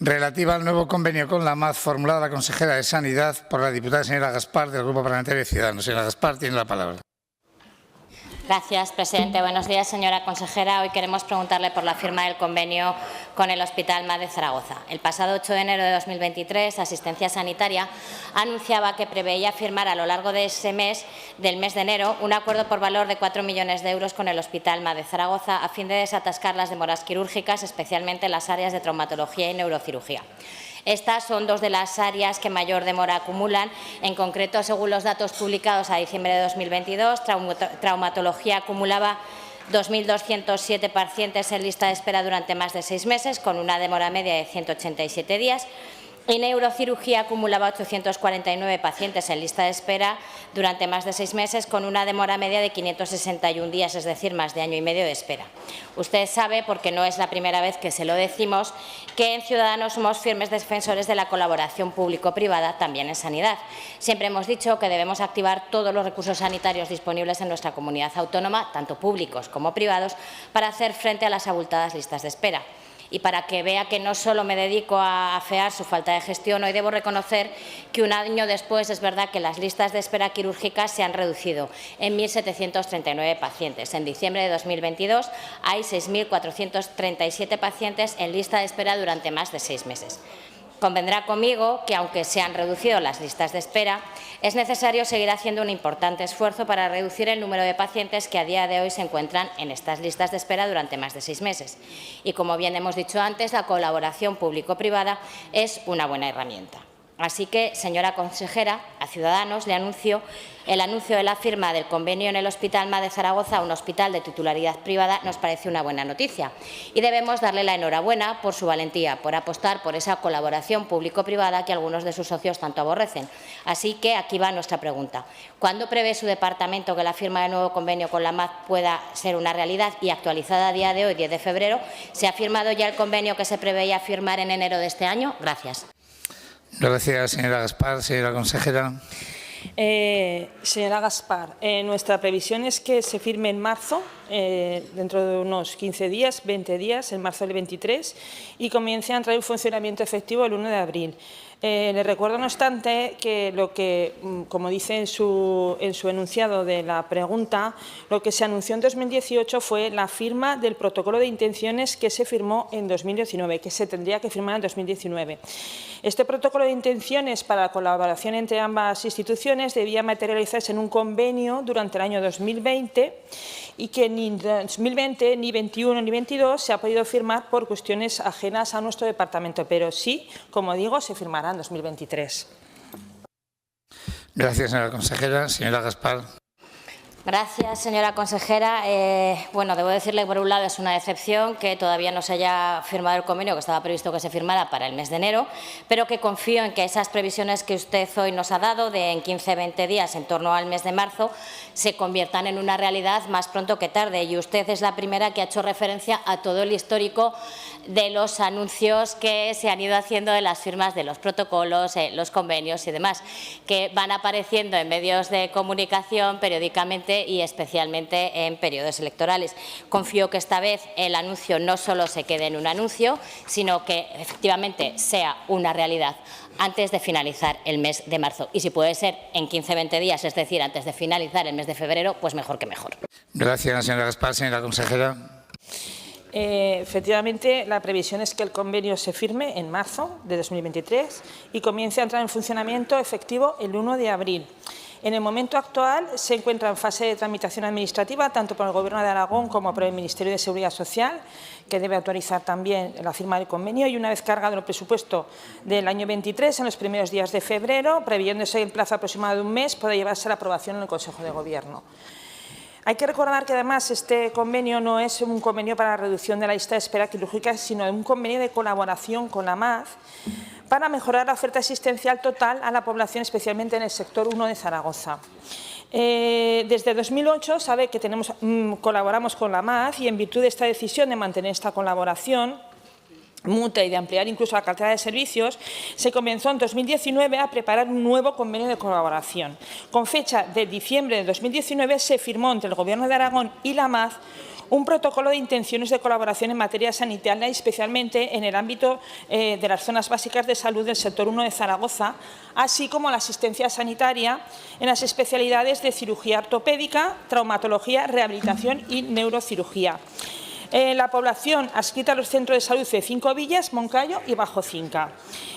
Speaker 2: relativa al nuevo convenio con la MAD formulado a la consejera de Sanidad por la diputada señora Gaspar del Grupo Parlamentario de Ciudadanos. Señora Gaspar, tiene la palabra.
Speaker 14: Gracias, presidente. Buenos días, señora consejera. Hoy queremos preguntarle por la firma del convenio con el Hospital MAD de Zaragoza. El pasado 8 de enero de 2023, Asistencia Sanitaria anunciaba que preveía firmar a lo largo de ese mes, del mes de enero, un acuerdo por valor de 4 millones de euros con el Hospital MAD de Zaragoza a fin de desatascar las demoras quirúrgicas, especialmente en las áreas de traumatología y neurocirugía. Estas son dos de las áreas que mayor demora acumulan. En concreto, según los datos publicados a diciembre de 2022, traumatología acumulaba 2.207 pacientes en lista de espera durante más de 6 meses, con una demora media de 187 días. Y neurocirugía acumulaba 849 pacientes en lista de espera durante más de 6 meses, con una demora media de 561 días, es decir, más de año y medio de espera. Usted sabe, porque no es la primera vez que se lo decimos, que en Ciudadanos somos firmes defensores de la colaboración público-privada, también en sanidad. Siempre hemos dicho que debemos activar todos los recursos sanitarios disponibles en nuestra comunidad autónoma, tanto públicos como privados, para hacer frente a las abultadas listas de espera. Y para que vea que no solo me dedico a afear su falta de gestión, hoy debo reconocer que un año después es verdad que las listas de espera quirúrgicas se han reducido en 1.739 pacientes. En diciembre de 2022 hay 6.437 pacientes en lista de espera durante más de 6 meses. Convendrá conmigo que, aunque se han reducido las listas de espera, es necesario seguir haciendo un importante esfuerzo para reducir el número de pacientes que a día de hoy se encuentran en estas listas de espera durante más de 6 meses. Y, como bien hemos dicho antes, la colaboración público-privada es una buena herramienta. Así que, señora consejera, a Ciudadanos le anuncio el anuncio de la firma del convenio en el Hospital MAD de Zaragoza, un hospital de titularidad privada, nos parece una buena noticia. Y debemos darle la enhorabuena por su valentía, por apostar por esa colaboración público-privada que algunos de sus socios tanto aborrecen. Así que aquí va nuestra pregunta. ¿Cuándo prevé su departamento que la firma del nuevo convenio con la MAD pueda ser una realidad y actualizada a día de hoy, 10 de febrero? ¿Se ha firmado ya el convenio que se preveía firmar en enero de este año? Gracias.
Speaker 2: Gracias, señora Gaspar. Señora consejera.
Speaker 4: Señora Gaspar, nuestra previsión es que se firme en marzo, dentro de unos 15 días, 20 días, en marzo del 23, y comience a entrar en funcionamiento efectivo el 1 de abril. Le recuerdo, no obstante, que lo que, como dice en su enunciado de la pregunta, lo que se anunció en 2018 fue la firma del protocolo de intenciones que se firmó en 2019, que se tendría que firmar en 2019. Este protocolo de intenciones para la colaboración entre ambas instituciones debía materializarse en un convenio durante el año 2020 y que ni 2020, ni 21, ni 22 se ha podido firmar por cuestiones ajenas a nuestro departamento, pero sí, como digo, se firmará en 2023.
Speaker 2: Gracias, señora consejera. Señora Gaspar.
Speaker 14: Gracias, señora consejera. Bueno, debo decirle, por un lado, es una decepción que todavía no se haya firmado el convenio que estaba previsto que se firmara para el mes de enero, pero que confío en que esas previsiones que usted hoy nos ha dado de en 15-20 días, en torno al mes de marzo, se conviertan en una realidad más pronto que tarde. Y usted es la primera que ha hecho referencia a todo el histórico de los anuncios que se han ido haciendo de las firmas de los protocolos, los convenios y demás, que van apareciendo en medios de comunicación periódicamente y especialmente en periodos electorales. Confío que esta vez el anuncio no solo se quede en un anuncio, sino que efectivamente sea una realidad antes de finalizar el mes de marzo. Y si puede ser en 15-20 días, es decir, antes de finalizar el mes de febrero, pues mejor que mejor.
Speaker 2: Gracias, señora Gaspar. Señora consejera.
Speaker 4: Efectivamente, la previsión es que el convenio se firme en marzo de 2023 y comience a entrar en funcionamiento efectivo el 1 de abril. En el momento actual se encuentra en fase de tramitación administrativa tanto por el Gobierno de Aragón como por el Ministerio de Seguridad Social, que debe autorizar también la firma del convenio, y una vez cargado el presupuesto del año 23, en los primeros días de febrero, previéndose el plazo aproximado de un mes, puede llevarse a la aprobación en el Consejo de Gobierno. Hay que recordar que además este convenio no es un convenio para la reducción de la lista de espera quirúrgica, sino un convenio de colaboración con la MAD para mejorar la oferta asistencial total a la población, especialmente en el sector 1 de Zaragoza. Desde 2008 sabe que colaboramos con la MAD y en virtud de esta decisión de mantener esta colaboración mutua y de ampliar incluso la cartera de servicios, se comenzó en 2019 a preparar un nuevo convenio de colaboración. Con fecha de diciembre de 2019 se firmó entre el Gobierno de Aragón y la MAD un protocolo de intenciones de colaboración en materia sanitaria, especialmente en el ámbito de las zonas básicas de salud del sector 1 de Zaragoza, así como la asistencia sanitaria en las especialidades de cirugía ortopédica, traumatología, rehabilitación y neurocirugía. La población adscrita a los centros de salud de Cinco Villas, Moncayo y Bajo Cinca.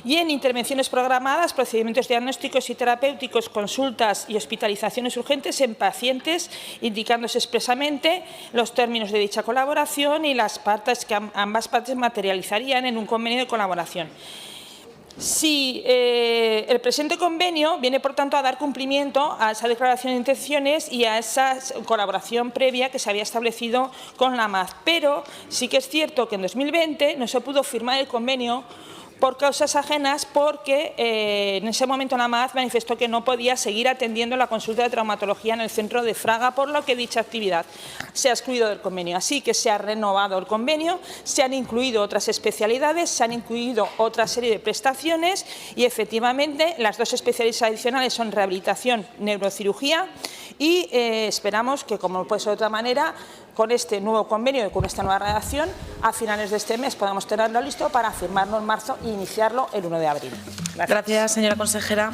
Speaker 4: Y en intervenciones programadas, procedimientos diagnósticos y terapéuticos, consultas y hospitalizaciones urgentes en pacientes, indicándose expresamente los términos de dicha colaboración y las partes que ambas partes materializarían en un convenio de colaboración. Sí, el presente convenio viene, por tanto, a dar cumplimiento a esa declaración de intenciones y a esa colaboración previa que se había establecido con la MAD. Pero sí que es cierto que en 2020 no se pudo firmar el convenio por causas ajenas, porque en ese momento la MAD manifestó que no podía seguir atendiendo la consulta de traumatología en el centro de Fraga, por lo que dicha actividad se ha excluido del convenio. Así que se ha renovado el convenio, se han incluido otras especialidades, se han incluido otra serie de prestaciones y, efectivamente, las dos especialidades adicionales son rehabilitación, neurocirugía y esperamos que, como no puede ser de otra manera, con este nuevo convenio y con esta nueva redacción, a finales de este mes podamos tenerlo listo para firmarlo en marzo e iniciarlo el 1 de abril.
Speaker 1: Gracias, señora consejera.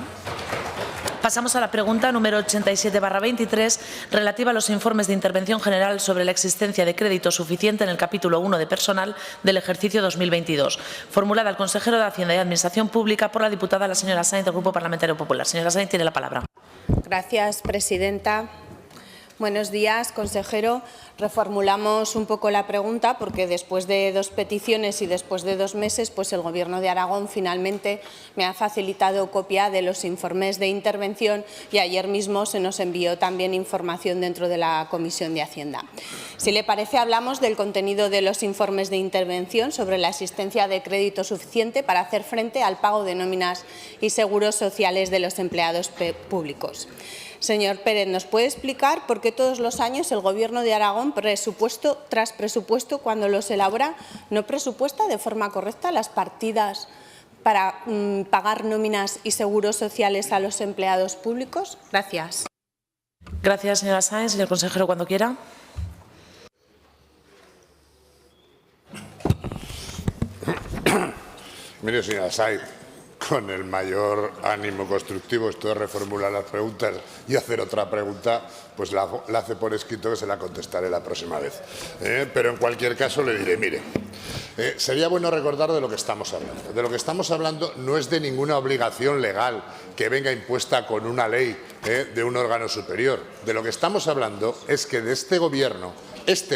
Speaker 1: Pasamos a la pregunta número 87/23, relativa a los informes de intervención general sobre la existencia de crédito suficiente en el capítulo 1 de personal del ejercicio 2022, formulada al consejero de Hacienda y Administración Pública por la diputada la señora Sáenz del Grupo Parlamentario Popular. Señora Sáenz, tiene la palabra.
Speaker 12: Gracias, presidenta. Buenos días, consejero. Reformulamos un poco la pregunta porque después de dos peticiones y después de 2 meses, pues el Gobierno de Aragón finalmente me ha facilitado copia de los informes de intervención y ayer mismo se nos envió también información dentro de la Comisión de Hacienda. Si le parece, hablamos del contenido de los informes de intervención sobre la existencia de crédito suficiente para hacer frente al pago de nóminas y seguros sociales de los empleados públicos. Señor Pérez, ¿nos puede explicar por qué todos los años el Gobierno de Aragón, presupuesto tras presupuesto, cuando los elabora, no presupuesta de forma correcta las partidas para pagar nóminas y seguros sociales a los empleados públicos? Gracias.
Speaker 1: Gracias, señora Sáenz. Señor consejero, cuando quiera.
Speaker 8: Mire, señora Sáenz, con el mayor ánimo constructivo, esto de reformular las preguntas y hacer otra pregunta, pues la hace por escrito, que se la contestaré la próxima vez. Pero en cualquier caso le diré, mire, sería bueno recordar de lo que estamos hablando. De lo que estamos hablando no es de ninguna obligación legal que venga impuesta con una ley de un órgano superior. De lo que estamos hablando es que de este Gobierno es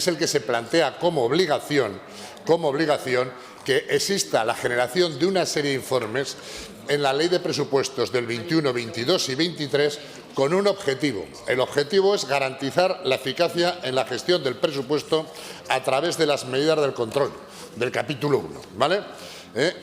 Speaker 8: el que se plantea como obligación que exista la generación de una serie de informes en la Ley de Presupuestos del 21, 22 y 23 con un objetivo. El objetivo es garantizar la eficacia en la gestión del presupuesto a través de las medidas del control del capítulo 1, ¿vale?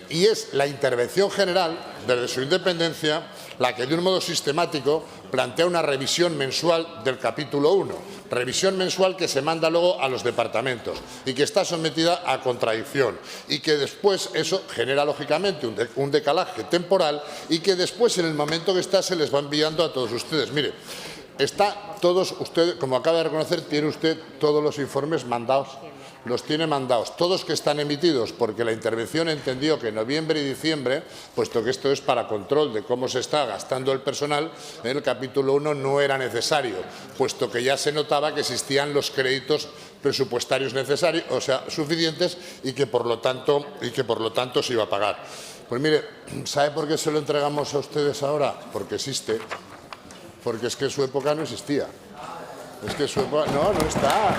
Speaker 8: Y es la intervención general, desde su independencia, la que de un modo sistemático plantea una revisión mensual del capítulo 1, revisión mensual que se manda luego a los departamentos y que está sometida a contradicción y que después eso genera lógicamente un decalaje temporal y que después, en el momento que está, se les va enviando a todos ustedes. Mire, usted, como acaba de reconocer, tiene usted todos los informes mandados. Los tiene mandados, todos que están emitidos, porque la intervención entendió que en noviembre y diciembre, puesto que esto es para control de cómo se está gastando el personal, en el capítulo 1 no era necesario, puesto que ya se notaba que existían los créditos presupuestarios necesarios, o sea, suficientes, y que por lo tanto se iba a pagar. Pues mire, ¿sabe por qué se lo entregamos a ustedes ahora? Porque existe porque es que en su época no existía. Es que en su época no está.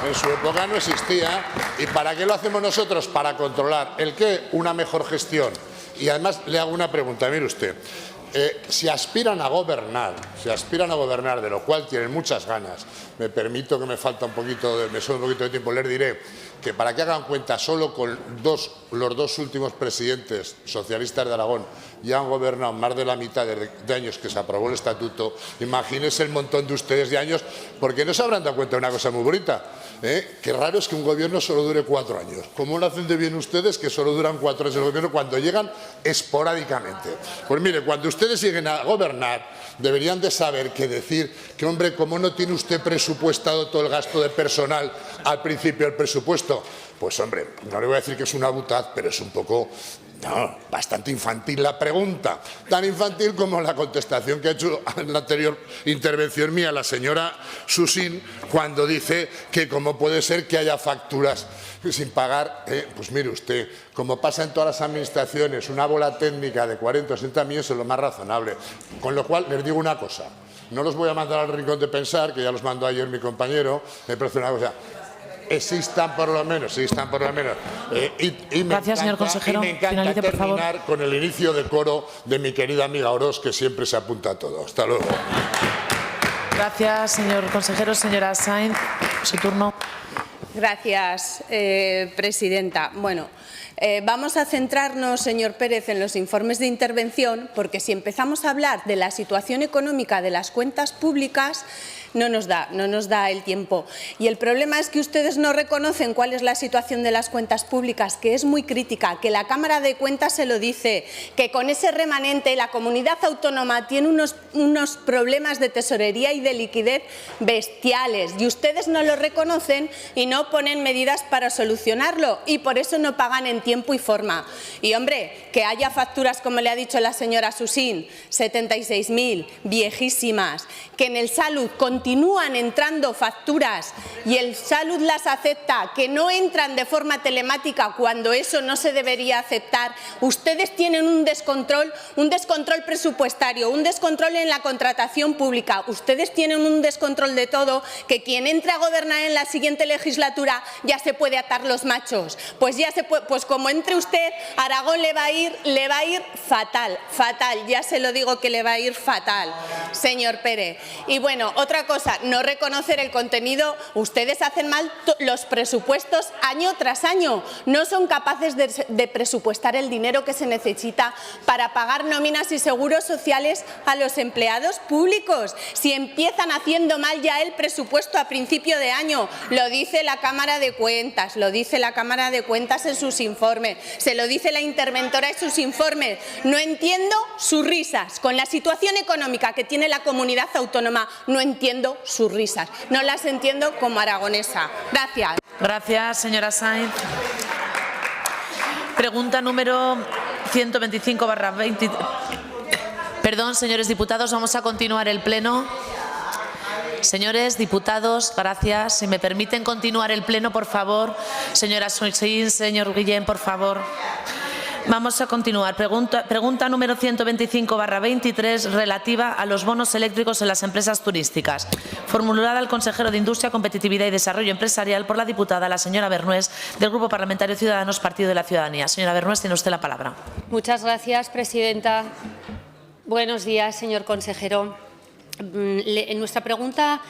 Speaker 8: En su época no existía. ¿Y para qué lo hacemos nosotros? Para controlar. ¿El qué? Una mejor gestión. Y además le hago una pregunta, mire usted. Si aspiran a gobernar, de lo cual tienen muchas ganas, me permito que me sobra un poquito de tiempo, les diré que para que hagan cuenta, solo con los dos últimos presidentes socialistas de Aragón ya han gobernado más de la mitad de años que se aprobó el estatuto. Imagínense el montón de ustedes de años, porque no se habrán dado cuenta de una cosa muy bonita. Qué raro es que un gobierno solo dure 4 años. ¿Cómo lo hacen de bien ustedes que solo duran 4 años el gobierno cuando llegan esporádicamente? Pues mire, cuando ustedes lleguen a gobernar, deberían de saber que decir que, hombre, ¿cómo no tiene usted presupuestado todo el gasto de personal al principio del presupuesto? Pues, hombre, no le voy a decir que es una butad, pero es un poco... No, bastante infantil la pregunta, tan infantil como la contestación que ha hecho en la anterior intervención mía la señora Susín, cuando dice que cómo puede ser que haya facturas sin pagar. Pues mire usted, como pasa en todas las administraciones, una bola técnica de 40 o 60 millones es lo más razonable. Con lo cual, les digo una cosa, no los voy a mandar al rincón de pensar, que ya los mandó ayer mi compañero, me parece una cosa... Existan por lo menos.
Speaker 1: Gracias, señor consejero.
Speaker 8: Y me encanta
Speaker 1: Finalice, por favor.
Speaker 8: terminar con el inicio de coro de mi querida amiga Orós, que siempre se apunta a todo. Hasta luego.
Speaker 1: Gracias, señor consejero. Señora Sainz, su turno.
Speaker 12: Gracias, presidenta. Bueno, vamos a centrarnos, señor Pérez, en los informes de intervención, porque si empezamos a hablar de la situación económica de las cuentas públicas, no nos da el tiempo. Y el problema es que ustedes no reconocen cuál es la situación de las cuentas públicas, que es muy crítica, que la Cámara de Cuentas se lo dice, que con ese remanente la comunidad autónoma tiene unos problemas de tesorería y de liquidez bestiales, y ustedes no lo reconocen y no ponen medidas para solucionarlo, y por eso no pagan en tiempo y forma. Y, hombre, que haya facturas, como le ha dicho la señora Susín, 76.000, viejísimas, que en el Salud continúan entrando facturas y el Salud las acepta, que no entran de forma telemática cuando eso no se debería aceptar. Ustedes tienen un descontrol presupuestario, un descontrol en la contratación pública. Ustedes tienen un descontrol de todo, que quien entre a gobernar en la siguiente legislatura ya se puede atar los machos. Pues como entre usted, Aragón le va a ir fatal, ya se lo digo que le va a ir fatal, señor Pérez. Y bueno, otra cosa, no reconocer el contenido. Ustedes hacen mal los presupuestos año tras año. No son capaces de presupuestar el dinero que se necesita para pagar nóminas y seguros sociales a los empleados públicos. Si empiezan haciendo mal ya el presupuesto a principio de año, lo dice la Cámara de Cuentas, en sus informes, se lo dice la interventora en sus informes. No entiendo sus risas. Con la situación económica que tiene la comunidad autónoma, no entiendo sus risas. No las entiendo como aragonesa. Gracias.
Speaker 1: Gracias, señora Sainz. Pregunta número 125/20. Perdón, señores diputados, vamos a continuar el pleno. Señores diputados, gracias. Si me permiten continuar el pleno, por favor. Señora Susín, señor Guillén, por favor. Vamos a continuar. Pregunta número 125/23, relativa a los bonos eléctricos en las empresas turísticas. Formulada al consejero de Industria, Competitividad y Desarrollo Empresarial por la diputada, la señora Bernués, del Grupo Parlamentario Ciudadanos, Partido de la Ciudadanía. Señora Bernués, tiene usted la palabra.
Speaker 15: Muchas gracias, presidenta. Buenos días, señor consejero. Nuestra pregunta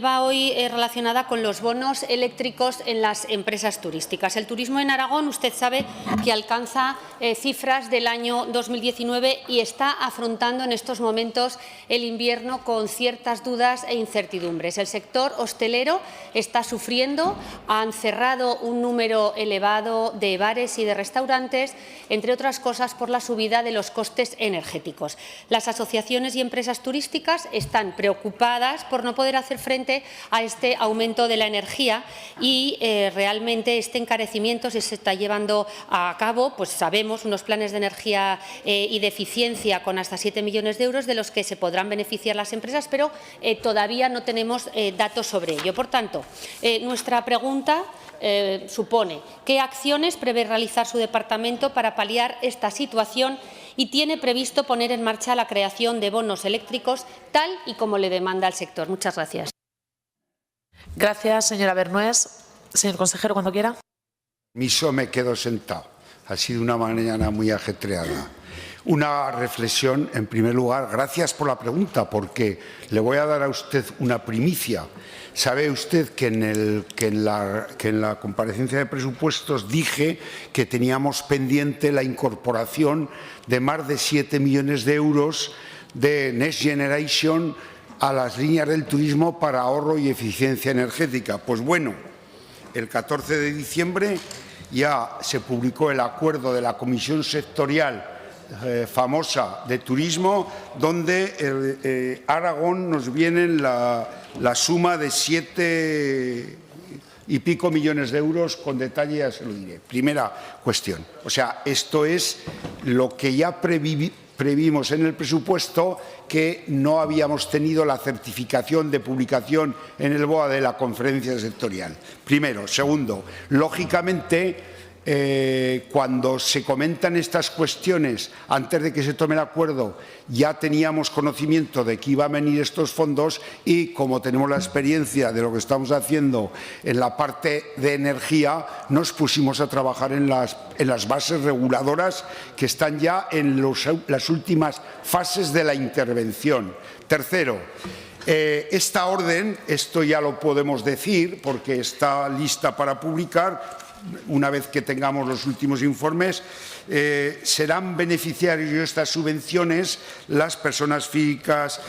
Speaker 15: va hoy relacionada con los bonos eléctricos en las empresas turísticas. El turismo en Aragón, usted sabe que alcanza cifras del año 2019 y está afrontando en estos momentos el invierno con ciertas dudas e incertidumbres. El sector hostelero está sufriendo, han cerrado un número elevado de bares y de restaurantes, entre otras cosas por la subida de los costes energéticos. Las asociaciones y empresas turísticas están preocupadas por no poder hacer frente a este aumento de la energía y realmente este encarecimiento, si se está llevando a cabo, pues sabemos, unos planes de energía y de eficiencia con hasta 7 millones de euros de los que se podrán beneficiar las empresas, pero todavía no tenemos datos sobre ello. Por tanto, nuestra pregunta supone: ¿qué acciones prevé realizar su departamento para paliar esta situación y tiene previsto poner en marcha la creación de bonos eléctricos tal y como le demanda el sector. Muchas gracias.
Speaker 1: Gracias, señora Bernués. Señor consejero, cuando quiera.
Speaker 10: Permiso, me quedo sentado. Ha sido una mañana muy ajetreada. Una reflexión, en primer lugar, gracias por la pregunta, porque le voy a dar a usted una primicia. Sabe usted que en la comparecencia de presupuestos dije que teníamos pendiente la incorporación de más de 7 millones de euros de Next Generation a las líneas del turismo para ahorro y eficiencia energética. Pues bueno, el 14 de diciembre ya se publicó el acuerdo de la Comisión Sectorial famosa de turismo, donde Aragón nos viene la suma de 7 y pico millones de euros, con detalle ya se lo diré. Primera cuestión. O sea, esto es lo que ya previmos en el presupuesto, que no habíamos tenido la certificación de publicación en el BOA de la conferencia sectorial. Primero. Segundo, lógicamente, cuando se comentan estas cuestiones, antes de que se tome el acuerdo, ya teníamos conocimiento de que iban a venir estos fondos y, como tenemos la experiencia de lo que estamos haciendo en la parte de energía, nos pusimos a trabajar en las bases reguladoras que están ya en las últimas fases de la intervención. Tercero, esta orden, esto ya lo podemos decir porque está lista para publicar. Una vez que tengamos los últimos informes, serán beneficiarios de estas subvenciones las personas físicas,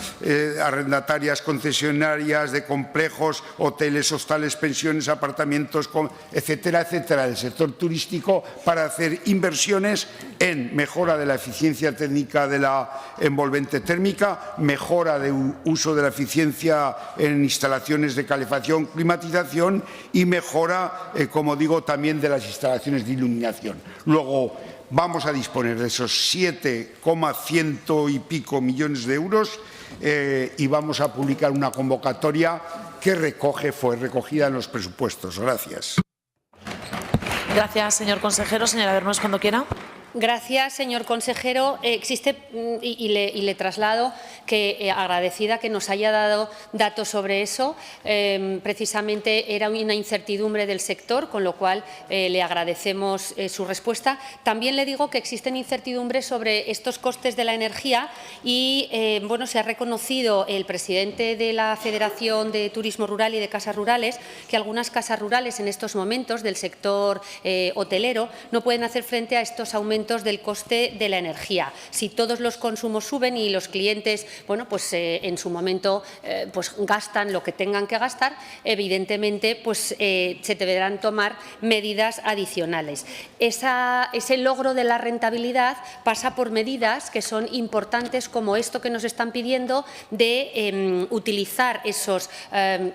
Speaker 10: arrendatarias, concesionarias de complejos, hoteles, hostales, pensiones, apartamentos, etcétera, etcétera, del sector turístico, para hacer inversiones en mejora de la eficiencia técnica de la envolvente térmica, mejora de uso de la eficiencia en instalaciones de calefacción, climatización y mejora, como digo, también de las instalaciones de iluminación. Luego, vamos a disponer de esos 7,100 y pico millones de euros y vamos a publicar una convocatoria que fue recogida en los presupuestos. Gracias.
Speaker 1: Gracias, señor consejero. Señora Bernués, cuando quiera.
Speaker 15: Gracias, señor consejero. Existe, y le traslado que agradecida que nos haya dado datos sobre eso. Precisamente era una incertidumbre del sector, con lo cual le agradecemos su respuesta. También le digo que existen incertidumbres sobre estos costes de la energía y bueno, se ha reconocido el presidente de la Federación de Turismo Rural y de Casas Rurales que algunas casas rurales en estos momentos del sector hotelero no pueden hacer frente a estos aumentos del coste de la energía. Si todos los consumos suben y los clientes, bueno, pues en su momento pues gastan lo que tengan que gastar, evidentemente pues se deberán tomar medidas adicionales. Ese logro de la rentabilidad pasa por medidas que son importantes, como esto que nos están pidiendo de utilizar esos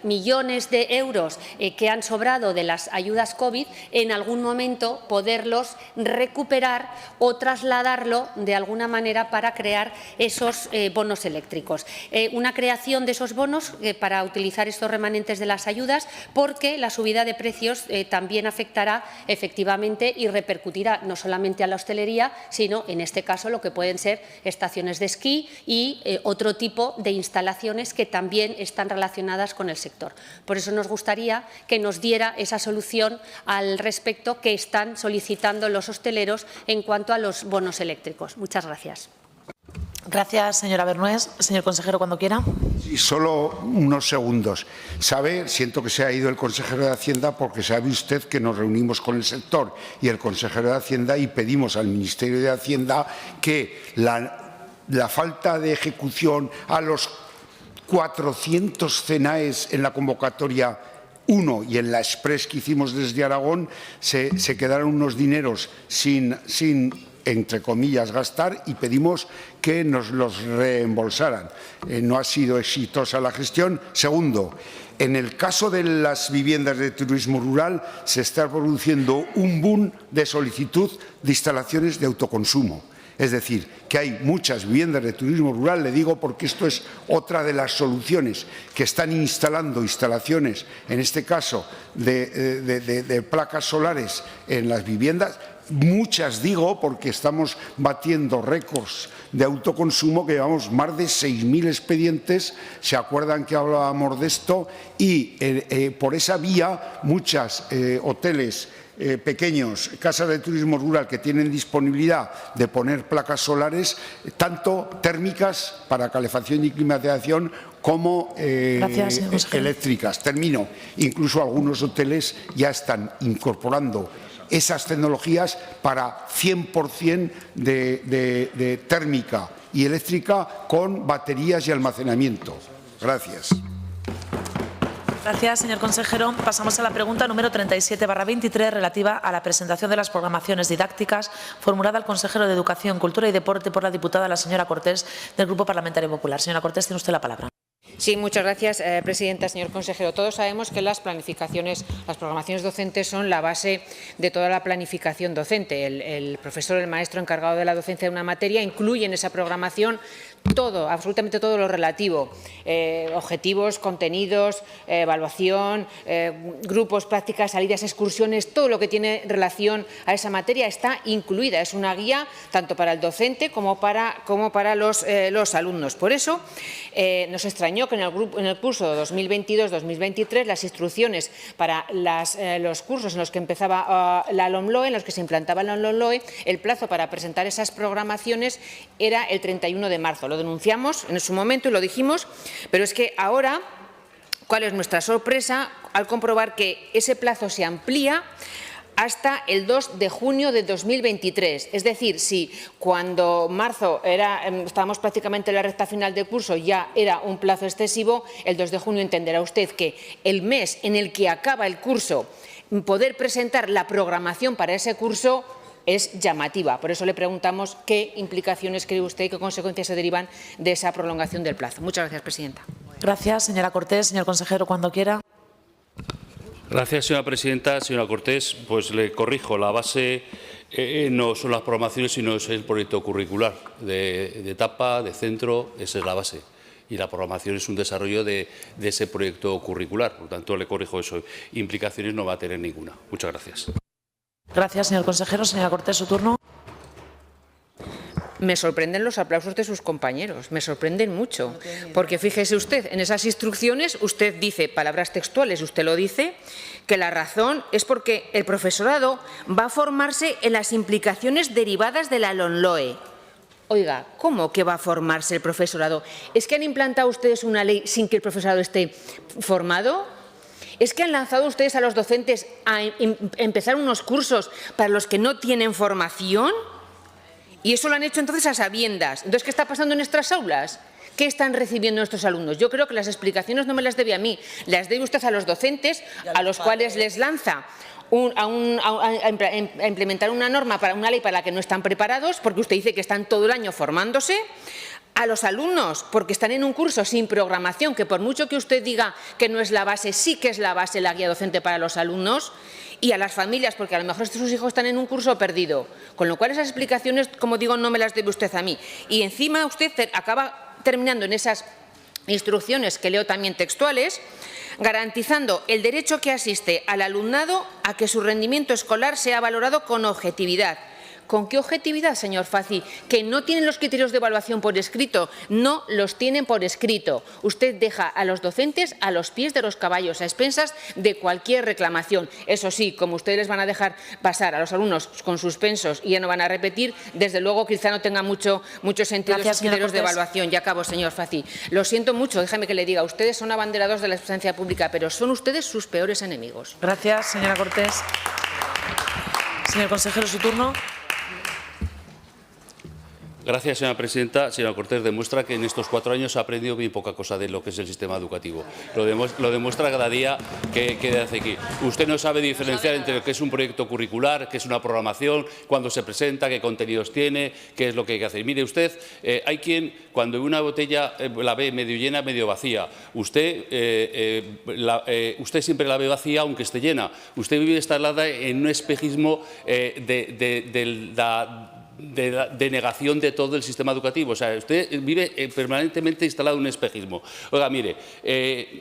Speaker 15: millones de euros que han sobrado de las ayudas COVID, en algún momento poderlos recuperar o trasladarlo de alguna manera para crear esos bonos eléctricos. Una creación de esos bonos para utilizar estos remanentes de las ayudas, porque la subida de precios también afectará efectivamente y repercutirá no solamente a la hostelería, sino en este caso lo que pueden ser estaciones de esquí y otro tipo de instalaciones que también están relacionadas con el sector. Por eso nos gustaría que nos diera esa solución al respecto que están solicitando los hosteleros en cuanto a los bonos eléctricos. Muchas gracias.
Speaker 1: Gracias, señora Bernués. Señor consejero, cuando quiera.
Speaker 10: Sí, solo unos segundos. Siento que se ha ido el consejero de Hacienda, porque sabe usted que nos reunimos con el sector y el consejero de Hacienda y pedimos al Ministerio de Hacienda que la falta de ejecución a los 400 CENAES en la convocatoria 1 y en la Express que hicimos desde Aragón se quedaron unos dineros sin, entre comillas, gastar, y pedimos que nos los reembolsaran. No ha sido exitosa la gestión. Segundo, en el caso de las viviendas de turismo rural se está produciendo un boom de solicitud de instalaciones de autoconsumo. Es decir, que hay muchas viviendas de turismo rural, le digo porque esto es otra de las soluciones, que están instalando instalaciones, en este caso de placas solares en las viviendas, muchas digo porque estamos batiendo récords de autoconsumo, que llevamos más de 6.000 expedientes, se acuerdan que hablábamos de esto, y por esa vía muchos hoteles pequeños, casas de turismo rural que tienen disponibilidad de poner placas solares, tanto térmicas para calefacción y climatización como eléctricas. Termino. Incluso algunos hoteles ya están incorporando esas tecnologías para 100% de térmica y eléctrica con baterías y almacenamiento. Gracias.
Speaker 1: Gracias, señor consejero. Pasamos a la pregunta número 37/23 relativa a la presentación de las programaciones didácticas formulada al consejero de Educación, Cultura y Deporte por la diputada la señora Cortés del Grupo Parlamentario Popular. Señora Cortés, tiene usted la palabra.
Speaker 3: Sí, muchas gracias, presidenta. Señor consejero, todos sabemos que las programaciones docentes son la base de toda la planificación docente. El profesor, el maestro encargado de la docencia de una materia, incluye en esa programación todo, absolutamente todo lo relativo, objetivos, contenidos, evaluación, grupos, prácticas, salidas, excursiones, todo lo que tiene relación a esa materia está incluida. Es una guía tanto para el docente como para los alumnos. Por eso nos extrañó que en el curso 2022-2023 las instrucciones para los cursos en los que empezaba la LOMLOE, en los que se implantaba la LOMLOE, el plazo para presentar esas programaciones era el 31 de marzo. Lo denunciamos en su momento y lo dijimos, pero es que ahora, ¿cuál es nuestra sorpresa al comprobar que ese plazo se amplía hasta el 2 de junio de 2023. Es decir, si cuando marzo estábamos prácticamente en la recta final del curso ya era un plazo excesivo, el 2 de junio entenderá usted que el mes en el que acaba el curso, poder presentar la programación para ese curso es llamativa. Por eso le preguntamos qué implicaciones cree usted y qué consecuencias se derivan de esa prolongación del plazo. Muchas gracias, presidenta.
Speaker 1: Gracias, señora Cortés. Señor consejero, cuando quiera.
Speaker 16: Gracias, señora presidenta. Señora Cortés, pues le corrijo, la base no son las programaciones, sino es el proyecto curricular de etapa, de centro, esa es la base. Y la programación es un desarrollo de ese proyecto curricular. Por tanto, le corrijo eso. Implicaciones no va a tener ninguna. Muchas gracias.
Speaker 1: Gracias, señor consejero. Señora Cortés, su turno.
Speaker 3: Me sorprenden los aplausos de sus compañeros, me sorprenden mucho, porque fíjese usted, en esas instrucciones usted dice, palabras textuales, usted lo dice, que la razón es porque el profesorado va a formarse en las implicaciones derivadas de la LOMLOE. Oiga, ¿cómo que va a formarse el profesorado? ¿Es que han implantado ustedes una ley sin que el profesorado esté formado? ¿Es que han lanzado ustedes a los docentes a empezar unos cursos para los que no tienen formación? Y eso lo han hecho entonces a sabiendas. Entonces, ¿qué está pasando en nuestras aulas? ¿Qué están recibiendo nuestros alumnos? Yo creo que las explicaciones no me las debe a mí, las debe usted a los docentes, a los cuales les lanza a implementar una norma, una ley para la que no están preparados, porque usted dice que están todo el año formándose, a los alumnos, porque están en un curso sin programación, que por mucho que usted diga que no es la base, sí que es la base la guía docente para los alumnos, y a las familias, porque a lo mejor sus hijos están en un curso perdido. Con lo cual, esas explicaciones, como digo, no me las debe usted a mí. Y encima usted acaba terminando en esas instrucciones que leo también textuales, garantizando el derecho que asiste al alumnado a que su rendimiento escolar sea valorado con objetividad. ¿Con qué objetividad, señor Fazi? Que no tienen los criterios de evaluación por escrito, no los tienen por escrito. Usted deja a los docentes a los pies de los caballos, a expensas de cualquier reclamación. Eso sí, como ustedes les van a dejar pasar a los alumnos con suspensos y ya no van a repetir, desde luego quizá no tenga mucho sentido esos criterios de evaluación. Ya acabo, señor Fazi. Lo siento mucho, déjame que le diga, ustedes son abanderados de la docencia pública, pero son ustedes sus peores enemigos.
Speaker 1: Gracias, señora Cortés. Señor consejero, su turno.
Speaker 16: Gracias, señora presidenta. Señora Cortés, demuestra que en estos 4 años ha aprendido bien poca cosa de lo que es el sistema educativo. Lo demuestra cada día que hace aquí. Usted no sabe diferenciar entre lo que es un proyecto curricular, que es una programación, cuándo se presenta, qué contenidos tiene, qué es lo que hay que hacer. Mire usted, hay quien cuando una botella la ve medio llena, medio vacía. Usted siempre la ve vacía aunque esté llena. Usted vive instalada en un espejismo denegación de todo el sistema educativo. O sea, usted vive permanentemente instalado en un espejismo. Oiga, mire,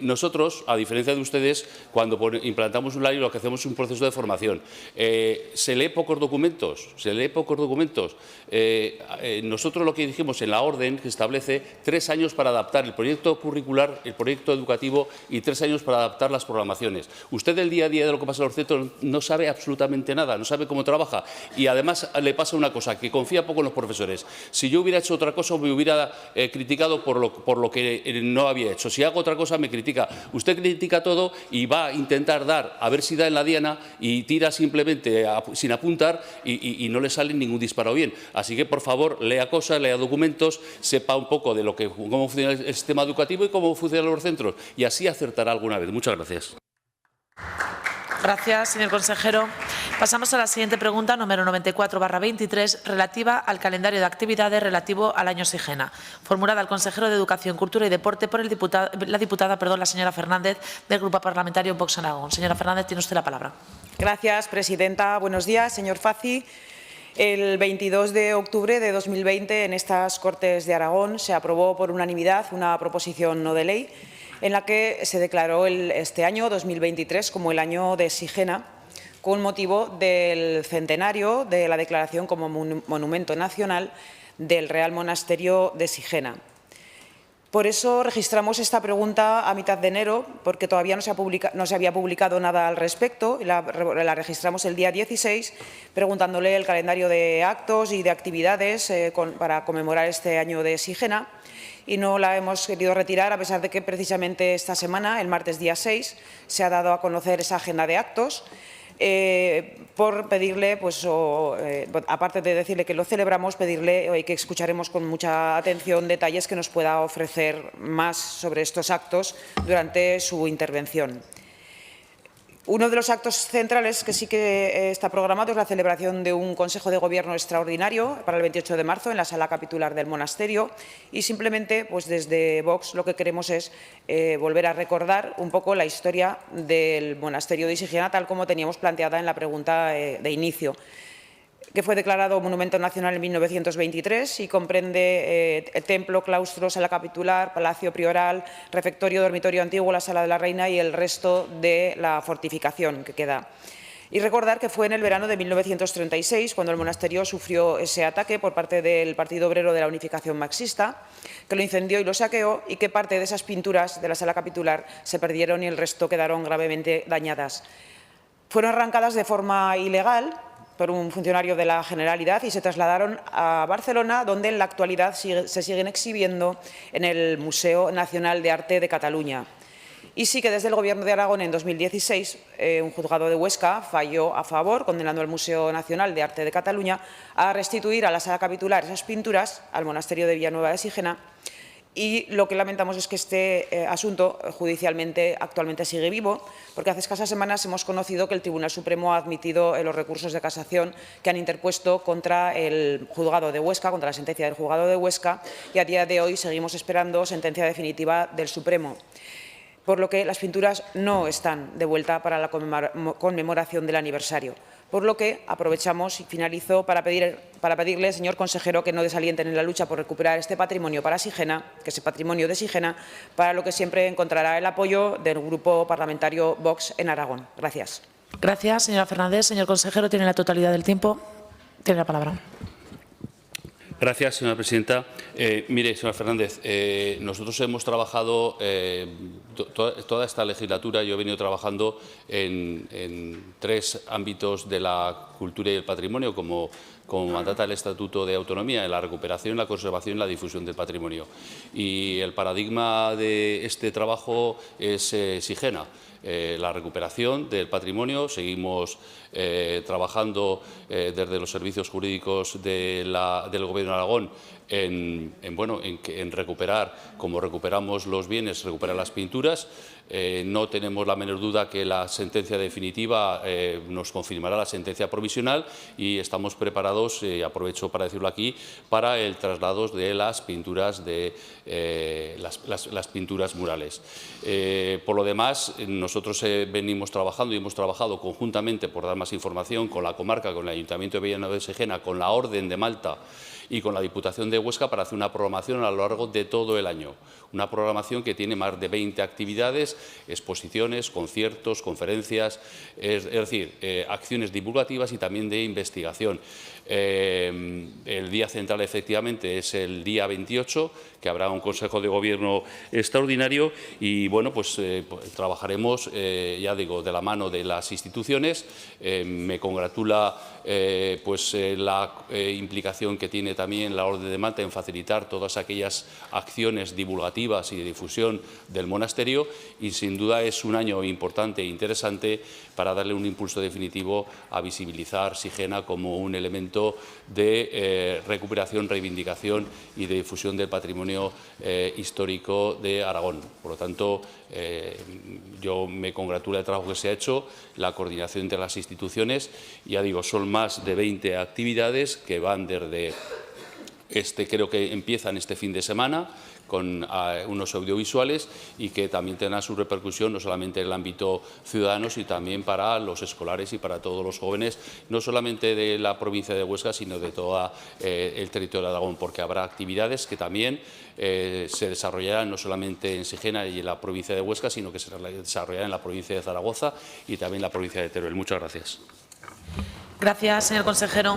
Speaker 16: nosotros, a diferencia de ustedes, cuando implantamos un ley, lo que hacemos es un proceso de formación. Se lee pocos documentos, nosotros lo que dijimos en la orden que establece 3 años para adaptar el proyecto curricular, el proyecto educativo y 3 años para adaptar las programaciones. Usted del día a día de lo que pasa en los centros no sabe absolutamente nada, no sabe cómo trabaja y además le pasa una cosa, que confía poco en los profesores. Si yo hubiera hecho otra cosa me hubiera criticado por lo que no había hecho. Si hago otra cosa me critica. Usted critica todo y va a intentar dar, a ver si da en la diana y tira simplemente sin apuntar y no le sale ningún disparo bien. Así que, por favor, lea cosas, lea documentos, sepa un poco de cómo funciona el sistema educativo y cómo funcionan los centros y así acertará alguna vez. Muchas gracias.
Speaker 1: Gracias, señor consejero. Pasamos a la siguiente pregunta, número 94/23, relativa al calendario de actividades relativo al año Sigena, formulada al consejero de Educación, Cultura y Deporte por la diputada, la señora Fernández, del Grupo Parlamentario Vox Aragón. Señora Fernández, tiene usted la palabra.
Speaker 17: Gracias, presidenta. Buenos días, señor Faci. El 22 de octubre de 2020, en estas Cortes de Aragón, se aprobó por unanimidad una proposición no de ley en la que se declaró este año 2023 como el año de Sigena, con motivo del centenario de la declaración como monumento nacional del Real Monasterio de Sigena. Por eso registramos esta pregunta a mitad de enero, porque todavía no se había publicado nada al respecto, y la registramos el día 16, preguntándole el calendario de actos y de actividades para conmemorar este año de Sigena, y no la hemos querido retirar, a pesar de que precisamente esta semana, el martes día 6, se ha dado a conocer esa agenda de actos, por pedirle, aparte de decirle que lo celebramos, pedirle que escucharemos con mucha atención detalles que nos pueda ofrecer más sobre estos actos durante su intervención. Uno de los actos centrales que sí que está programado es la celebración de un Consejo de Gobierno extraordinario para el 28 de marzo en la Sala Capitular del Monasterio y simplemente desde Vox lo que queremos es volver a recordar un poco la historia del Monasterio de Sigena tal como teníamos planteada en la pregunta de inicio, que fue declarado Monumento Nacional en 1923 y comprende templo, claustro, sala capitular, palacio prioral, refectorio, dormitorio antiguo, la sala de la reina y el resto de la fortificación que queda. Y recordar que fue en el verano de 1936 cuando el monasterio sufrió ese ataque por parte del Partido Obrero de la Unificación Marxista, que lo incendió y lo saqueó y que parte de esas pinturas de la sala capitular se perdieron y el resto quedaron gravemente dañadas. Fueron arrancadas de forma ilegal por un funcionario de la Generalidad y se trasladaron a Barcelona, donde en la actualidad se siguen exhibiendo en el Museo Nacional de Arte de Cataluña. Y sí que desde el Gobierno de Aragón en 2016 un juzgado de Huesca falló a favor, condenando al Museo Nacional de Arte de Cataluña a restituir a la sala capitular esas pinturas al monasterio de Villanueva de Sigena. Y lo que lamentamos es que este asunto judicialmente actualmente sigue vivo, porque hace escasas semanas hemos conocido que el Tribunal Supremo ha admitido los recursos de casación que han interpuesto contra el juzgado de Huesca, contra la sentencia del juzgado de Huesca, y a día de hoy seguimos esperando sentencia definitiva del Supremo, por lo que las pinturas no están de vuelta para la conmemoración del aniversario. Por lo que aprovechamos y finalizo para pedirle, señor consejero, que no desalienten en la lucha por recuperar este patrimonio para Sigena, que es el patrimonio de Sigena, para lo que siempre encontrará el apoyo del Grupo Parlamentario Vox en Aragón. Gracias.
Speaker 1: Gracias, señora Fernández. Señor consejero, tiene la totalidad del tiempo. Tiene la palabra.
Speaker 16: Gracias, señora presidenta. Mire, señora Fernández, nosotros hemos trabajado toda esta legislatura, yo he venido trabajando en 3 ámbitos de la cultura y el patrimonio, como mandata el Estatuto de Autonomía, en la recuperación, la conservación y la difusión del patrimonio. Y el paradigma de este trabajo es Sigena. La recuperación del patrimonio. Seguimos trabajando desde los servicios jurídicos del Gobierno de Aragón en recuperar, como recuperamos los bienes, recuperar las pinturas. No tenemos la menor duda que la sentencia definitiva nos confirmará la sentencia provisional y estamos preparados, aprovecho para decirlo aquí, para el traslado de las pinturas las pinturas murales. Por lo demás, nosotros venimos trabajando y hemos trabajado conjuntamente, por dar más información, con la comarca, con el Ayuntamiento de Villanueva de Segena, con la Orden de Malta y con la Diputación de Huesca para hacer una programación a lo largo de todo el año. Una programación que tiene más de 20 actividades, exposiciones, conciertos, conferencias, es decir, acciones divulgativas y también de investigación. El día central, efectivamente, es el día 28, que habrá un Consejo de Gobierno extraordinario y, bueno, pues trabajaremos, ya digo, de la mano de las instituciones. Me congratula la implicación que tiene también la Orden de Malta en facilitar todas aquellas acciones divulgativas y de difusión del monasterio y, sin duda, es un año importante e interesante para darle un impulso definitivo a visibilizar Sigena como un elemento de recuperación, reivindicación y de difusión del patrimonio histórico de Aragón. Por lo tanto, yo me congratulo del trabajo que se ha hecho, la coordinación entre las instituciones. Ya digo, son más de 20 actividades que van desde creo que empiezan este fin de semana con unos audiovisuales y que también tendrán su repercusión no solamente en el ámbito ciudadano, sino también para los escolares y para todos los jóvenes, no solamente de la provincia de Huesca, sino de todo el territorio de Aragón, porque habrá actividades que también se desarrollarán no solamente en Sigena y en la provincia de Huesca, sino que se desarrollarán en la provincia de Zaragoza y también en la provincia de Teruel. Muchas gracias.
Speaker 1: Gracias, señor consejero.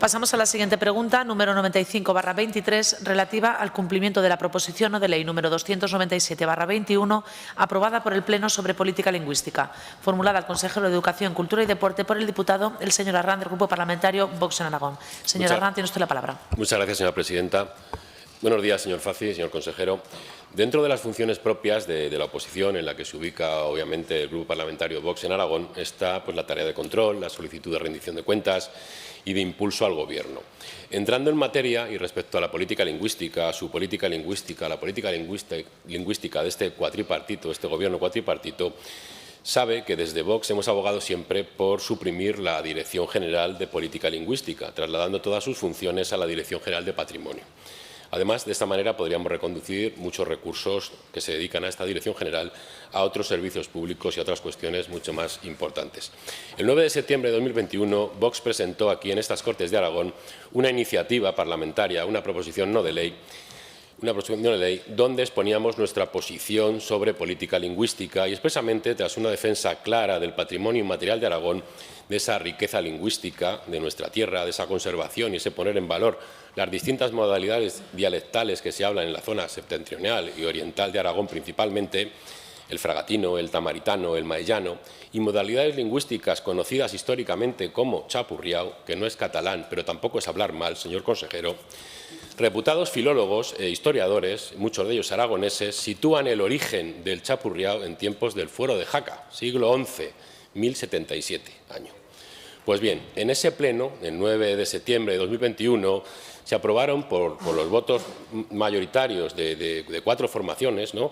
Speaker 1: Pasamos a la siguiente pregunta, número 95/23, relativa al cumplimiento de la proposición no de ley número 297/21, aprobada por el Pleno sobre política lingüística, formulada al consejero de Educación, Cultura y Deporte por el diputado, el señor Arranz, del Grupo Parlamentario Vox en Aragón. Señor Arranz, tiene usted la palabra.
Speaker 18: Muchas gracias, señora presidenta. Buenos días, señor Faci, señor consejero. Dentro de las funciones propias de la oposición, en la que se ubica, obviamente, el Grupo Parlamentario Vox en Aragón, está la tarea de control, la solicitud de rendición de cuentas y de impulso al Gobierno. Entrando en materia y respecto a la política lingüística, su política lingüística, la política lingüística de este cuatripartito, este Gobierno cuatripartito, sabe que desde Vox hemos abogado siempre por suprimir la Dirección General de Política Lingüística, trasladando todas sus funciones a la Dirección General de Patrimonio. Además, de esta manera podríamos reconducir muchos recursos que se dedican a esta Dirección General a otros servicios públicos y a otras cuestiones mucho más importantes. El 9 de septiembre de 2021, Vox presentó aquí en estas Cortes de Aragón una iniciativa parlamentaria, una proposición no de ley, donde exponíamos nuestra posición sobre política lingüística y expresamente tras una defensa clara del patrimonio inmaterial de Aragón, de esa riqueza lingüística de nuestra tierra, de esa conservación y ese poner en valor las distintas modalidades dialectales que se hablan en la zona septentrional y oriental de Aragón principalmente, el fragatino, el tamaritano, el maellano, y modalidades lingüísticas conocidas históricamente como chapurriao, que no es catalán, pero tampoco es hablar mal, señor consejero. Reputados filólogos e historiadores, muchos de ellos aragoneses, sitúan el origen del chapurriao en tiempos del fuero de Jaca, siglo XI, 1077 año. Pues bien, en ese pleno, el 9 de septiembre de 2021, se aprobaron por los votos mayoritarios de 4 formaciones, ¿no?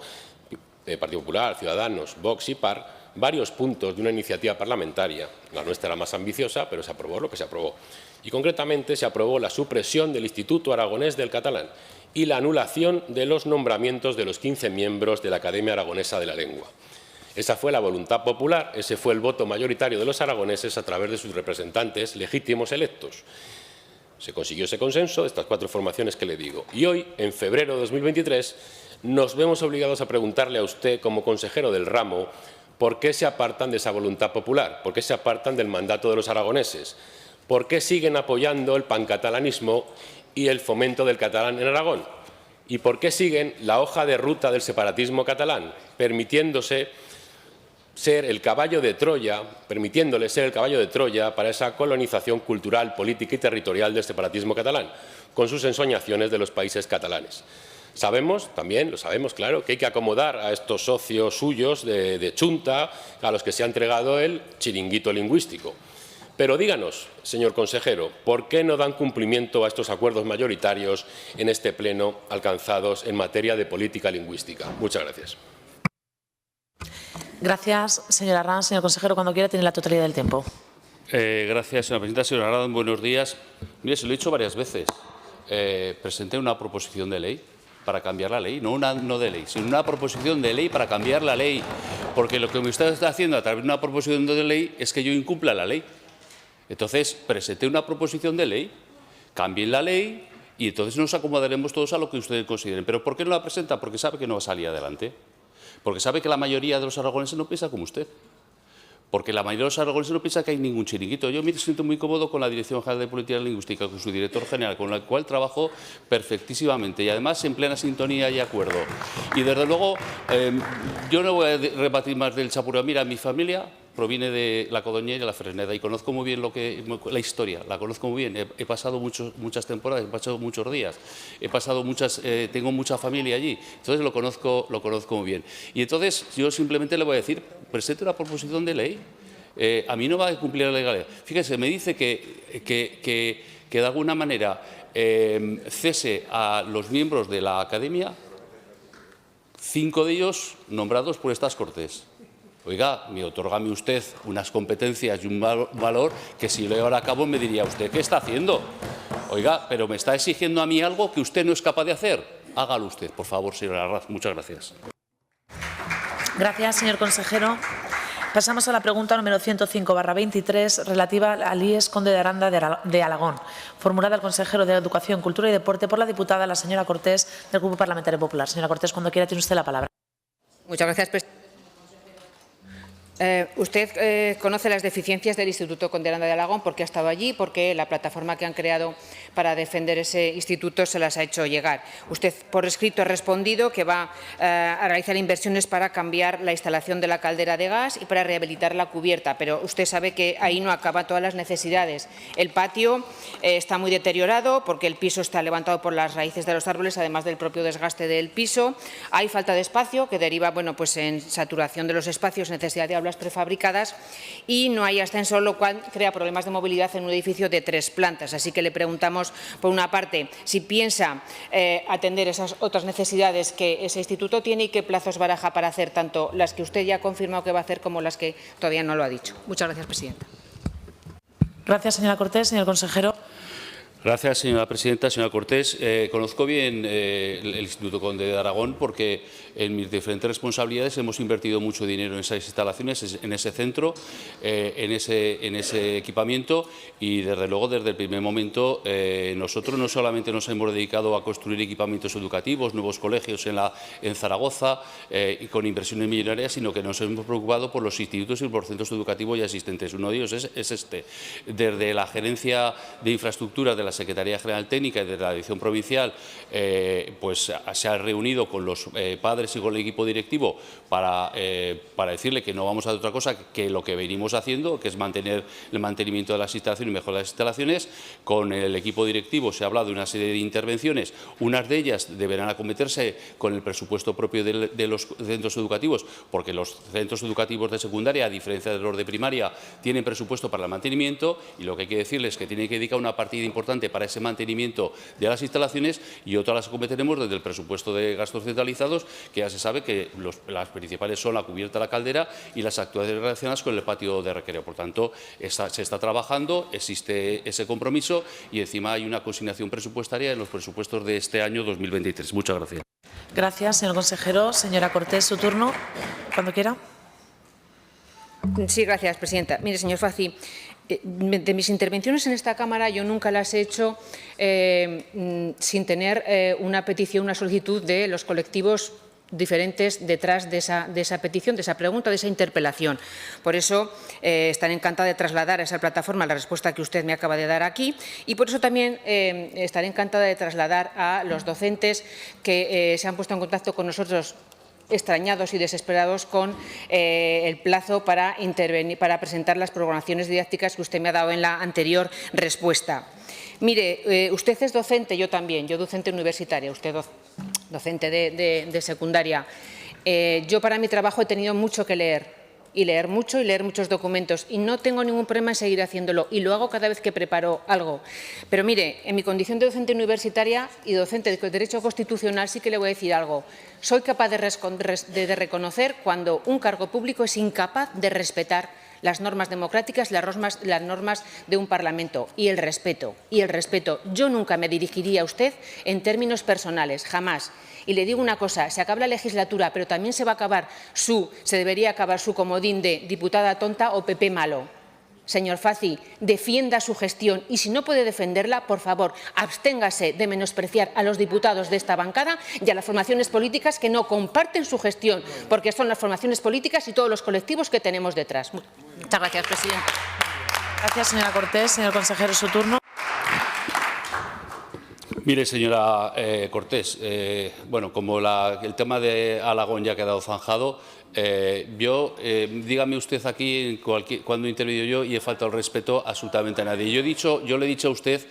Speaker 18: Partido Popular, Ciudadanos, Vox y PAR, varios puntos de una iniciativa parlamentaria. La nuestra era más ambiciosa, pero se aprobó lo que se aprobó. Y concretamente se aprobó la supresión del Instituto Aragonés del Catalán y la anulación de los nombramientos de los 15 miembros de la Academia Aragonesa de la Lengua. Esa fue la voluntad popular, ese fue el voto mayoritario de los aragoneses a través de sus representantes legítimos electos. Se consiguió ese consenso de estas 4 formaciones que le digo. Y hoy, en febrero de 2023, nos vemos obligados a preguntarle a usted, como consejero del ramo, ¿por qué se apartan de esa voluntad popular? ¿Por qué se apartan del mandato de los aragoneses? ¿Por qué siguen apoyando el pancatalanismo y el fomento del catalán en Aragón? ¿Y por qué siguen la hoja de ruta del separatismo catalán, permitiéndole ser el caballo de Troya para esa colonización cultural, política y territorial del separatismo catalán, con sus ensoñaciones de los países catalanes? Sabemos, también lo sabemos, claro, que hay que acomodar a estos socios suyos de Chunta, a los que se ha entregado el chiringuito lingüístico. Pero díganos, señor consejero, ¿por qué no dan cumplimiento a estos acuerdos mayoritarios en este pleno alcanzados en materia de política lingüística? Muchas gracias.
Speaker 1: Gracias, señora Arranz. Señor consejero, cuando quiera tiene la totalidad del tiempo.
Speaker 16: Gracias, señora presidenta. Señora Arranz, buenos días. Mire, se lo he dicho varias veces. Presenté una proposición de ley para cambiar la ley, no una no de ley, sino una proposición de ley para cambiar la ley. Porque lo que usted está haciendo a través de una proposición de ley es que yo incumpla la ley. Entonces, presenté una proposición de ley, cambien la ley y entonces nos acomodaremos todos a lo que ustedes consideren. ¿Pero por qué no la presenta? Porque sabe que no va a salir adelante. Porque sabe que la mayoría de los aragoneses no piensa como usted. Porque la mayoría de los aragoneses no piensa que hay ningún chiringuito. Yo me siento muy cómodo con la Dirección General de Política Lingüística, con su director general, con el cual trabajo perfectísimamente y además en plena sintonía y acuerdo. Y desde luego, yo no voy a rebatir más del chapureo. Mira, mi familia proviene de la Codoñera y la Fresneda y conozco muy bien la historia, la conozco muy bien. He pasado muchas temporadas, he pasado muchos días, tengo mucha familia allí, entonces lo conozco muy bien. Y entonces yo simplemente le voy a decir, presente una proposición de ley. A mí no va a cumplir la legalidad. Fíjese, me dice que de alguna manera cese a los miembros de la Academia, 5 de ellos nombrados por estas Cortes. Oiga, me otórgame usted unas competencias y un valor que si lo llevara a cabo me diría usted, ¿qué está haciendo? Oiga, pero me está exigiendo a mí algo que usted no es capaz de hacer. Hágalo usted, por favor, señora Arranz. Muchas gracias.
Speaker 1: Gracias, señor consejero. Pasamos a la pregunta número 105/23, relativa al IES Conde de Aranda de Alagón, formulada al consejero de Educación, Cultura y Deporte por la diputada, la señora Cortés, del Grupo Parlamentario Popular. Señora Cortés, cuando quiera tiene usted la palabra.
Speaker 3: Muchas gracias, presidenta. Usted conoce las deficiencias del Instituto Conde de Aranda de Alagón porque ha estado allí, porque la plataforma que han creado para defender ese instituto se las ha hecho llegar. Usted por escrito ha respondido que va a realizar inversiones para cambiar la instalación de la caldera de gas y para rehabilitar la cubierta, pero usted sabe que ahí no acaban todas las necesidades. El patio está muy deteriorado porque el piso está levantado por las raíces de los árboles, además del propio desgaste del piso. Hay falta de espacio que deriva pues en saturación de los espacios, necesidad de aulas prefabricadas y no hay ascensor, lo cual crea problemas de movilidad en un edificio de 3 plantas. Así que le preguntamos, por una parte, si piensa atender esas otras necesidades que ese instituto tiene y qué plazos baraja para hacer tanto las que usted ya ha confirmado que va a hacer como las que todavía no lo ha dicho. Muchas gracias, presidenta.
Speaker 1: Gracias, señora Cortés. Señor consejero.
Speaker 16: Gracias, señora presidenta. Señora Cortés, conozco bien el Instituto Conde de Aragón porque en mis diferentes responsabilidades hemos invertido mucho dinero en esas instalaciones, en ese centro, en ese equipamiento y, desde luego, desde el primer momento nosotros no solamente nos hemos dedicado a construir equipamientos educativos, nuevos colegios en Zaragoza y con inversiones millonarias, sino que nos hemos preocupado por los institutos y por centros educativos ya existentes. Uno de ellos es este. Desde la Gerencia de Infraestructuras de la Secretaría General Técnica y de la Dirección Provincial pues se ha reunido con los padres y con el equipo directivo para decirle que no vamos a hacer otra cosa que lo que venimos haciendo, que es mantener el mantenimiento de las instalaciones y mejorar las instalaciones. Con el equipo directivo se ha hablado de una serie de intervenciones, unas de ellas deberán acometerse con el presupuesto propio de los centros educativos, porque los centros educativos de secundaria, a diferencia de los de primaria, tienen presupuesto para el mantenimiento y lo que hay que decirles es que tienen que dedicar una partida importante para ese mantenimiento de las instalaciones y otras las acometeremos desde el presupuesto de gastos centralizados, que ya se sabe que las principales son la cubierta de la caldera y las actuaciones relacionadas con el patio de recreo. Por tanto, se está trabajando, existe ese compromiso y encima hay una consignación presupuestaria en los presupuestos de este año 2023. Muchas gracias.
Speaker 1: Gracias, señor consejero. Señora Cortés, su turno, cuando quiera.
Speaker 3: Sí, gracias, presidenta. Mire, señor Faci, de mis intervenciones en esta Cámara yo nunca las he hecho sin tener una petición, una solicitud de los colectivos diferentes detrás de esa petición, de esa pregunta, de esa interpelación. Por eso estaré encantada de trasladar a esa plataforma la respuesta que usted me acaba de dar aquí y por eso también estaré encantada de trasladar a los docentes que se han puesto en contacto con nosotros extrañados y desesperados con el plazo para intervenir, para presentar las programaciones didácticas que usted me ha dado en la anterior respuesta. Mire, usted es docente, yo también, yo docente universitaria, usted docente de secundaria. Yo para mi trabajo he tenido mucho que leer
Speaker 19: y leer mucho y leer muchos documentos. Y no tengo ningún problema en seguir haciéndolo. Y lo hago cada vez que preparo algo. Pero mire, en mi condición de docente universitaria y docente de Derecho Constitucional sí que le voy a decir algo. Soy capaz de reconocer cuando un cargo público es incapaz de respetar las normas democráticas, las normas de un Parlamento y el respeto. Yo nunca me dirigiría a usted en términos personales, jamás. Y le digo una cosa, se acaba la legislatura, pero también se debería acabar su comodín de diputada tonta o PP malo. Señor Fazi, defienda su gestión y si no puede defenderla, por favor, absténgase de menospreciar a los diputados de esta bancada y a las formaciones políticas que no comparten su gestión, porque son las formaciones políticas y todos los colectivos que tenemos detrás. Muchas gracias, presidenta.
Speaker 1: Gracias, señora Cortés. Señor consejero, su turno.
Speaker 16: Mire, señora Cortés, bueno, como el tema de Alagón ya ha quedado zanjado, dígame usted aquí cuando he intervenido yo y he faltado el respeto absolutamente a nadie. Yo le he dicho a usted,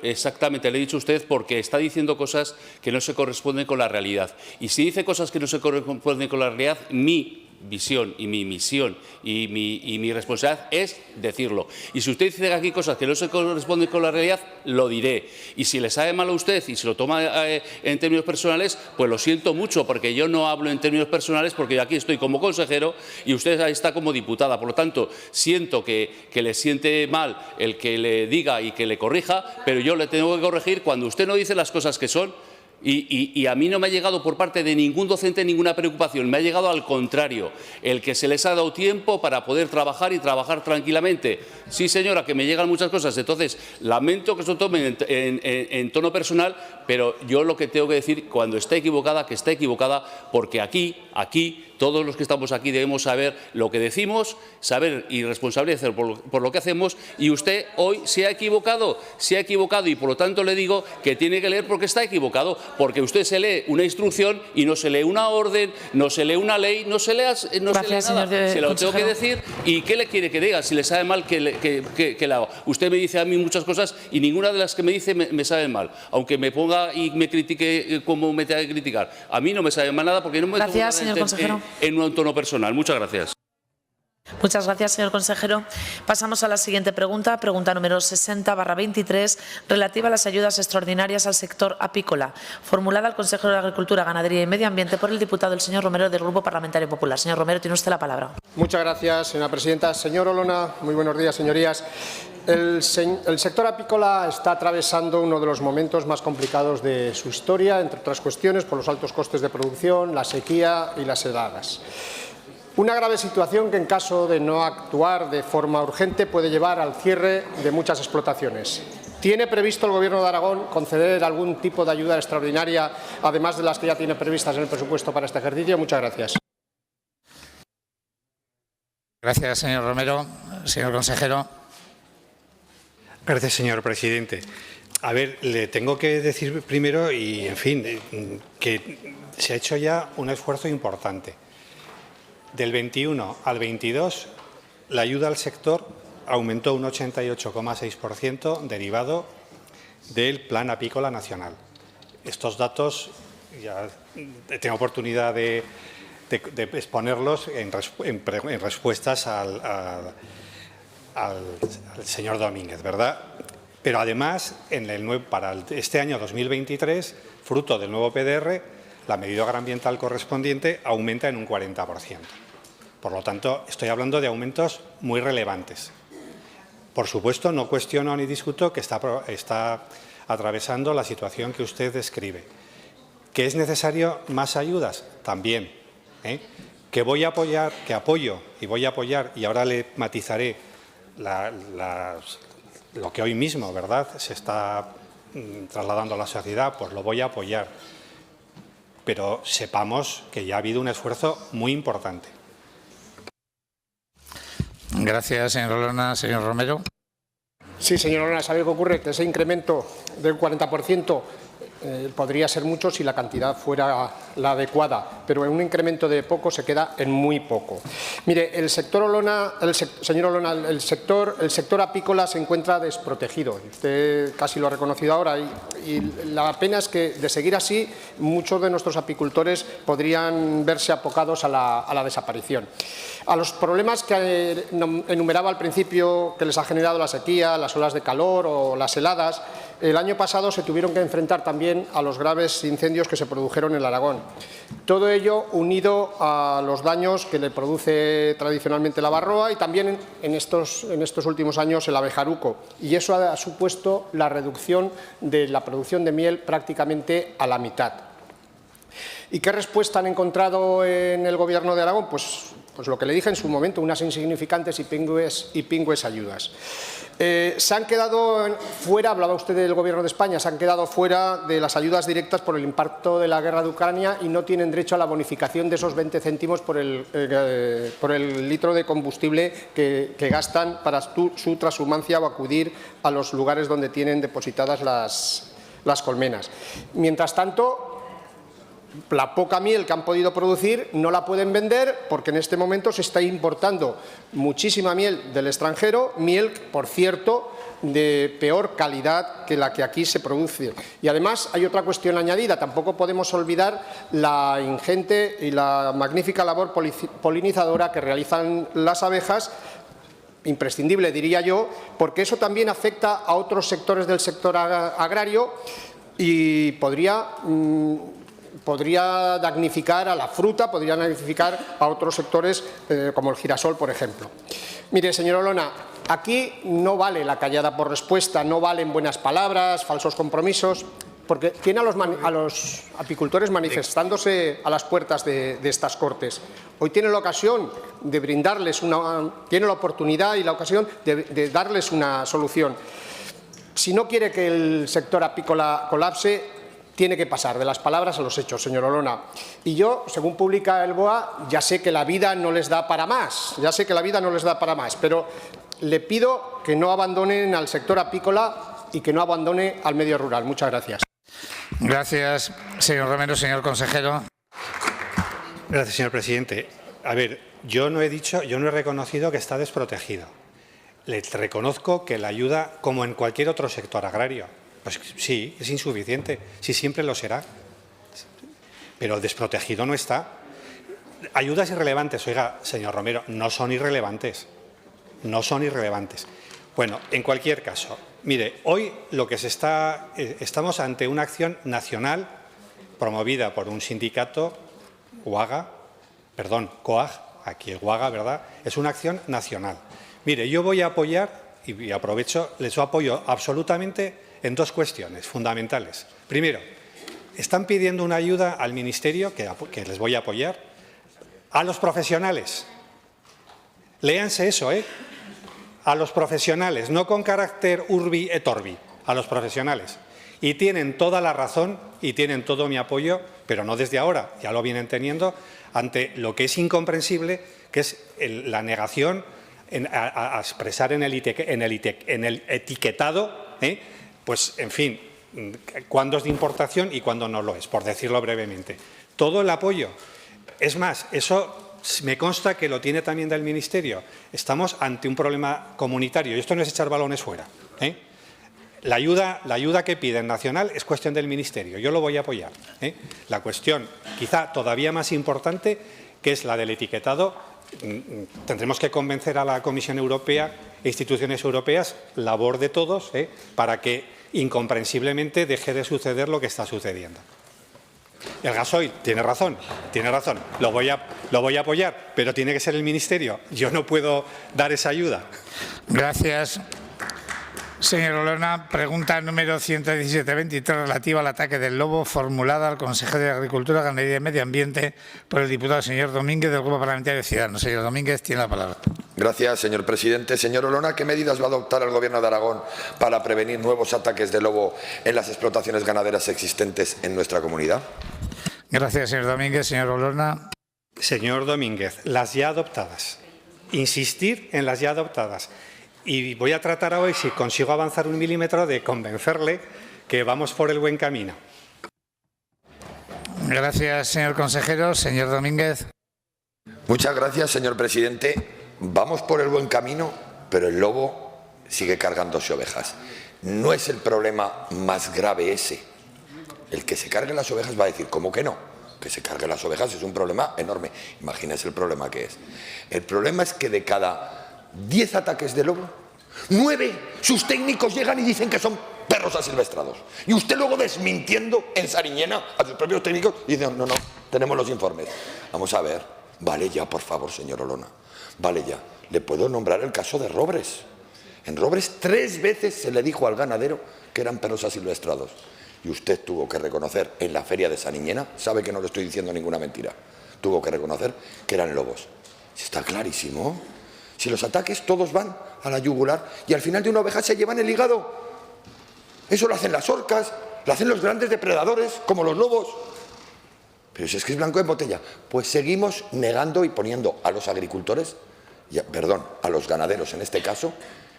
Speaker 16: exactamente le he dicho a usted porque está diciendo cosas que no se corresponden con la realidad. Y si dice cosas que no se corresponden con la realidad, mi visión y mi misión y mi responsabilidad es decirlo. Y si usted dice aquí cosas que no se corresponden con la realidad, lo diré. Y si le sabe mal a usted y se lo toma en términos personales, pues lo siento mucho, porque yo no hablo en términos personales, porque yo aquí estoy como consejero y usted está como diputada. Por lo tanto, siento que le siente mal el que le diga y que le corrija, pero yo le tengo que corregir cuando usted no dice las cosas que son. Y a mí no me ha llegado por parte de ningún docente ninguna preocupación, me ha llegado al contrario, el que se les ha dado tiempo para poder trabajar y trabajar tranquilamente. Sí, señora, que me llegan muchas cosas, entonces lamento que se lo tomen en tono personal, pero yo lo que tengo que decir, cuando esté equivocada, que esté equivocada, porque aquí, todos los que estamos aquí debemos saber lo que decimos, saber y responsabilizar por lo que hacemos, y usted hoy se ha equivocado y por lo tanto le digo que tiene que leer porque está equivocado, porque usted se lee una instrucción y no se lee una orden, no se lee una ley, no se lee nada. Se lo tengo que decir y ¿qué le quiere que diga? Si le sabe mal que le haga. Usted me dice a mí muchas cosas y ninguna de las que me dice me sabe mal, aunque me ponga y me critique como me tenga que criticar. A mí no me sabe mal nada porque no me
Speaker 1: Gracias, señor consejero.
Speaker 16: En un tono personal. Muchas gracias.
Speaker 1: Muchas gracias, señor consejero. Pasamos a la siguiente pregunta, pregunta número 60/23, relativa a las ayudas extraordinarias al sector apícola, formulada al consejero de Agricultura, Ganadería y Medio Ambiente por el diputado el señor Romero del Grupo Parlamentario Popular. Señor Romero, tiene usted la palabra.
Speaker 20: Muchas gracias, señora presidenta. Señor Olona, muy buenos días, señorías. El sector apícola está atravesando uno de los momentos más complicados de su historia, entre otras cuestiones, por los altos costes de producción, la sequía y las heladas. Una grave situación que, en caso de no actuar de forma urgente, puede llevar al cierre de muchas explotaciones. ¿Tiene previsto el Gobierno de Aragón conceder algún tipo de ayuda extraordinaria, además de las que ya tiene previstas en el presupuesto para este ejercicio? Muchas gracias.
Speaker 2: Gracias, señor Romero. Señor consejero.
Speaker 21: Gracias, señor presidente. A ver, le tengo que decir primero, y en fin, que se ha hecho ya un esfuerzo importante. Del 21 al 22, la ayuda al sector aumentó un 88,6% derivado del Plan Apícola Nacional. Estos datos ya tengo oportunidad de exponerlos en respuestas al señor Domínguez, ¿verdad? Pero además, para este año 2023, fruto del nuevo PDR, la medida agroambiental correspondiente aumenta en un 40%. Por lo tanto, estoy hablando de aumentos muy relevantes. Por supuesto, no cuestiono ni discuto que está atravesando la situación que usted describe. ¿Que es necesario más ayudas? También. ¿Que voy a apoyar, que apoyo y voy a apoyar, y ahora le matizaré lo que hoy mismo, ¿verdad?, se está trasladando a la sociedad, pues lo voy a apoyar. Pero sepamos que ya ha habido un esfuerzo muy importante.
Speaker 2: Gracias, señor Olona. Señor Romero.
Speaker 20: Sí, señor Olona, ¿sabe qué ocurre? Que ese incremento del 40% podría ser mucho si la cantidad fuera la adecuada, pero en un incremento de poco se queda en muy poco. Mire, señor Olona, el sector apícola se encuentra desprotegido. Usted casi lo ha reconocido ahora y la pena es que, de seguir así, muchos de nuestros apicultores podrían verse abocados a la desaparición. A los problemas que enumeraba al principio que les ha generado la sequía, las olas de calor o las heladas, el año pasado se tuvieron que enfrentar también a los graves incendios que se produjeron en Aragón. Todo ello unido a los daños que le produce tradicionalmente la barroa y también en estos últimos años el abejaruco. Y eso ha supuesto la reducción de la producción de miel prácticamente a la mitad. ¿Y qué respuesta han encontrado en el Gobierno de Aragón? Pues lo que le dije en su momento, unas insignificantes y pingües ayudas. Se han quedado fuera, hablaba usted del Gobierno de España, se han quedado fuera de las ayudas directas por el impacto de la guerra de Ucrania y no tienen derecho a la bonificación de esos 20 céntimos por el litro de combustible que gastan para su transhumancia o acudir a los lugares donde tienen depositadas las colmenas. Mientras tanto, la poca miel que han podido producir no la pueden vender porque en este momento se está importando muchísima miel del extranjero, miel, por cierto, de peor calidad que la que aquí se produce. Y además hay otra cuestión añadida, tampoco podemos olvidar la ingente y la magnífica labor polinizadora que realizan las abejas, imprescindible diría yo, porque eso también afecta a otros sectores del sector agrario y podría damnificar a la fruta, podría damnificar a otros sectores como el girasol, por ejemplo. Mire, señor Olona, aquí no vale la callada por respuesta, no valen buenas palabras, falsos compromisos, porque tiene a los apicultores manifestándose a las puertas de estas Cortes. Hoy tiene la ocasión de brindarles tiene la oportunidad y la ocasión de darles una solución. Si no quiere que el sector apícola colapse, tiene que pasar de las palabras a los hechos, señor Olona. Y yo, según publica el BOA, ya sé que la vida no les da para más, pero le pido que no abandonen al sector apícola y que no abandone al medio rural. Muchas gracias.
Speaker 2: Gracias, señor Romero. Señor consejero.
Speaker 21: Gracias, señor presidente. A ver, yo no he reconocido que está desprotegido. Le reconozco que la ayuda, como en cualquier otro sector agrario, pues sí, es insuficiente, sí, siempre lo será, pero desprotegido no está. Ayudas irrelevantes, oiga, señor Romero, no son irrelevantes. Bueno, en cualquier caso, mire, hoy lo que estamos ante una acción nacional promovida por un sindicato, COAG, aquí es UAGA, ¿verdad? Es una acción nacional. Mire, yo voy a apoyar, y aprovecho, les apoyo absolutamente en dos cuestiones fundamentales. Primero, están pidiendo una ayuda al Ministerio, que les voy a apoyar, a los profesionales. Léanse eso, a los profesionales, no con carácter urbi et orbi, a los profesionales. Y tienen toda la razón y tienen todo mi apoyo, pero no desde ahora, ya lo vienen teniendo, ante lo que es incomprensible, que es la negación a expresar en el etiquetado, pues, en fin, cuándo es de importación y cuándo no lo es, por decirlo brevemente. Todo el apoyo. Es más, eso me consta que lo tiene también del Ministerio. Estamos ante un problema comunitario y esto no es echar balones fuera. La ayuda que piden nacional es cuestión del Ministerio. Yo lo voy a apoyar. La cuestión, quizá todavía más importante, que es la del etiquetado, tendremos que convencer a la Comisión Europea e instituciones europeas, labor de todos, para que incomprensiblemente deje de suceder lo que está sucediendo. El gasoil, tiene razón, lo voy a apoyar, pero tiene que ser el Ministerio. Yo no puedo dar esa ayuda.
Speaker 2: Gracias. Señor Olona, pregunta número 117-23 relativa al ataque del lobo formulada al consejero de Agricultura, Ganadería y Medio Ambiente por el diputado señor Domínguez del Grupo Parlamentario de Ciudadanos. Señor Domínguez, tiene la palabra.
Speaker 5: Gracias, señor presidente. Señor Olona, ¿qué medidas va a adoptar el Gobierno de Aragón para prevenir nuevos ataques de lobo en las explotaciones ganaderas existentes en nuestra comunidad?
Speaker 2: Gracias, señor Domínguez. Señor Olona.
Speaker 21: Señor Domínguez, las ya adoptadas. Insistir en las ya adoptadas. Y voy a tratar hoy, si consigo avanzar un milímetro, de convencerle que vamos por el buen camino.
Speaker 2: Gracias, señor consejero. Señor Domínguez.
Speaker 5: Muchas gracias, señor presidente. Vamos por el buen camino, pero el lobo sigue cargándose ovejas. No es el problema más grave ese. El que se carguen las ovejas va a decir, ¿cómo que no? Que se carguen las ovejas es un problema enorme. Imagínese el problema que es. El problema es que de cada 10 ataques de lobo, 9 sus técnicos llegan y dicen que son perros asilvestrados. Y usted luego desmintiendo en Sariñena a sus propios técnicos y dice, no, tenemos los informes. Vamos a ver, vale ya, por favor, señor Olona, vale ya. Le puedo nombrar el caso de Robres. En Robres 3 veces se le dijo al ganadero que eran perros asilvestrados. Y usted tuvo que reconocer en la feria de Sariñena, sabe que no le estoy diciendo ninguna mentira, tuvo que reconocer que eran lobos. Está clarísimo. Si los ataques todos van a la yugular y al final de una oveja se llevan el hígado. Eso lo hacen las orcas, lo hacen los grandes depredadores, como los lobos. Pero si es que es blanco en botella, pues seguimos negando y poniendo a los agricultores, a los ganaderos en este caso,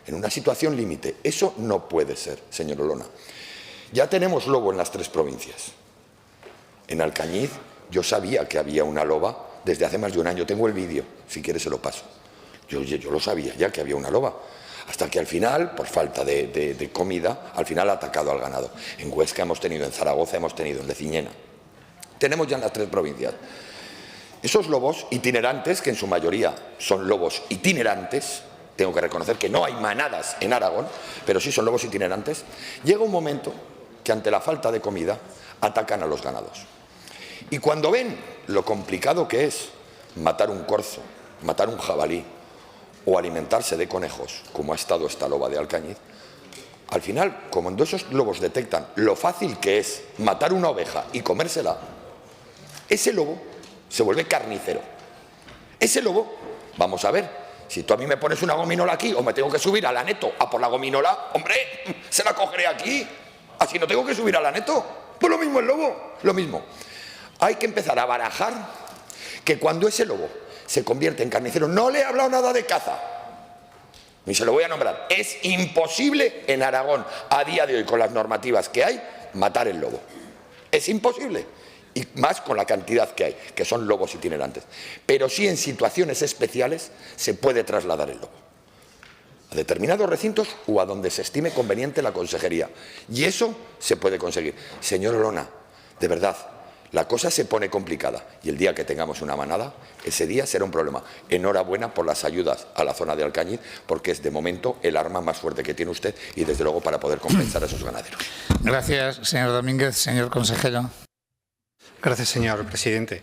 Speaker 5: en una situación límite. Eso no puede ser, señor Olona. Ya tenemos lobo en las 3 provincias. En Alcañiz yo sabía que había una loba desde hace más de un año. Tengo el vídeo, si quiere se lo paso. Yo lo sabía ya que había una loba. Hasta que al final, por falta de comida, al final ha atacado al ganado. En Huesca hemos tenido, en Zaragoza hemos tenido, en Leciñena. Tenemos ya en las 3 provincias. Esos lobos itinerantes, que en su mayoría son lobos itinerantes, tengo que reconocer que no hay manadas en Aragón, pero sí son lobos itinerantes, llega un momento que ante la falta de comida atacan a los ganados. Y cuando ven lo complicado que es matar un corzo, matar un jabalí o alimentarse de conejos, como ha estado esta loba de Alcañiz, al final, cuando esos lobos detectan lo fácil que es matar una oveja y comérsela, ese lobo se vuelve carnicero. Ese lobo, vamos a ver, si tú a mí me pones una gominola aquí o me tengo que subir a la Neto a por la gominola, hombre, se la cogeré aquí. Así no tengo que subir a la Neto. Pues lo mismo el lobo, lo mismo. Hay que empezar a barajar que cuando ese lobo se convierte en carnicero, no le he hablado nada de caza, ni se lo voy a nombrar, es imposible en Aragón, a día de hoy, con las normativas que hay, matar el lobo. Es imposible. Y más con la cantidad que hay, que son lobos itinerantes. Pero sí en situaciones especiales se puede trasladar el lobo a determinados recintos o a donde se estime conveniente la consejería. Y eso se puede conseguir. Señor Olona, de verdad, la cosa se pone complicada y el día que tengamos una manada, ese día será un problema. Enhorabuena por las ayudas a la zona de Alcañiz, porque es de momento el arma más fuerte que tiene usted y desde luego para poder compensar a esos ganaderos.
Speaker 2: Gracias, señor Domínguez. Señor consejero.
Speaker 21: Gracias, señor presidente.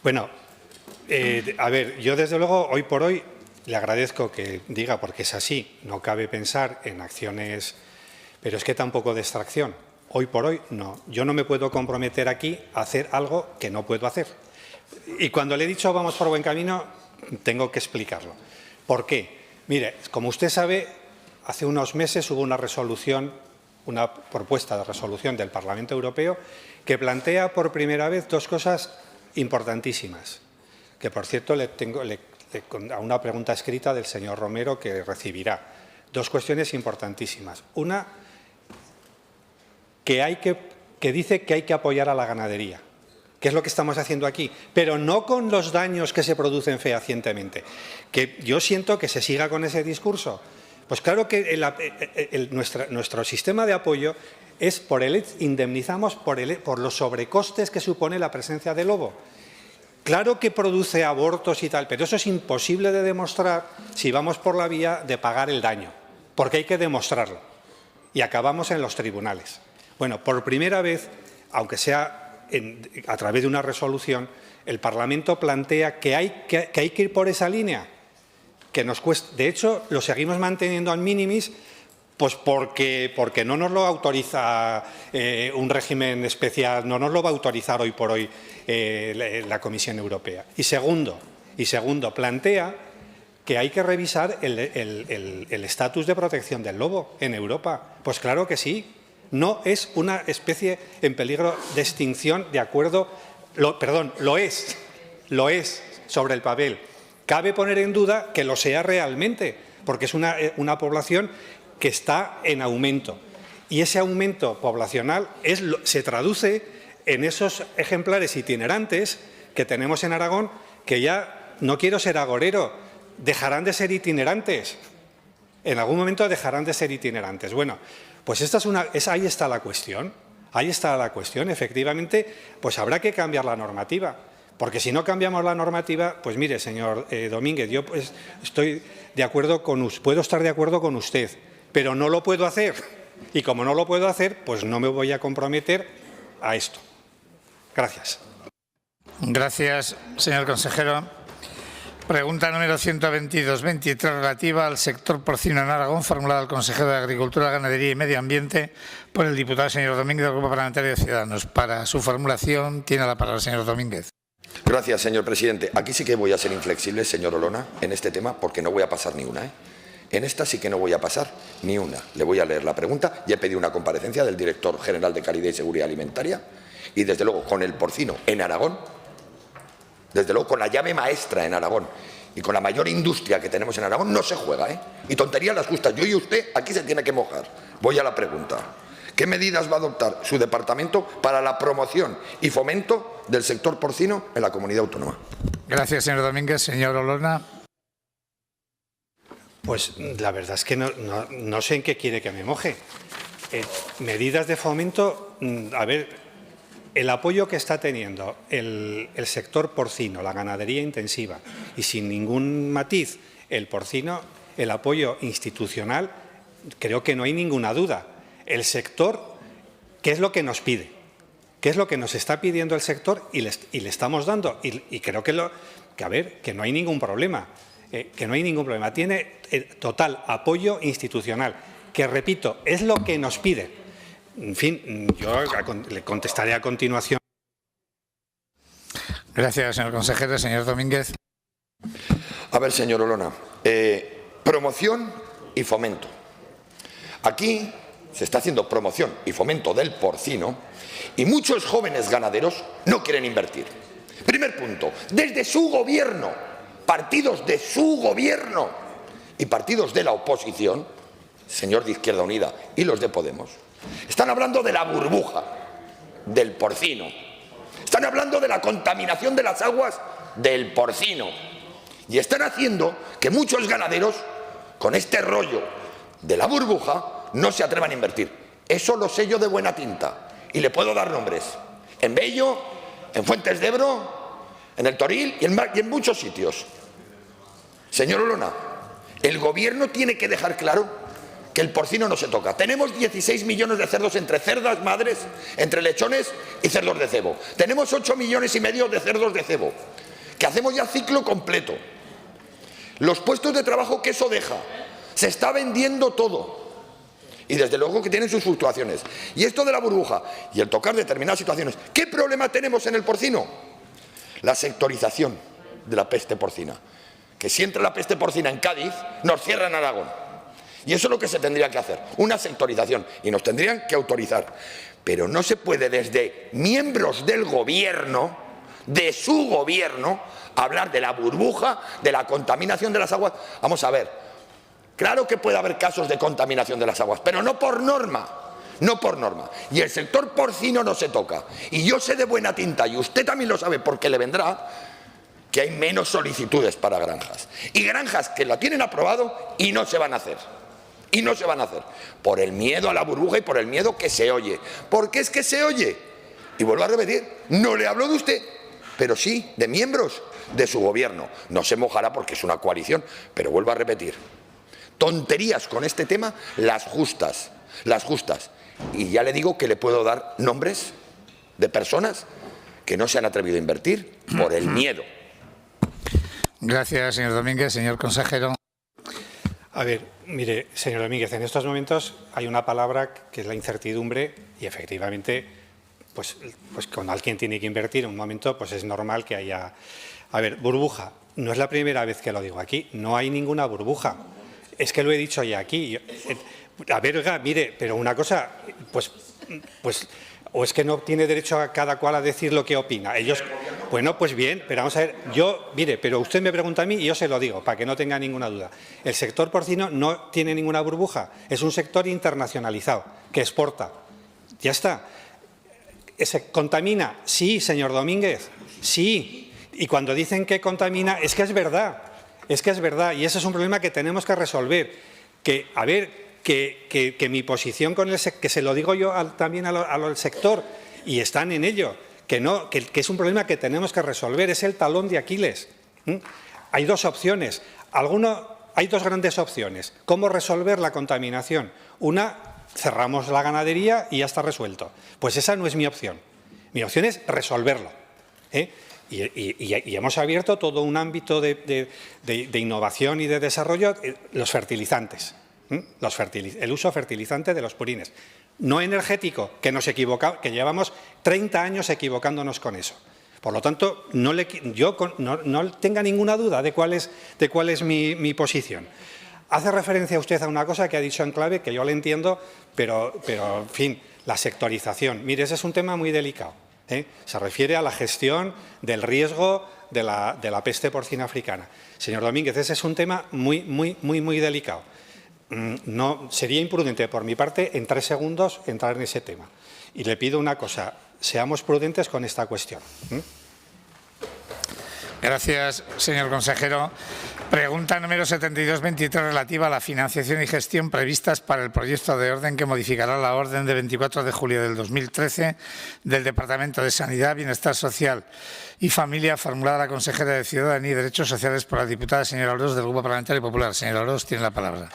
Speaker 21: Bueno, a ver, yo desde luego hoy por hoy le agradezco que diga, porque es así, no cabe pensar en acciones, pero es que tampoco de extracción. Hoy por hoy no. Yo no me puedo comprometer aquí a hacer algo que no puedo hacer. Y cuando le he dicho vamos por buen camino, tengo que explicarlo. ¿Por qué? Mire, como usted sabe, hace unos meses hubo una resolución, una propuesta de resolución del Parlamento Europeo que plantea por primera vez 2 cosas importantísimas, que por cierto le tengo a una pregunta escrita del señor Romero que recibirá. 2 cuestiones importantísimas. Una, que dice que hay que apoyar a la ganadería, que es lo que estamos haciendo aquí, pero no con los daños que se producen fehacientemente. Que yo siento que se siga con ese discurso. Pues claro que nuestro sistema de apoyo es indemnizamos por los sobrecostes que supone la presencia del lobo. Claro que produce abortos y tal, pero eso es imposible de demostrar si vamos por la vía de pagar el daño, porque hay que demostrarlo. Y acabamos en los tribunales. Bueno, por primera vez, aunque sea a través de una resolución, el Parlamento plantea que hay que ir por esa línea, que nos cuesta. De hecho, lo seguimos manteniendo al minimis, pues porque no nos lo autoriza un régimen especial, no nos lo va a autorizar hoy por hoy la Comisión Europea. Y segundo, plantea que hay que revisar el estatus de protección del lobo en Europa. Pues claro que sí. No es una especie en peligro de extinción de acuerdo, lo es sobre el papel. Cabe poner en duda que lo sea realmente, porque es una población que está en aumento. Y ese aumento poblacional se traduce en esos ejemplares itinerantes que tenemos en Aragón, que ya no quiero ser agorero, dejarán de ser itinerantes. En algún momento dejarán de ser itinerantes. Bueno, pues ahí está la cuestión. Ahí está la cuestión. Efectivamente, pues habrá que cambiar la normativa. Porque si no cambiamos la normativa, pues mire, señor Domínguez, yo pues, estoy de acuerdo puedo estar de acuerdo con usted, pero no lo puedo hacer. Y como no lo puedo hacer, pues no me voy a comprometer a esto. Gracias.
Speaker 2: Gracias, señor consejero. Pregunta número 122-23 relativa al sector porcino en Aragón, formulada al consejero de Agricultura, Ganadería y Medio Ambiente por el diputado señor Domínguez del Grupo Parlamentario de Ciudadanos. Para su formulación tiene la palabra el señor Domínguez.
Speaker 5: Gracias, señor presidente. Aquí sí que voy a ser inflexible, señor Olona, en este tema, porque no voy a pasar ni una. En esta sí que no voy a pasar ni una. Le voy a leer la pregunta. Ya he pedido una comparecencia del director general de Calidad y Seguridad Alimentaria y, desde luego, con el porcino en Aragón, desde luego, con la llave maestra en Aragón y con la mayor industria que tenemos en Aragón, no se juega, Y tonterías las justas. Yo y usted aquí se tiene que mojar. Voy a la pregunta. ¿Qué medidas va a adoptar su departamento para la promoción y fomento del sector porcino en la comunidad autónoma?
Speaker 2: Gracias, señor Domínguez. Señor Olona.
Speaker 21: Pues la verdad es que no sé en qué quiere que me moje. Medidas de fomento, a ver, el apoyo que está teniendo el sector porcino, la ganadería intensiva y sin ningún matiz el porcino, el apoyo institucional, creo que no hay ninguna duda. El sector, ¿qué es lo que nos pide? ¿Qué es lo que nos está pidiendo el sector y le estamos dando? Y creo que no hay ningún problema. Que no hay ningún problema. Tiene total apoyo institucional, que, repito, es lo que nos pide. En fin, yo le contestaré a continuación.
Speaker 2: Gracias, señor consejero. Señor Domínguez.
Speaker 5: A ver, señor Olona, promoción y fomento. Aquí se está haciendo promoción y fomento del porcino y muchos jóvenes ganaderos no quieren invertir. Primer punto, desde su gobierno, partidos de su gobierno y partidos de la oposición, señor de Izquierda Unida y los de Podemos, están hablando de la burbuja del porcino. Están hablando de la contaminación de las aguas del porcino. Y están haciendo que muchos ganaderos, con este rollo de la burbuja, no se atrevan a invertir. Eso lo sé yo de buena tinta. Y le puedo dar nombres. En Bello, en Fuentes de Ebro, en el Toril y en muchos sitios. Señor Olona, el Gobierno tiene que dejar claro que el porcino no se toca. Tenemos 16 millones de cerdos entre cerdas madres, entre lechones y cerdos de cebo. Tenemos 8,5 millones de cerdos de cebo, que hacemos ya ciclo completo. Los puestos de trabajo que eso deja, se está vendiendo todo. Y desde luego que tienen sus fluctuaciones. Y esto de la burbuja y el tocar determinadas situaciones. ¿Qué problema tenemos en el porcino? La sectorización de la peste porcina. Que si entra la peste porcina en Cádiz, nos cierran Aragón. Y eso es lo que se tendría que hacer, una sectorización. Y nos tendrían que autorizar. Pero no se puede desde miembros del Gobierno, de su Gobierno, hablar de la burbuja, de la contaminación de las aguas. Vamos a ver. Claro que puede haber casos de contaminación de las aguas, pero no por norma, no por norma. Y el sector porcino no se toca. Y yo sé de buena tinta, y usted también lo sabe porque le vendrá, que hay menos solicitudes para granjas. Y granjas que lo tienen aprobado y no se van a hacer. Y no se van a hacer. Por el miedo a la burbuja y por el miedo que se oye. ¿Por qué es que se oye? Y vuelvo a repetir, no le hablo de usted, pero sí de miembros de su Gobierno. No se mojará porque es una coalición, pero vuelvo a repetir. Tonterías con este tema, las justas. Y ya le digo que le puedo dar nombres de personas que no se han atrevido a invertir por el miedo.
Speaker 2: Gracias, señor Domínguez. Señor consejero.
Speaker 21: A ver, mire, señor Domínguez, en estos momentos hay una palabra que es la incertidumbre y efectivamente, pues cuando alguien tiene que invertir en un momento, pues es normal que haya... A ver, burbuja, no es la primera vez que lo digo aquí, no hay ninguna burbuja. Es que lo he dicho ya aquí. A ver, oiga, mire, pero una cosa, pues, o es que no tiene derecho a cada cual a decir lo que opina. Ellos, bueno, pues bien, pero vamos a ver, mire, pero usted me pregunta a mí y yo se lo digo, para que no tenga ninguna duda. El sector porcino no tiene ninguna burbuja, es un sector internacionalizado, que exporta. Ya está. ¿Contamina? Sí, señor Domínguez, sí. Y cuando dicen que contamina, es que es verdad. Es que es verdad. Y ese es un problema que tenemos que resolver. Que mi posición con que se lo digo yo también al sector, y están en ello, que es un problema que tenemos que resolver, es el talón de Aquiles. Hay dos opciones. Hay dos grandes opciones. ¿Cómo resolver la contaminación? Una, cerramos la ganadería y ya está resuelto. Pues esa no es mi opción. Mi opción es resolverlo. Y hemos abierto todo un ámbito de innovación y de desarrollo, los fertilizantes, el uso fertilizante de los purines. No energético, que llevamos 30 años equivocándonos con eso. Por lo tanto, no tenga ninguna duda de cuál es mi posición. Hace referencia usted a una cosa que ha dicho en clave, que yo le entiendo, pero en fin, la sectorización. Mire, ese es un tema muy delicado. Se refiere a la gestión del riesgo de la peste porcina africana. Señor Domínguez, ese es un tema muy delicado. No, sería imprudente por mi parte en 3 segundos entrar en ese tema. Y le pido una cosa, seamos prudentes con esta cuestión.
Speaker 2: Gracias, señor consejero. Pregunta número 7223 relativa a la financiación y gestión previstas para el proyecto de orden que modificará la orden de 24 de julio del 2013 del Departamento de Sanidad, Bienestar Social y Familia, formulada a la consejera de Ciudadanía y Derechos Sociales por la diputada señora Orós del Grupo Parlamentario Popular. Señora Orós, tiene la palabra.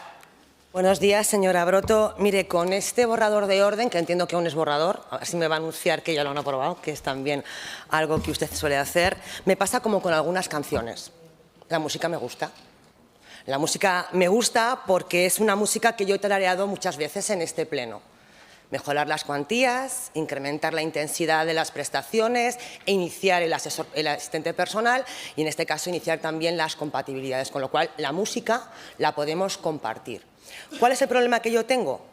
Speaker 7: Buenos días, señora Broto. Mire, con este borrador de orden, que entiendo que aún es borrador, así me va a anunciar que ya lo han aprobado, que es también algo que usted suele hacer, me pasa como con algunas canciones. La música me gusta. La música me gusta porque es una música que yo he tarareado muchas veces en este pleno. Mejorar las cuantías, incrementar la intensidad de las prestaciones e iniciar el asistente personal y, en este caso, iniciar también las compatibilidades, con lo cual la música la podemos compartir. ¿Cuál es el problema que yo tengo?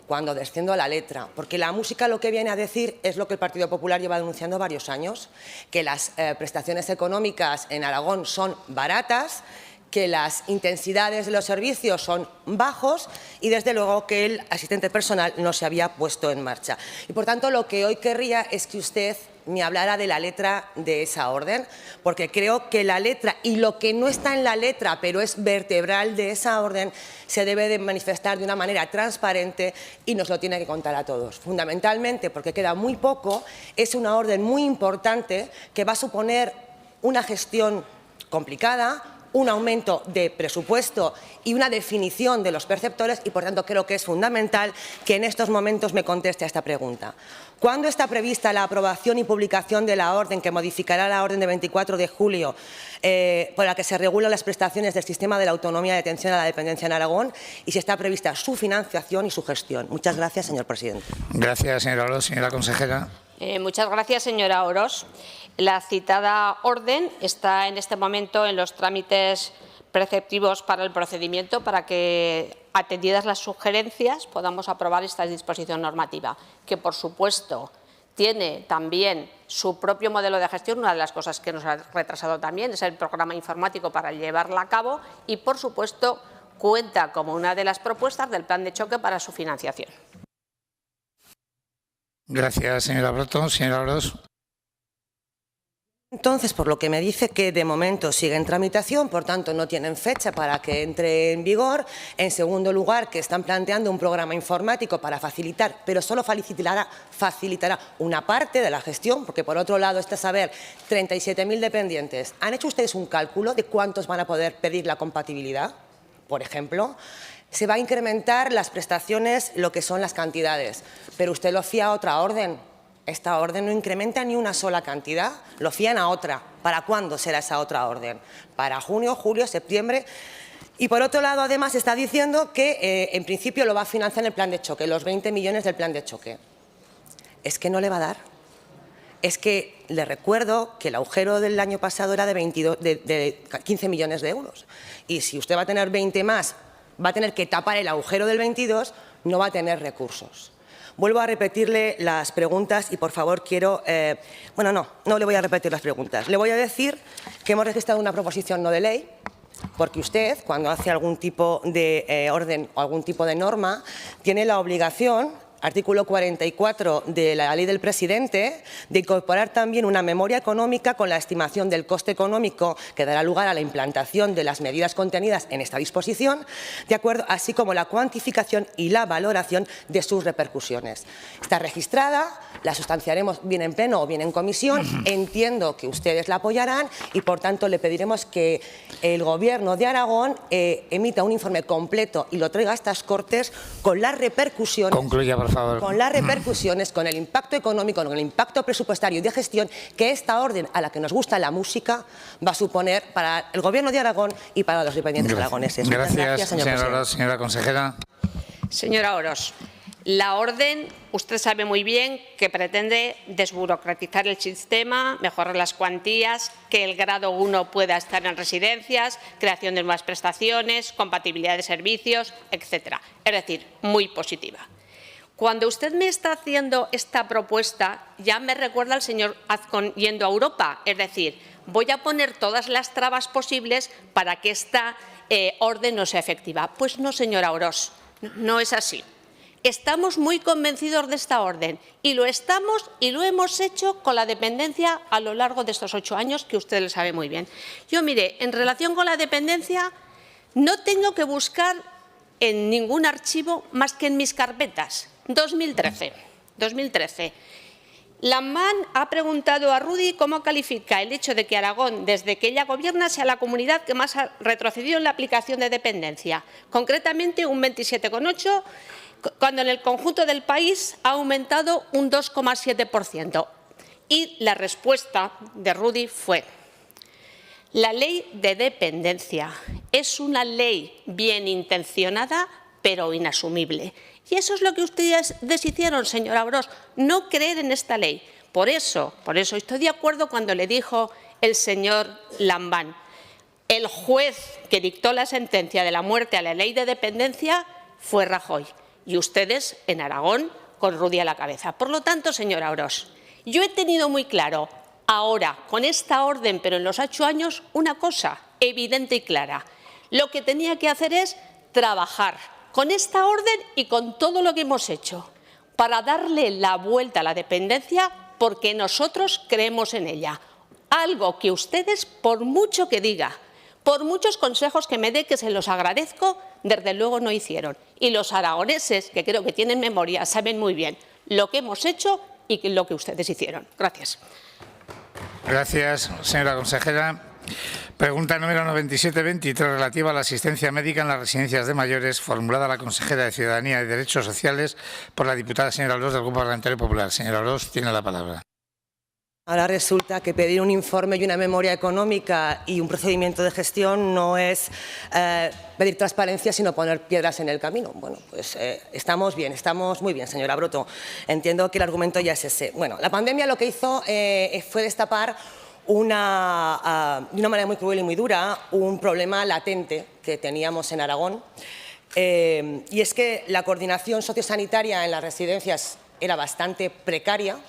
Speaker 7: Cuando desciendo a la letra, porque la música lo que viene a decir es lo que el Partido Popular lleva denunciando varios años, que las prestaciones económicas en Aragón son baratas, que las intensidades de los servicios son bajos y, desde luego, que el asistente personal no se había puesto en marcha. Y, por tanto, lo que hoy querría es que usted me hablara de la letra de esa orden, porque creo que la letra y lo que no está en la letra, pero es vertebral de esa orden, se debe de manifestar de una manera transparente y nos lo tiene que contar a todos. Fundamentalmente, porque queda muy poco, es una orden muy importante que va a suponer una gestión complicada, un aumento de presupuesto y una definición de los perceptores y, por tanto, creo que es fundamental que en estos momentos me conteste a esta pregunta. ¿Cuándo está prevista la aprobación y publicación de la orden que modificará la orden de 24 de julio por la que se regulan las prestaciones del sistema de la autonomía de atención a la dependencia en Aragón y si está prevista su financiación y su gestión? Muchas gracias, señor presidente.
Speaker 2: Gracias, señora Orós. Señora consejera.
Speaker 22: Muchas gracias, señora Orós. La citada orden está en este momento en los trámites preceptivos para el procedimiento para que, atendidas las sugerencias, podamos aprobar esta disposición normativa, que, por supuesto, tiene también su propio modelo de gestión. Una de las cosas que nos ha retrasado también es el programa informático para llevarla a cabo y, por supuesto, cuenta como una de las propuestas del plan de choque para su financiación.
Speaker 2: Gracias, señora Broto. Señora Orós.
Speaker 7: Entonces, por lo que me dice que de momento sigue en tramitación, por tanto no tienen fecha para que entre en vigor. En segundo lugar, que están planteando un programa informático para facilitar, pero solo facilitará una parte de la gestión, porque por otro lado está saber 37.000 dependientes. ¿Han hecho ustedes un cálculo de cuántos van a poder pedir la compatibilidad? Por ejemplo, se va a incrementar las prestaciones, lo que son las cantidades, pero usted lo fía a otra orden. Esta orden no incrementa ni una sola cantidad, lo fían a otra. ¿Para cuándo será esa otra orden? ¿Para junio, julio, septiembre? Y, por otro lado, además, está diciendo que, en principio, lo va a financiar en el plan de choque, los 20 millones del plan de choque. ¿Es que no le va a dar? Es que le recuerdo que el agujero del año pasado era de 15 millones de euros. Y si usted va a tener 20 más, va a tener que tapar el agujero del 22, no va a tener recursos. Vuelvo a repetirle las preguntas y, por favor, quiero... no le voy a repetir las preguntas. Le voy a decir que hemos registrado una proposición no de ley porque usted, cuando hace algún tipo de orden o algún tipo de norma, tiene la obligación, artículo 44 de la Ley del Presidente, de incorporar también una memoria económica con la estimación del coste económico que dará lugar a la implantación de las medidas contenidas en esta disposición, de acuerdo, así como la cuantificación y la valoración de sus repercusiones. Está registrada, la sustanciaremos bien en pleno o bien en comisión, entiendo que ustedes la apoyarán y, por tanto, le pediremos que el Gobierno de Aragón emita un informe completo y lo traiga a estas Cortes con las repercusiones.
Speaker 2: Concluya, por favor.
Speaker 7: Con las repercusiones, con el impacto económico, con el impacto presupuestario y de gestión que esta orden, a la que nos gusta la música, va a suponer para el Gobierno de Aragón y para los dependientes aragoneses.
Speaker 2: Gracias,
Speaker 7: señor
Speaker 2: señora
Speaker 7: presidente.
Speaker 2: Orós. Señora consejera.
Speaker 22: Señora Orós, la orden, usted sabe muy bien que pretende desburocratizar el sistema, mejorar las cuantías, que el grado 1 pueda estar en residencias, creación de nuevas prestaciones, compatibilidad de servicios, etcétera. Es decir, muy positiva. Cuando usted me está haciendo esta propuesta, ya me recuerda al señor Azcón yendo a Europa. Es decir, voy a poner todas las trabas posibles para que esta orden no sea efectiva. Pues no, señora Orós, no es así. Estamos muy convencidos de esta orden y lo estamos y lo hemos hecho con la dependencia a lo largo de estos 8 años, que usted lo sabe muy bien. Yo, mire, en relación con la dependencia, no tengo que buscar en ningún archivo más que en mis carpetas. 2013. Lamán ha preguntado a Rudy cómo califica el hecho de que Aragón, desde que ella gobierna, sea la comunidad que más ha retrocedido en la aplicación de dependencia. Concretamente, un 27,8%, cuando en el conjunto del país ha aumentado un 2,7%. Y la respuesta de Rudy fue: la ley de dependencia es una ley bien intencionada, pero inasumible. Y eso es lo que ustedes hicieron, señora Orós, no creer en esta ley. Por eso estoy de acuerdo cuando le dijo el señor Lambán: el juez que dictó la sentencia de la muerte a la ley de dependencia fue Rajoy. Y ustedes en Aragón con Rudy a la cabeza. Por lo tanto, señora Orós, yo he tenido muy claro ahora, con esta orden, pero en los 8 años, una cosa evidente y clara. Lo que tenía que hacer es trabajar con esta orden y con todo lo que hemos hecho para darle la vuelta a la dependencia, porque nosotros creemos en ella. Algo que ustedes, por mucho que diga, por muchos consejos que me dé, que se los agradezco, desde luego no hicieron. Y los aragoneses, que creo que tienen memoria, saben muy bien lo que hemos hecho y lo que ustedes hicieron. Gracias.
Speaker 2: Gracias, señora consejera. Pregunta número 9723, relativa a la asistencia médica en las residencias de mayores, formulada a la consejera de Ciudadanía y Derechos Sociales por la diputada señora Orós del Grupo Parlamentario Popular. Señora Orós, tiene la palabra.
Speaker 7: Ahora resulta que pedir un informe y una memoria económica y un procedimiento de gestión no es pedir transparencia, sino poner piedras en el camino. Bueno, pues estamos bien, estamos muy bien, señora Broto. Entiendo que el argumento ya es ese. Bueno, la pandemia lo que hizo fue destapar de una manera muy cruel y muy dura un problema latente que teníamos en Aragón. Y es que la coordinación sociosanitaria en las residencias era bastante precaria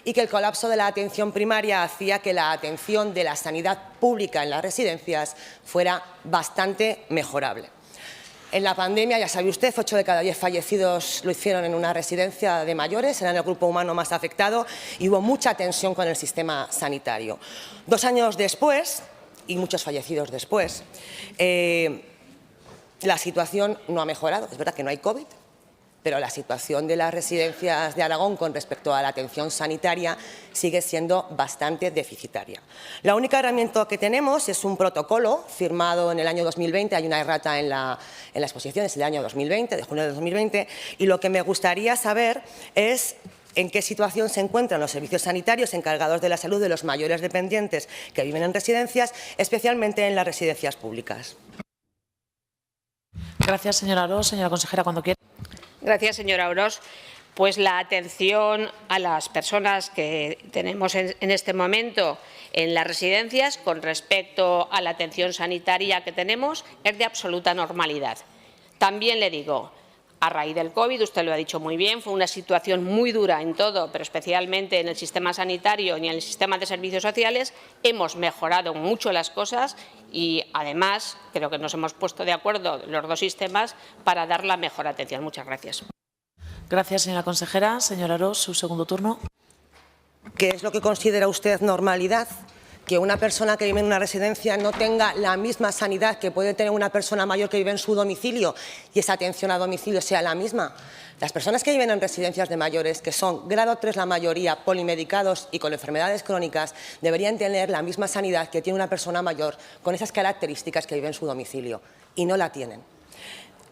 Speaker 7: y que el colapso de la atención primaria hacía que la atención de la sanidad pública en las residencias fuera bastante mejorable. En la pandemia, ya sabe usted, 8 de cada 10 fallecidos lo hicieron en una residencia de mayores, eran el grupo humano más afectado y hubo mucha tensión con el sistema sanitario. 2 años después, y muchos fallecidos después, la situación no ha mejorado. Es verdad que no hay COVID, pero la situación de las residencias de Aragón con respecto a la atención sanitaria sigue siendo bastante deficitaria. La única herramienta que tenemos es un protocolo firmado en el año 2020, hay una errata en la exposición, es el año 2020, de junio de 2020, y lo que me gustaría saber es en qué situación se encuentran los servicios sanitarios encargados de la salud de los mayores dependientes que viven en residencias, especialmente en las residencias públicas.
Speaker 1: Gracias, señora Orós. Señora consejera, cuando quiera.
Speaker 22: Gracias, señora Orós. Pues la atención a las personas que tenemos en este momento en las residencias con respecto a la atención sanitaria que tenemos es de absoluta normalidad. También le digo, a raíz del COVID, usted lo ha dicho muy bien, fue una situación muy dura en todo, pero especialmente en el sistema sanitario y en el sistema de servicios sociales. Hemos mejorado mucho las cosas y, además, creo que nos hemos puesto de acuerdo los dos sistemas para dar la mejor atención. Muchas gracias.
Speaker 1: Gracias, señora consejera. Señora Ros, su segundo turno.
Speaker 7: ¿Qué es lo que considera usted normalidad? Que una persona que vive en una residencia no tenga la misma sanidad que puede tener una persona mayor que vive en su domicilio y esa atención a domicilio sea la misma. Las personas que viven en residencias de mayores, que son grado 3 la mayoría, polimedicados y con enfermedades crónicas, deberían tener la misma sanidad que tiene una persona mayor con esas características que vive en su domicilio y no la tienen.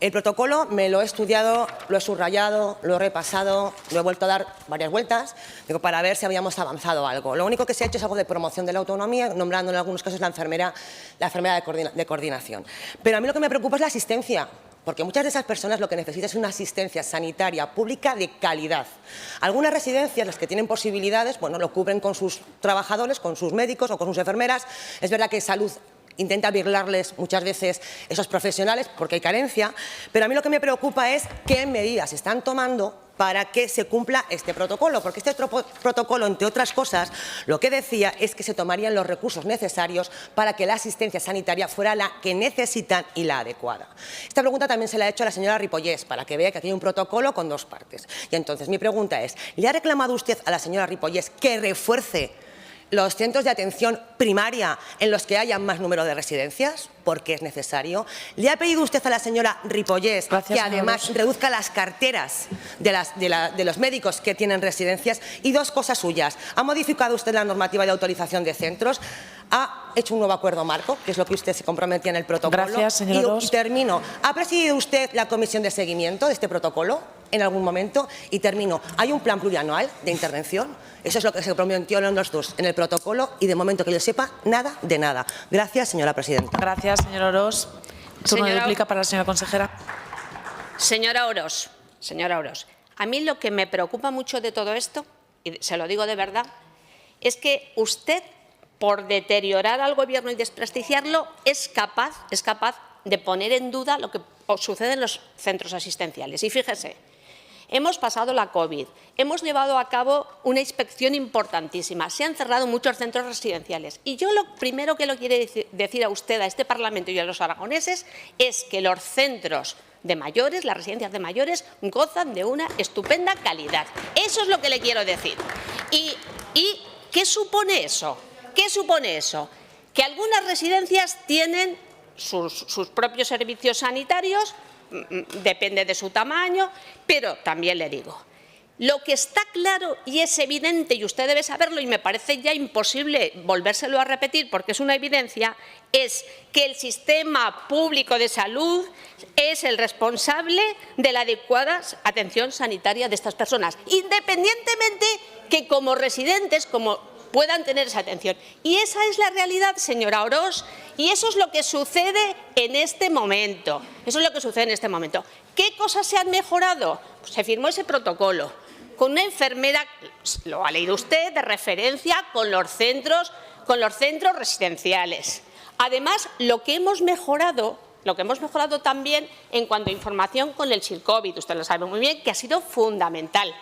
Speaker 7: El protocolo me lo he estudiado, lo he subrayado, lo he repasado, lo he vuelto a dar varias vueltas para ver si habíamos avanzado algo. Lo único que se ha hecho es algo de promoción de la autonomía, nombrando en algunos casos la enfermera de coordinación. Pero a mí lo que me preocupa es la asistencia, porque muchas de esas personas lo que necesitan es una asistencia sanitaria pública de calidad. Algunas residencias, las que tienen posibilidades, bueno, lo cubren con sus trabajadores, con sus médicos o con sus enfermeras. Es verdad que salud intenta virlarles muchas veces esos profesionales porque hay carencia, pero a mí lo que me preocupa es qué medidas se están tomando para que se cumpla este protocolo, porque este protocolo, entre otras cosas, lo que decía es que se tomarían los recursos necesarios para que la asistencia sanitaria fuera la que necesitan y la adecuada. Esta pregunta también se la he hecho a la señora Ripollés, para que vea que aquí hay un protocolo con dos partes. Y entonces mi pregunta es, ¿le ha reclamado usted a la señora Ripollés que refuerce los centros de atención primaria en los que haya más número de residencias? Porque es necesario. ¿Le ha pedido usted a la señora Ripollés que además reduzca las carteras de los médicos que tienen residencias? Y dos cosas suyas. ¿Ha modificado usted la normativa de autorización de centros? ¿Ha hecho un nuevo acuerdo marco, que es lo que usted se comprometía en el protocolo?
Speaker 1: Gracias, señora Ros.
Speaker 7: Y termino. ¿Ha presidido usted la comisión de seguimiento de este protocolo en algún momento? Y termino. ¿Hay un plan plurianual de intervención? Eso es lo que se prometió en los dos, en el protocolo, y de momento que yo sepa, nada de nada. Gracias, señora presidenta.
Speaker 1: Gracias, señora Ros. Turno de réplica para la señora consejera.
Speaker 22: Señora Ros, a mí lo que me preocupa mucho de todo esto, y se lo digo de verdad, es que usted, por deteriorar al Gobierno y desprestigiarlo, es capaz de poner en duda lo que sucede en los centros asistenciales. Y fíjese, hemos pasado la COVID, hemos llevado a cabo una inspección importantísima, se han cerrado muchos centros residenciales. Y yo lo primero que le quiero decir a usted, a este Parlamento y a los aragoneses, es que los centros de mayores, las residencias de mayores, gozan de una estupenda calidad. Eso es lo que le quiero decir. ¿Y qué supone eso? ¿Qué supone eso? Que algunas residencias tienen sus propios servicios sanitarios, depende de su tamaño, pero también le digo, lo que está claro y es evidente, y usted debe saberlo, y me parece ya imposible volvérselo a repetir porque es una evidencia, es que el sistema público de salud es el responsable de la adecuada atención sanitaria de estas personas, independientemente que como residentes, puedan tener esa atención. Y esa es la realidad, señora Ros, y eso es lo que sucede en este momento. ¿Qué cosas se han mejorado? Pues se firmó ese protocolo con una enfermera, lo ha leído usted, de referencia con los centros residenciales. Además, lo que hemos mejorado también en cuanto a información con el SIRCOVID, usted lo sabe muy bien, que ha sido fundamental.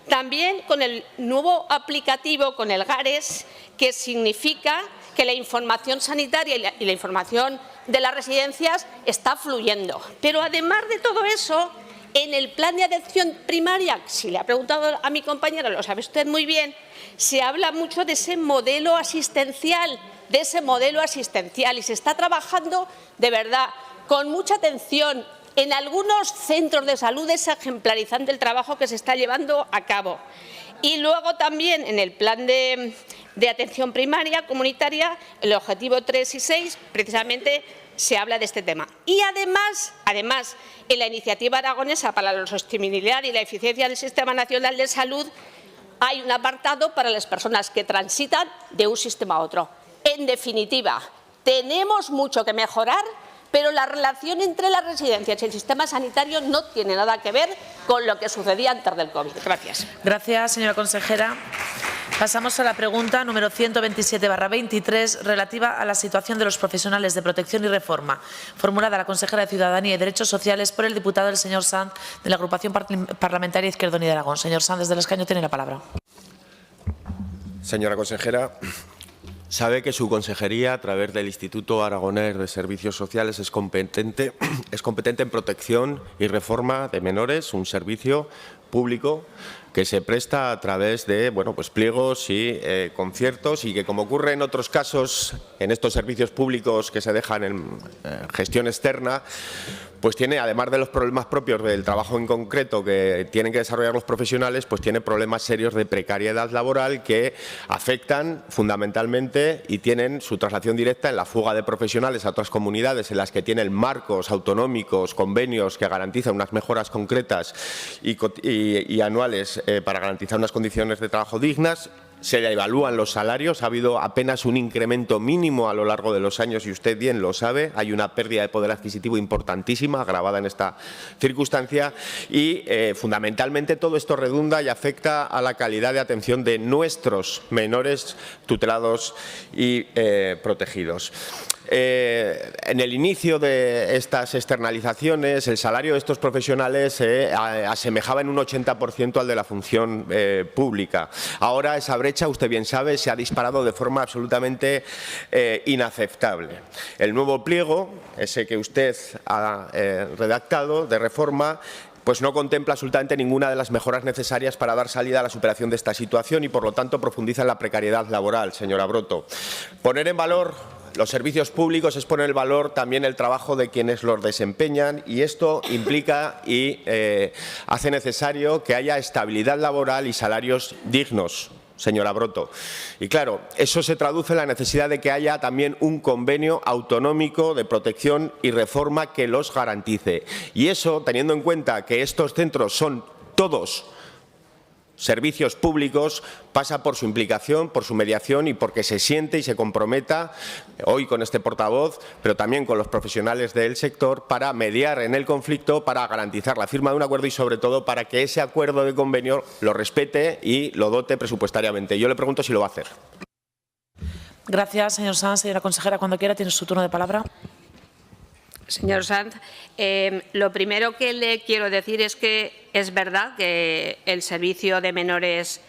Speaker 22: También con el nuevo aplicativo, con el GARES, que significa que la información sanitaria y la información de las residencias está fluyendo. Pero además de todo eso, en el plan de atención primaria, si le ha preguntado a mi compañera, lo sabe usted muy bien, se habla mucho de ese modelo asistencial, y se está trabajando de verdad con mucha atención. En algunos centros de salud es ejemplarizante el trabajo que se está llevando a cabo. Y luego también en el plan de atención primaria comunitaria, el objetivo 3 y 6, precisamente se habla de este tema. Y además, en la iniciativa aragonesa para la sostenibilidad y la eficiencia del Sistema Nacional de Salud, hay un apartado para las personas que transitan de un sistema a otro. En definitiva, tenemos mucho que mejorar, pero la relación entre las residencias y el sistema sanitario no tiene nada que ver con lo que sucedía antes del COVID. Gracias.
Speaker 1: Gracias, señora consejera. Pasamos a la pregunta número 127/23, relativa a la situación de los profesionales de protección y reforma, formulada a la consejera de Ciudadanía y Derechos Sociales por el diputado el señor Sanz, de la agrupación parlamentaria Izquierda Unida de Aragón. Señor Sanz, desde el escaño tiene la palabra.
Speaker 9: Señora consejera, Sabe que su consejería, a través del Instituto Aragonés de Servicios Sociales, es competente en protección y reforma de menores, un servicio público que se presta a través de pliegos y conciertos, y que, como ocurre en otros casos, en estos servicios públicos que se dejan en gestión externa, pues tiene, además de los problemas propios del trabajo en concreto que tienen que desarrollar los profesionales, pues tiene problemas serios de precariedad laboral que afectan fundamentalmente y tienen su traslación directa en la fuga de profesionales a otras comunidades en las que tienen marcos autonómicos, convenios que garantizan unas mejoras concretas y anuales para garantizar unas condiciones de trabajo dignas. Se evalúan los salarios, ha habido apenas un incremento mínimo a lo largo de los años y usted bien lo sabe, hay una pérdida de poder adquisitivo importantísima agravada en esta circunstancia y fundamentalmente todo esto redunda y afecta a la calidad de atención de nuestros menores tutelados y protegidos. En el inicio de estas externalizaciones, el salario de estos profesionales se asemejaba en un 80% al de la función pública. Ahora esa brecha, usted bien sabe, se ha disparado de forma absolutamente inaceptable. El nuevo pliego, ese que usted ha redactado de reforma, pues no contempla absolutamente ninguna de las mejoras necesarias para dar salida a la superación de esta situación y, por lo tanto, profundiza en la precariedad laboral, señora Broto. Poner en valor los servicios públicos es poner en valor también el trabajo de quienes los desempeñan, y esto implica y hace necesario que haya estabilidad laboral y salarios dignos, señora Broto. Y claro, eso se traduce en la necesidad de que haya también un convenio autonómico de protección y reforma que los garantice. Y eso, teniendo en cuenta que estos centros son todos servicios públicos, pasa por su implicación, por su mediación y porque se siente y se comprometa hoy con este portavoz, pero también con los profesionales del sector, para mediar en el conflicto, para garantizar la firma de un acuerdo y, sobre todo, para que ese acuerdo de convenio lo respete y lo dote presupuestariamente. Yo le pregunto si lo va a hacer.
Speaker 1: Gracias, señor Sanz. Señora consejera, cuando quiera, tiene su turno de palabra.
Speaker 22: Señor Sanz, lo primero que le quiero decir es que es verdad que el servicio de menores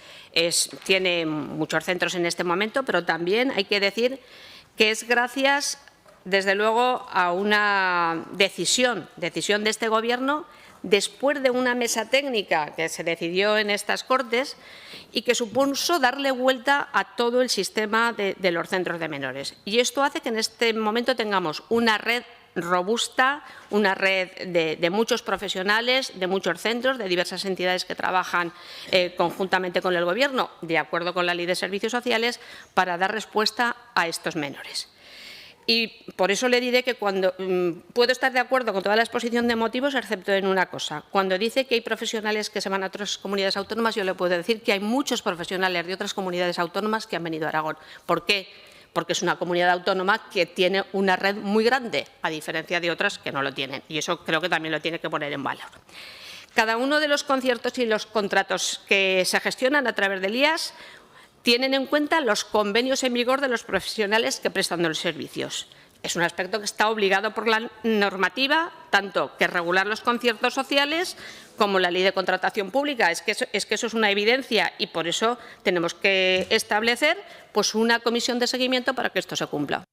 Speaker 22: tiene muchos centros en este momento, pero también hay que decir que es gracias, desde luego, a una decisión de este Gobierno, después de una mesa técnica que se decidió en estas Cortes y que supuso darle vuelta a todo el sistema de los centros de menores. Y esto hace que en este momento tengamos una red robusta, una red de muchos profesionales, de muchos centros, de diversas entidades que trabajan conjuntamente con el Gobierno, de acuerdo con la Ley de Servicios Sociales, para dar respuesta a estos menores. Y por eso le diré que puedo estar de acuerdo con toda la exposición de motivos, excepto en una cosa. Cuando dice que hay profesionales que se van a otras comunidades autónomas, yo le puedo decir que hay muchos profesionales de otras comunidades autónomas que han venido a Aragón. ¿Por qué? Porque es una comunidad autónoma que tiene una red muy grande, a diferencia de otras que no lo tienen. Y eso creo que también lo tiene que poner en valor. Cada uno de los conciertos y los contratos que se gestionan a través del IAS tienen en cuenta los convenios en vigor de los profesionales que prestan los servicios. Es un aspecto que está obligado por la normativa, tanto que regular los conciertos sociales como la Ley de Contratación Pública. Es que eso es una evidencia, y por eso tenemos que establecer una comisión de seguimiento para que esto se cumpla.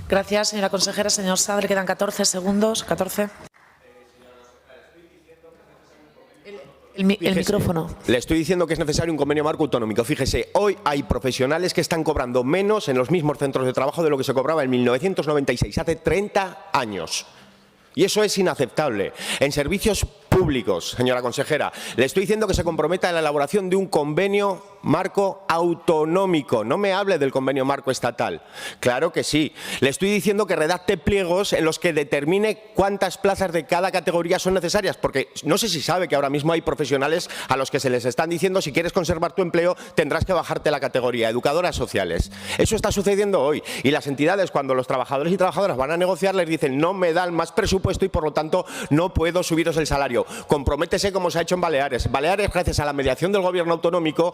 Speaker 1: Gracias, señora consejera. Señor Sadre, quedan 14 segundos. 14. El micrófono.
Speaker 9: Le estoy diciendo que es necesario un convenio marco autonómico. Fíjese, hoy hay profesionales que están cobrando menos en los mismos centros de trabajo de lo que se cobraba en 1996, hace 30 años. Y eso es inaceptable. En servicios públicos, señora consejera, le estoy diciendo que se comprometa en la elaboración de un convenio marco autonómico. No me hable del convenio marco estatal. Claro que sí. Le estoy diciendo que redacte pliegos en los que determine cuántas plazas de cada categoría son necesarias, porque no sé si sabe que ahora mismo hay profesionales a los que se les están diciendo: si quieres conservar tu empleo tendrás que bajarte la categoría, educadoras sociales. Eso está sucediendo hoy, y las entidades, cuando los trabajadores y trabajadoras van a negociar, les dicen: no me dan más presupuesto y por lo tanto no puedo subiros el salario. Comprométese, como se ha hecho en Baleares. Baleares, gracias a la mediación del Gobierno autonómico,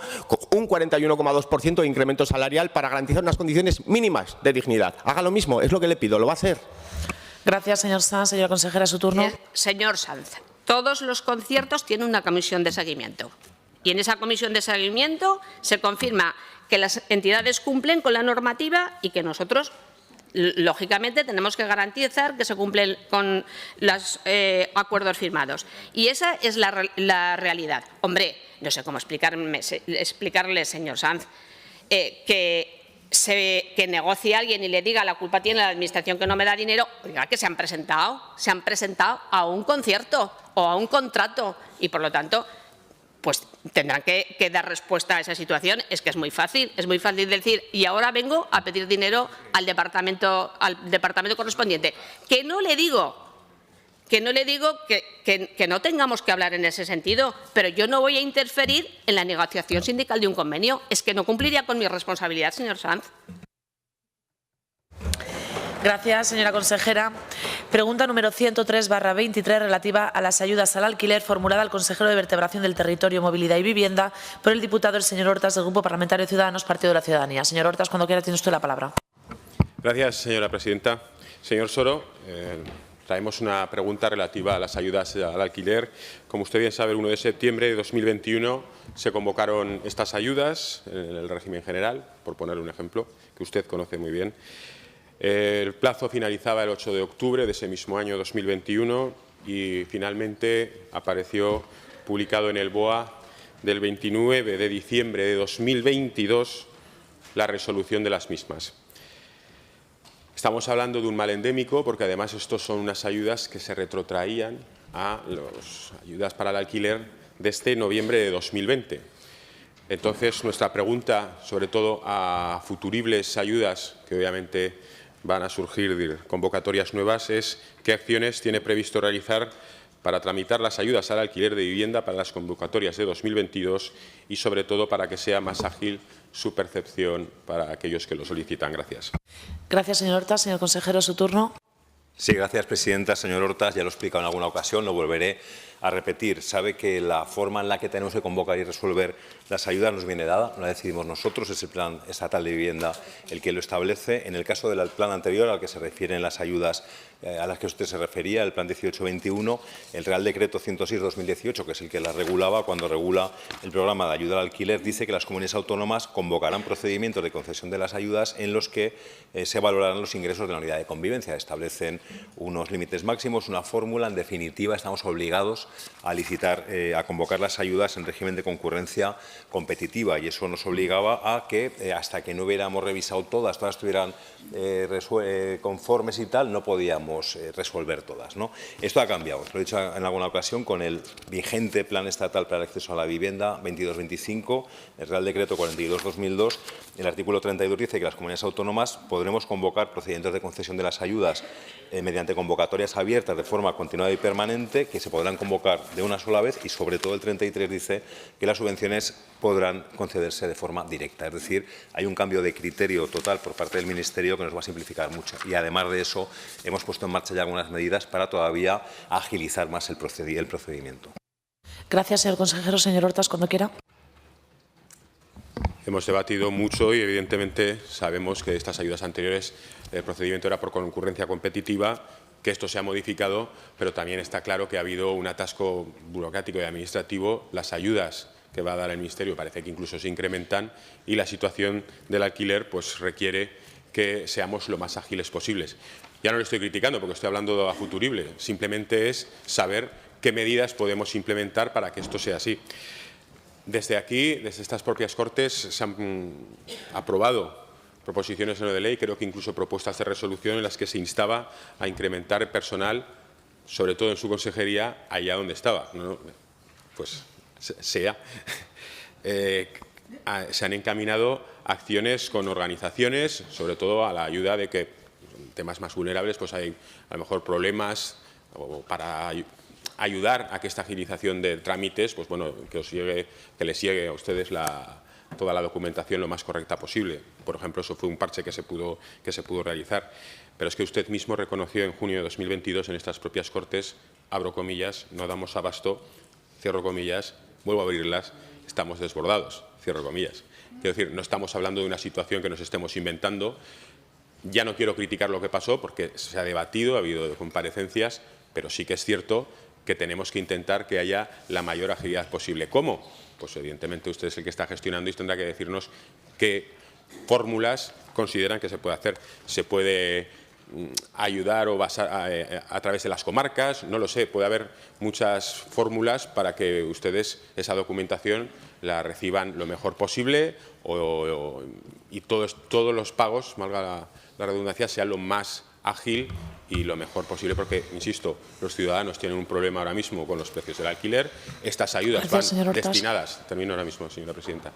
Speaker 9: un 41,2% de incremento salarial para garantizar unas condiciones mínimas de dignidad. Haga lo mismo, es lo que le pido, lo va a hacer.
Speaker 1: Gracias, señor Sanz. Señora consejera, su turno.
Speaker 22: Señor Sanz, todos los conciertos tienen una comisión de seguimiento. Y en esa comisión de seguimiento se confirma que las entidades cumplen con la normativa y que nosotros, lógicamente, tenemos que garantizar que se cumplen con los acuerdos firmados. Y esa es la realidad. Hombre, no sé cómo explicarle, señor Sanz, que negocie a alguien y le diga la culpa tiene la Administración que no me da dinero, oiga, que se han presentado a un concierto o a un contrato y, por lo tanto, pues tendrán que dar respuesta a esa situación. Es que es muy fácil decir, y ahora vengo a pedir dinero al departamento correspondiente. Que no le digo que no tengamos que hablar en ese sentido, pero yo no voy a interferir en la negociación sindical de un convenio. Es que no cumpliría con mi responsabilidad, señor Sanz.
Speaker 1: Gracias, señora consejera. Pregunta número 103/23 relativa a las ayudas al alquiler, formulada al consejero de Vertebración del Territorio, Movilidad y Vivienda por el diputado el señor Hortas, del Grupo Parlamentario Ciudadanos, Partido de la Ciudadanía. Señor Hortas, cuando quiera tiene usted la palabra.
Speaker 9: Gracias, señora presidenta. Señor Soro, traemos una pregunta relativa a las ayudas al alquiler. Como usted bien sabe, el 1 de septiembre de 2021 se convocaron estas ayudas en el régimen general, por poner un ejemplo que usted conoce muy bien. El plazo finalizaba el 8 de octubre de ese mismo año 2021 y finalmente apareció publicado en el BOA del 29 de diciembre de 2022 la resolución de las mismas. Estamos hablando de un mal endémico porque además estos son unas ayudas que se retrotraían a las ayudas para el alquiler desde noviembre de 2020. Entonces, nuestra pregunta, sobre todo a futuribles ayudas que obviamente van a surgir de convocatorias nuevas, es qué acciones tiene previsto realizar para tramitar las ayudas al alquiler de vivienda para las convocatorias de 2022 y, sobre todo, para que sea más ágil su percepción para aquellos que lo solicitan. Gracias.
Speaker 1: Gracias, señor Hortas. Señor consejero, su turno.
Speaker 11: Sí, gracias, presidenta. Señor Hortas, ya lo he explicado en alguna ocasión, lo volveré a repetir. Sabe que la forma en la que tenemos que convocar y resolver las ayudas nos viene dada, no la decidimos nosotros, es el Plan Estatal de Vivienda el que lo establece. En el caso del plan anterior al que se refieren las ayudas a las que usted se refería, el Plan 18-21, el Real Decreto 106-2018, que es el que la regulaba, cuando regula el programa de ayuda al alquiler, dice que las comunidades autónomas convocarán procedimientos de concesión de las ayudas en los que se valorarán los ingresos de la unidad de convivencia. Establecen unos límites máximos, una fórmula. En definitiva, estamos obligados a licitar, a convocar las ayudas en régimen de concurrencia competitiva, y eso nos obligaba a que, hasta que no hubiéramos revisado todas estuvieran conformes y tal, no podíamos resolver todas, ¿no? Esto ha cambiado, lo he dicho en alguna ocasión, con el vigente Plan Estatal para el Acceso a la Vivienda 22-25, el Real Decreto 42-2002, el artículo 32 dice que las comunidades autónomas podremos convocar procedimientos de concesión de las ayudas mediante convocatorias abiertas de forma continuada y permanente, que se podrán convocar de una sola vez, y sobre todo el 33 dice que las subvenciones podrán concederse de forma directa. Es decir, hay un cambio de criterio total por parte del Ministerio que nos va a simplificar mucho. Y además de eso, hemos puesto en marcha ya algunas medidas para todavía agilizar más el procedimiento.
Speaker 1: Gracias, señor consejero. Señor Hortas, cuando quiera.
Speaker 9: Hemos debatido mucho y, evidentemente, sabemos que estas ayudas anteriores el procedimiento era por concurrencia competitiva, que esto se ha modificado, pero también está claro que ha habido un atasco burocrático y administrativo. Las ayudas que va a dar el Ministerio parece que incluso se incrementan y la situación del alquiler pues requiere que seamos lo más ágiles posibles. Ya no lo estoy criticando porque estoy hablando a futurible, simplemente es saber qué medidas podemos implementar para que esto sea así. Desde aquí, desde estas propias Cortes, se han aprobado proposiciones no de ley, creo que incluso propuestas de resolución en las que se instaba a incrementar el personal, sobre todo en su consejería, allá donde estaba. ¿No? Pues sea. Se han encaminado acciones con organizaciones, sobre todo a la ayuda de que en temas más vulnerables pues hay a lo mejor problemas o para ayudar a que esta agilización de trámites, pues bueno, que les llegue a ustedes toda la documentación lo más correcta posible. Por ejemplo, eso fue un parche que se pudo realizar. Pero es que usted mismo reconoció en junio de 2022 en estas propias Cortes, abro comillas, no damos abasto, cierro comillas, vuelvo a abrirlas, estamos desbordados, cierro comillas. Quiero decir, no estamos hablando de una situación que nos estemos inventando. Ya no quiero criticar lo que pasó porque se ha debatido, ha habido comparecencias, pero sí que es cierto que tenemos que intentar que haya la mayor agilidad posible. ¿Cómo?
Speaker 18: pues evidentemente usted es el que está gestionando y tendrá que decirnos qué fórmulas consideran que se puede hacer. Se puede ayudar o basar a través de las comarcas, no lo sé, puede haber muchas fórmulas para que ustedes esa documentación la reciban lo mejor posible y todos los pagos, valga la redundancia, sean lo más ágil y lo mejor posible, porque, insisto, los ciudadanos tienen un problema ahora mismo con los precios del alquiler. Estas ayudas van destinadas, termino ahora mismo, señora presidenta,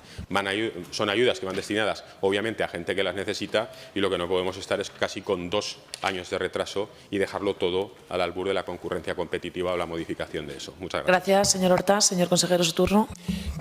Speaker 18: son ayudas que van destinadas, obviamente, a gente que las necesita, y lo que no podemos estar es casi con 2 años de retraso y dejarlo todo al albur de la concurrencia competitiva o la modificación de eso. Muchas gracias.
Speaker 1: Gracias, señor Hortas. Señor consejero, su turno.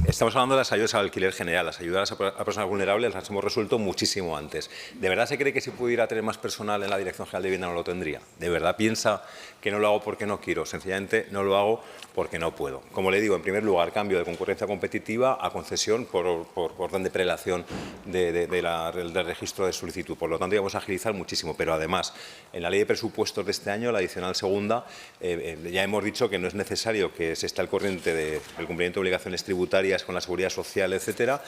Speaker 11: Estamos hablando de las ayudas al alquiler general. Las ayudas a personas vulnerables las hemos resuelto muchísimo antes. ¿De verdad se cree que si pudiera tener más personal en la Dirección General de Vivienda no lo tendría? ¿De verdad piensa que no lo hago porque no quiero? Sencillamente no lo hago porque no puedo. Como le digo, en primer lugar, cambio de concurrencia competitiva a concesión por orden de prelación del registro de solicitud. Por lo tanto, íbamos a agilizar muchísimo. Pero además, en la ley de presupuestos de este año, la adicional segunda, ya hemos dicho que no es necesario que se esté al corriente del cumplimiento de obligaciones tributarias con la seguridad social, etcétera,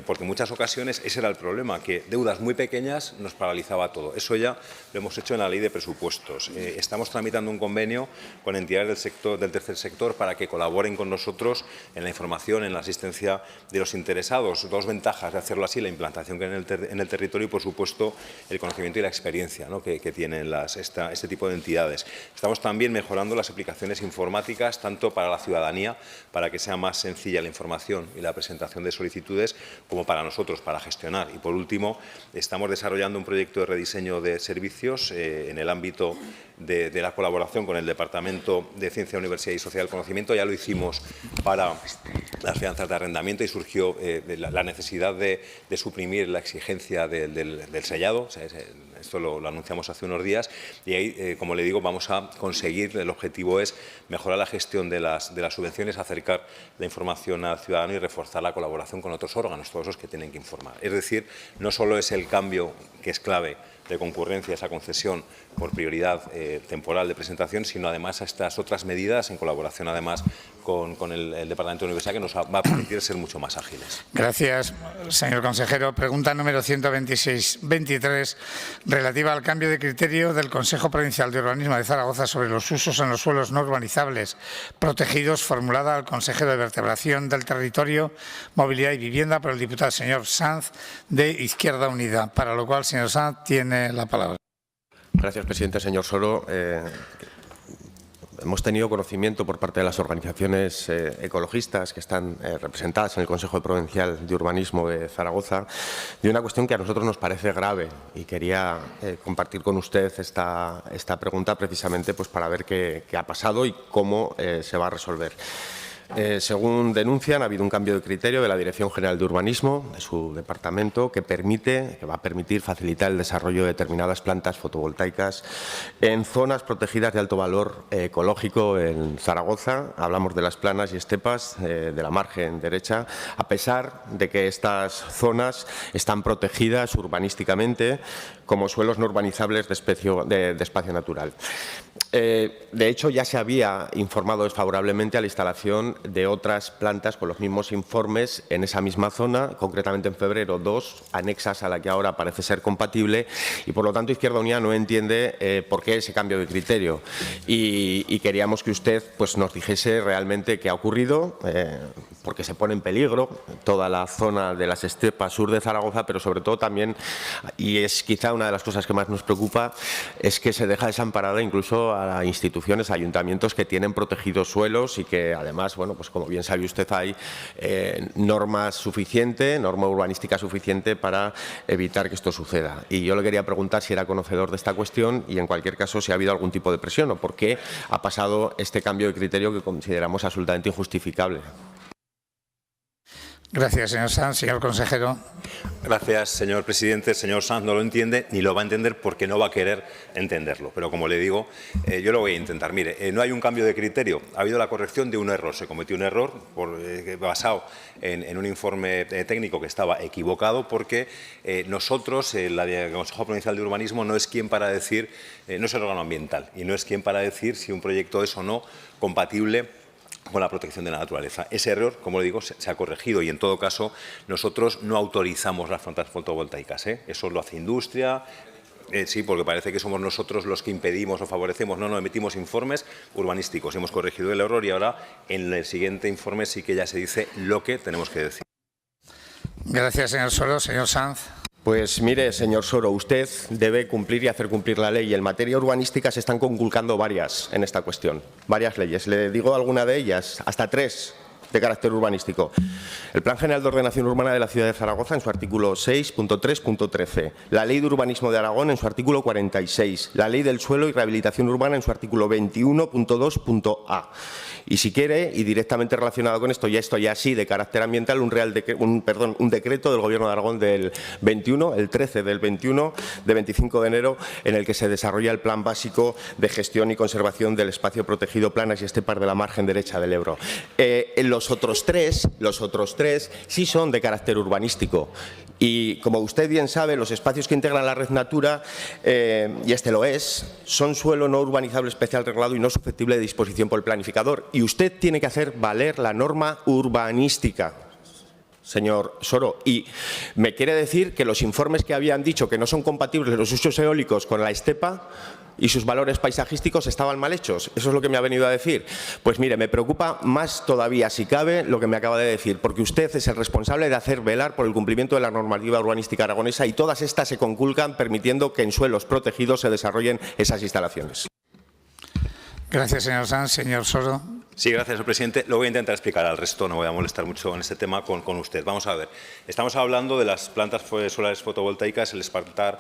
Speaker 11: porque en muchas ocasiones ese era el problema, que deudas muy pequeñas nos paralizaba todo. Eso ya lo hemos hecho en la ley de presupuestos. Estamos tramitando un convenio con entidades del tercer sector para que colaboren con nosotros en la información, en la asistencia de los interesados. 2 ventajas de hacerlo así: la implantación que en el territorio y, por supuesto, el conocimiento y la experiencia, ¿no?, que tienen este tipo de entidades. Estamos también mejorando las aplicaciones informáticas, tanto para la ciudadanía, para que sea más sencilla la información y la presentación de solicitudes, como para nosotros, para gestionar. Y, por último, estamos desarrollando un proyecto de rediseño de servicios en el ámbito de la colaboración con el Departamento de Ciencia, Universidad y Sociedad del Conocimiento. Ya lo hicimos para las fianzas de arrendamiento y surgió la necesidad de suprimir la exigencia del sellado. O sea, esto lo anunciamos hace unos días y ahí, como le digo, vamos a conseguir, el objetivo es mejorar la gestión de las subvenciones, acercar la información al ciudadano y reforzar la colaboración con otros órganos, todos los que tienen que informar. Es decir, no solo es el cambio que es clave de concurrencia, esa concesión por prioridad temporal de presentación, sino además a estas otras medidas en colaboración además con el Departamento de Universidad, que nos va a permitir ser mucho más ágiles.
Speaker 2: Gracias, señor consejero. Pregunta número 126-23, relativa al cambio de criterio del Consejo Provincial de Urbanismo de Zaragoza sobre los usos en los suelos no urbanizables protegidos, formulada al consejero de Vertebración del Territorio, Movilidad y Vivienda por el diputado señor Sanz, de Izquierda Unida, para lo cual, señor Sanz, tiene la palabra.
Speaker 9: Gracias, presidente. Señor Soro, hemos tenido conocimiento por parte de las organizaciones ecologistas que están representadas en el Consejo Provincial de Urbanismo de Zaragoza de una cuestión que a nosotros nos parece grave, y quería compartir con usted esta pregunta precisamente pues para ver qué ha pasado y cómo se va a resolver. Según denuncian, ha habido un cambio de criterio de la Dirección General de Urbanismo, de su departamento, que va a permitir facilitar el desarrollo de determinadas plantas fotovoltaicas en zonas protegidas de alto valor ecológico en Zaragoza. Hablamos de las planas y estepas de la margen derecha, a pesar de que estas zonas están protegidas urbanísticamente como suelos no urbanizables de espacio natural. De hecho, ya se había informado desfavorablemente a la instalación de otras plantas con los mismos informes en esa misma zona, concretamente en febrero 2, anexas a la que ahora parece ser compatible, y por lo tanto Izquierda Unida no entiende por qué ese cambio de criterio. Y queríamos que usted pues, nos dijese realmente qué ha ocurrido, porque se pone en peligro toda la zona de las estepas sur de Zaragoza, pero sobre todo también, y es quizá una de las cosas que más nos preocupa, es que se deja desamparada incluso a instituciones, a ayuntamientos que tienen protegidos suelos y que además, bueno, pues como bien sabe usted, hay norma urbanística suficiente para evitar que esto suceda. Y yo le quería preguntar si era conocedor de esta cuestión y, en cualquier caso, si ha habido algún tipo de presión o por qué ha pasado este cambio de criterio que consideramos absolutamente injustificable.
Speaker 2: Gracias, señor Sanz. Señor consejero.
Speaker 11: Gracias, señor presidente. El señor Sanz no lo entiende ni lo va a entender porque no va a querer entenderlo. Pero, como le digo, yo lo voy a intentar. Mire, no hay un cambio de criterio. Ha habido la corrección de un error. Se cometió un error basado en un informe técnico que estaba equivocado, porque nosotros, el Consejo Provincial de Urbanismo, no es quien para decir, no es el órgano ambiental, y no es quien para decir si un proyecto es o no compatible con la protección de la naturaleza. Ese error, como le digo, se ha corregido y, en todo caso, nosotros no autorizamos las plantas fotovoltaicas. Eso lo hace industria. Sí, porque parece que somos nosotros los que impedimos o favorecemos. No, emitimos informes urbanísticos. Hemos corregido el error y ahora, en el siguiente informe, sí que ya se dice lo que tenemos que decir.
Speaker 2: Gracias, señor Soro. Señor Sanz.
Speaker 9: Pues mire, señor Soro, usted debe cumplir y hacer cumplir la ley. En materia urbanística se están conculcando varias en esta cuestión, varias leyes. Le digo alguna de ellas, hasta 3 de carácter urbanístico. El Plan General de Ordenación Urbana de la Ciudad de Zaragoza en su artículo 6.3.13, la Ley de Urbanismo de Aragón en su artículo 46, la Ley del Suelo y Rehabilitación Urbana en su artículo 21.2.a. Y si quiere, y directamente relacionado con esto ya sí de carácter ambiental, un decreto del Gobierno de Aragón del 21, el 13 del 21, de 25 de enero, en el que se desarrolla el Plan Básico de Gestión y Conservación del Espacio Protegido Planas y Estepas de la Margen Derecha del Ebro. Los otros tres sí son de carácter urbanístico. Y, como usted bien sabe, los espacios que integran la red Natura, y este lo es, son suelo no urbanizable especial reglado y no susceptible de disposición por el planificador. Y usted tiene que hacer valer la norma urbanística, señor Soro. Y me quiere decir que los informes que habían dicho que no son compatibles los usos eólicos con la estepa y sus valores paisajísticos estaban mal hechos. Eso es lo que me ha venido a decir. Pues mire, me preocupa más todavía, si cabe, lo que me acaba de decir, porque usted es el responsable de hacer velar por el cumplimiento de la normativa urbanística aragonesa y todas estas se conculcan permitiendo que en suelos protegidos se desarrollen esas instalaciones.
Speaker 2: Gracias, señor Sanz. Señor Soro.
Speaker 11: Sí, gracias, señor presidente. Lo voy a intentar explicar al resto, no voy a molestar mucho en este tema con usted. Vamos a ver, estamos hablando de las plantas solares fotovoltaicas, el Espartal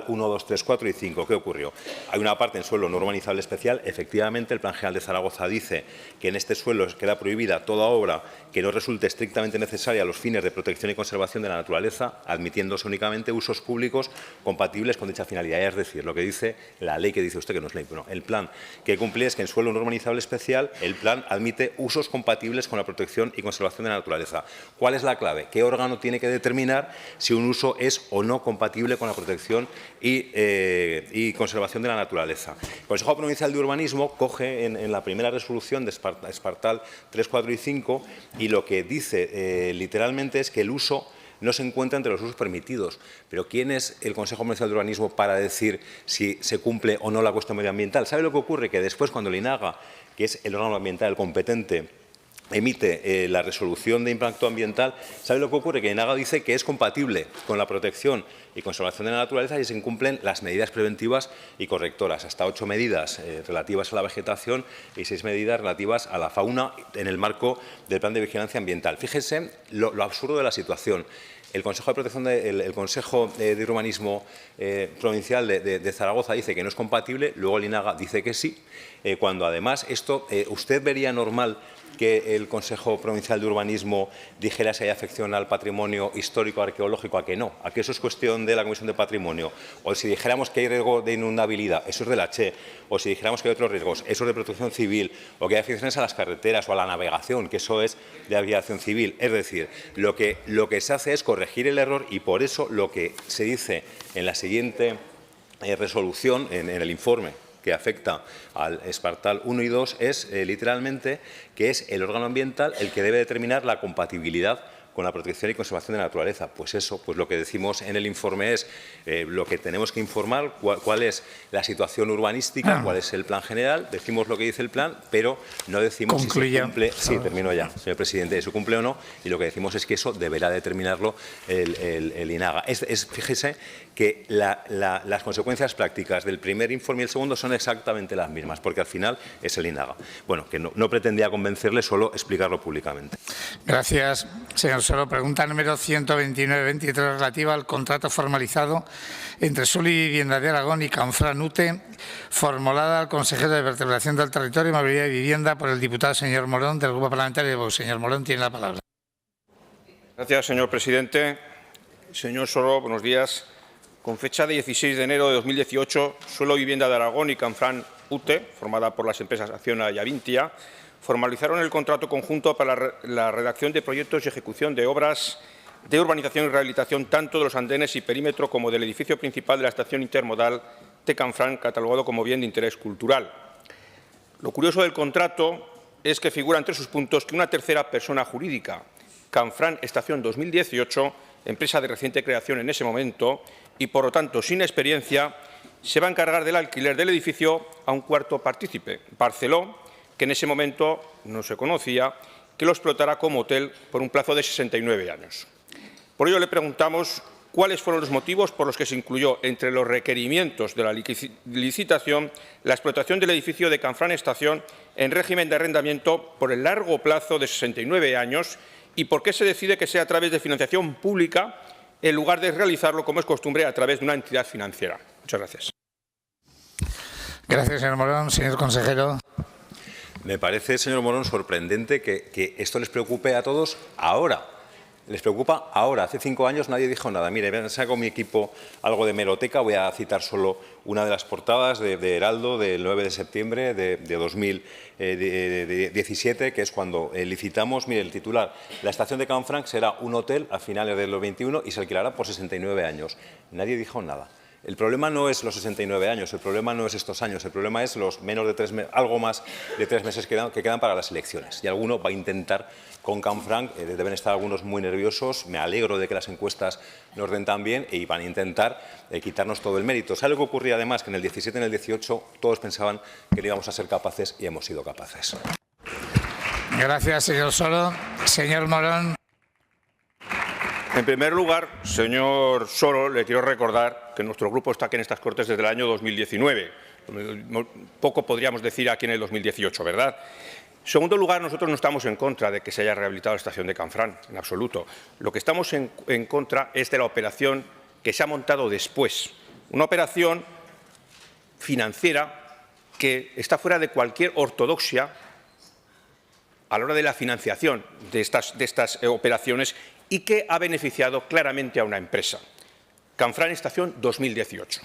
Speaker 11: 1, 2, 3, 4 y 5. ¿Qué ocurrió? Hay una parte en suelo no urbanizable especial. Efectivamente, el Plan General de Zaragoza dice que en este suelo queda prohibida toda obra que no resulte estrictamente necesaria a los fines de protección y conservación de la naturaleza, admitiéndose únicamente usos públicos compatibles con dicha finalidad. Es decir, lo que dice la ley que dice usted, que no es ley, pero el plan que cumple es que en suelo no urbanizable especial el plan admite usos compatibles con la protección y conservación de la naturaleza. ¿Cuál es la clave? ¿Qué órgano tiene que determinar si un uso es o no compatible con la protección y conservación de la naturaleza? El Consejo Provincial de Urbanismo coge en la primera resolución de Espartal 3, 4 y 5 y lo que dice literalmente es que el uso no se encuentra entre los usos permitidos. Pero ¿quién es el Consejo Provincial de Urbanismo para decir si se cumple o no la cuestión medioambiental? ¿Sabe lo que ocurre? Que después, cuando el INAGA, que es el órgano ambiental competente, emite la resolución de impacto ambiental, ¿sabe lo que ocurre? Que INAGA dice que es compatible con la protección y conservación de la naturaleza y se incumplen las medidas preventivas y correctoras, hasta 8 medidas relativas a la vegetación y 6 medidas relativas a la fauna en el marco del Plan de Vigilancia Ambiental. Fíjese lo absurdo de la situación. El Consejo de Protección el Consejo de Urbanismo Provincial de Zaragoza dice que no es compatible, luego el INAGA dice que sí, cuando además esto usted vería normal que el Consejo Provincial de Urbanismo dijera si hay afección al patrimonio histórico arqueológico, a que no, a que eso es cuestión de la Comisión de Patrimonio, o si dijéramos que hay riesgo de inundabilidad, eso es de la CHE, o si dijéramos que hay otros riesgos, eso es de protección civil, o que hay afecciones a las carreteras o a la navegación, que eso es de aviación civil. Es decir, lo que se hace es corregir el error y por eso lo que se dice en la siguiente resolución, en el informe que afecta al Espartal 1 y 2 es literalmente que es el órgano ambiental el que debe determinar la compatibilidad con la protección y conservación de la naturaleza. Pues eso, pues lo que decimos en el informe es lo que tenemos que informar, cuál es la situación urbanística, cuál es el plan general, decimos lo que dice el plan, pero no decimos si se cumple. Sí, termino ya, señor presidente, si se cumple o no, y lo que decimos es que eso deberá determinarlo el INAGA. Fíjese que las consecuencias prácticas del primer informe y el segundo son exactamente las mismas, porque al final es el INAGA. Bueno, que no pretendía convencerle, solo explicarlo públicamente.
Speaker 2: Gracias, señor Soro. Pregunta número 129-23 relativa al contrato formalizado entre Suelo y Vivienda de Aragón y Canfran UTE, formulada al consejero de Vertebración del Territorio, Movilidad y Vivienda por el diputado señor Morón del Grupo Parlamentario de Vox. Señor Morón, tiene la palabra.
Speaker 6: Gracias, señor presidente. Señor Soro, buenos días. Con fecha de 16 de enero de 2018, Suelo y Vivienda de Aragón y Canfran UTE, formada por las empresas Acciona y Avintia, formalizaron el contrato conjunto para la redacción de proyectos y ejecución de obras de urbanización y rehabilitación tanto de los andenes y perímetro como del edificio principal de la estación intermodal de Canfran, catalogado como bien de interés cultural. Lo curioso del contrato es que figura entre sus puntos que una tercera persona jurídica, Canfranc Estación 2018, empresa de reciente creación en ese momento y, por lo tanto, sin experiencia, se va a encargar del alquiler del edificio a un cuarto partícipe, Barceló, que en ese momento no se conocía, que lo explotará como hotel por un plazo de 69 años. Por ello, le preguntamos cuáles fueron los motivos por los que se incluyó entre los requerimientos de la licitación la explotación del edificio de Canfranc Estación en régimen de arrendamiento por el largo plazo de 69 años y por qué se decide que sea a través de financiación pública en lugar de realizarlo, como es costumbre, a través de una entidad financiera. Muchas gracias.
Speaker 2: Gracias, señor Morón. Señor consejero.
Speaker 11: Me parece, señor Morón, sorprendente que esto les preocupe a todos ahora. Les preocupa ahora. Hace 5 años nadie dijo nada. Mire, saco mi equipo algo de hemeroteca. Voy a citar solo una de las portadas de Heraldo del 9 de septiembre de 2017, que es cuando licitamos. Mire, el titular: la estación de Canfranc será un hotel a finales del 21 y se alquilará por 69 años. Nadie dijo nada. El problema no es los 69 años, el problema no es estos años, el problema es los algo más de 3 meses que quedan para las elecciones. Y alguno va a intentar con Canfranc, deben estar algunos muy nerviosos, me alegro de que las encuestas nos den tan bien y van a intentar quitarnos todo el mérito. ¿Sabe lo que ocurría además? Que en el 17 y en el 18 todos pensaban que no íbamos a ser capaces y hemos sido capaces.
Speaker 2: Gracias, señor Soro. Señor Morón.
Speaker 6: En primer lugar, señor Soro, le quiero recordar que nuestro grupo está aquí en estas Cortes desde el año 2019. Poco podríamos decir aquí en el 2018, ¿verdad? En segundo lugar, nosotros no estamos en contra de que se haya rehabilitado la estación de Canfranc, en absoluto. Lo que estamos en contra es de la operación que se ha montado después. Una operación financiera que está fuera de cualquier ortodoxia a la hora de la financiación de estas operaciones y que ha beneficiado claramente a una empresa, Canfranc Estación 2018.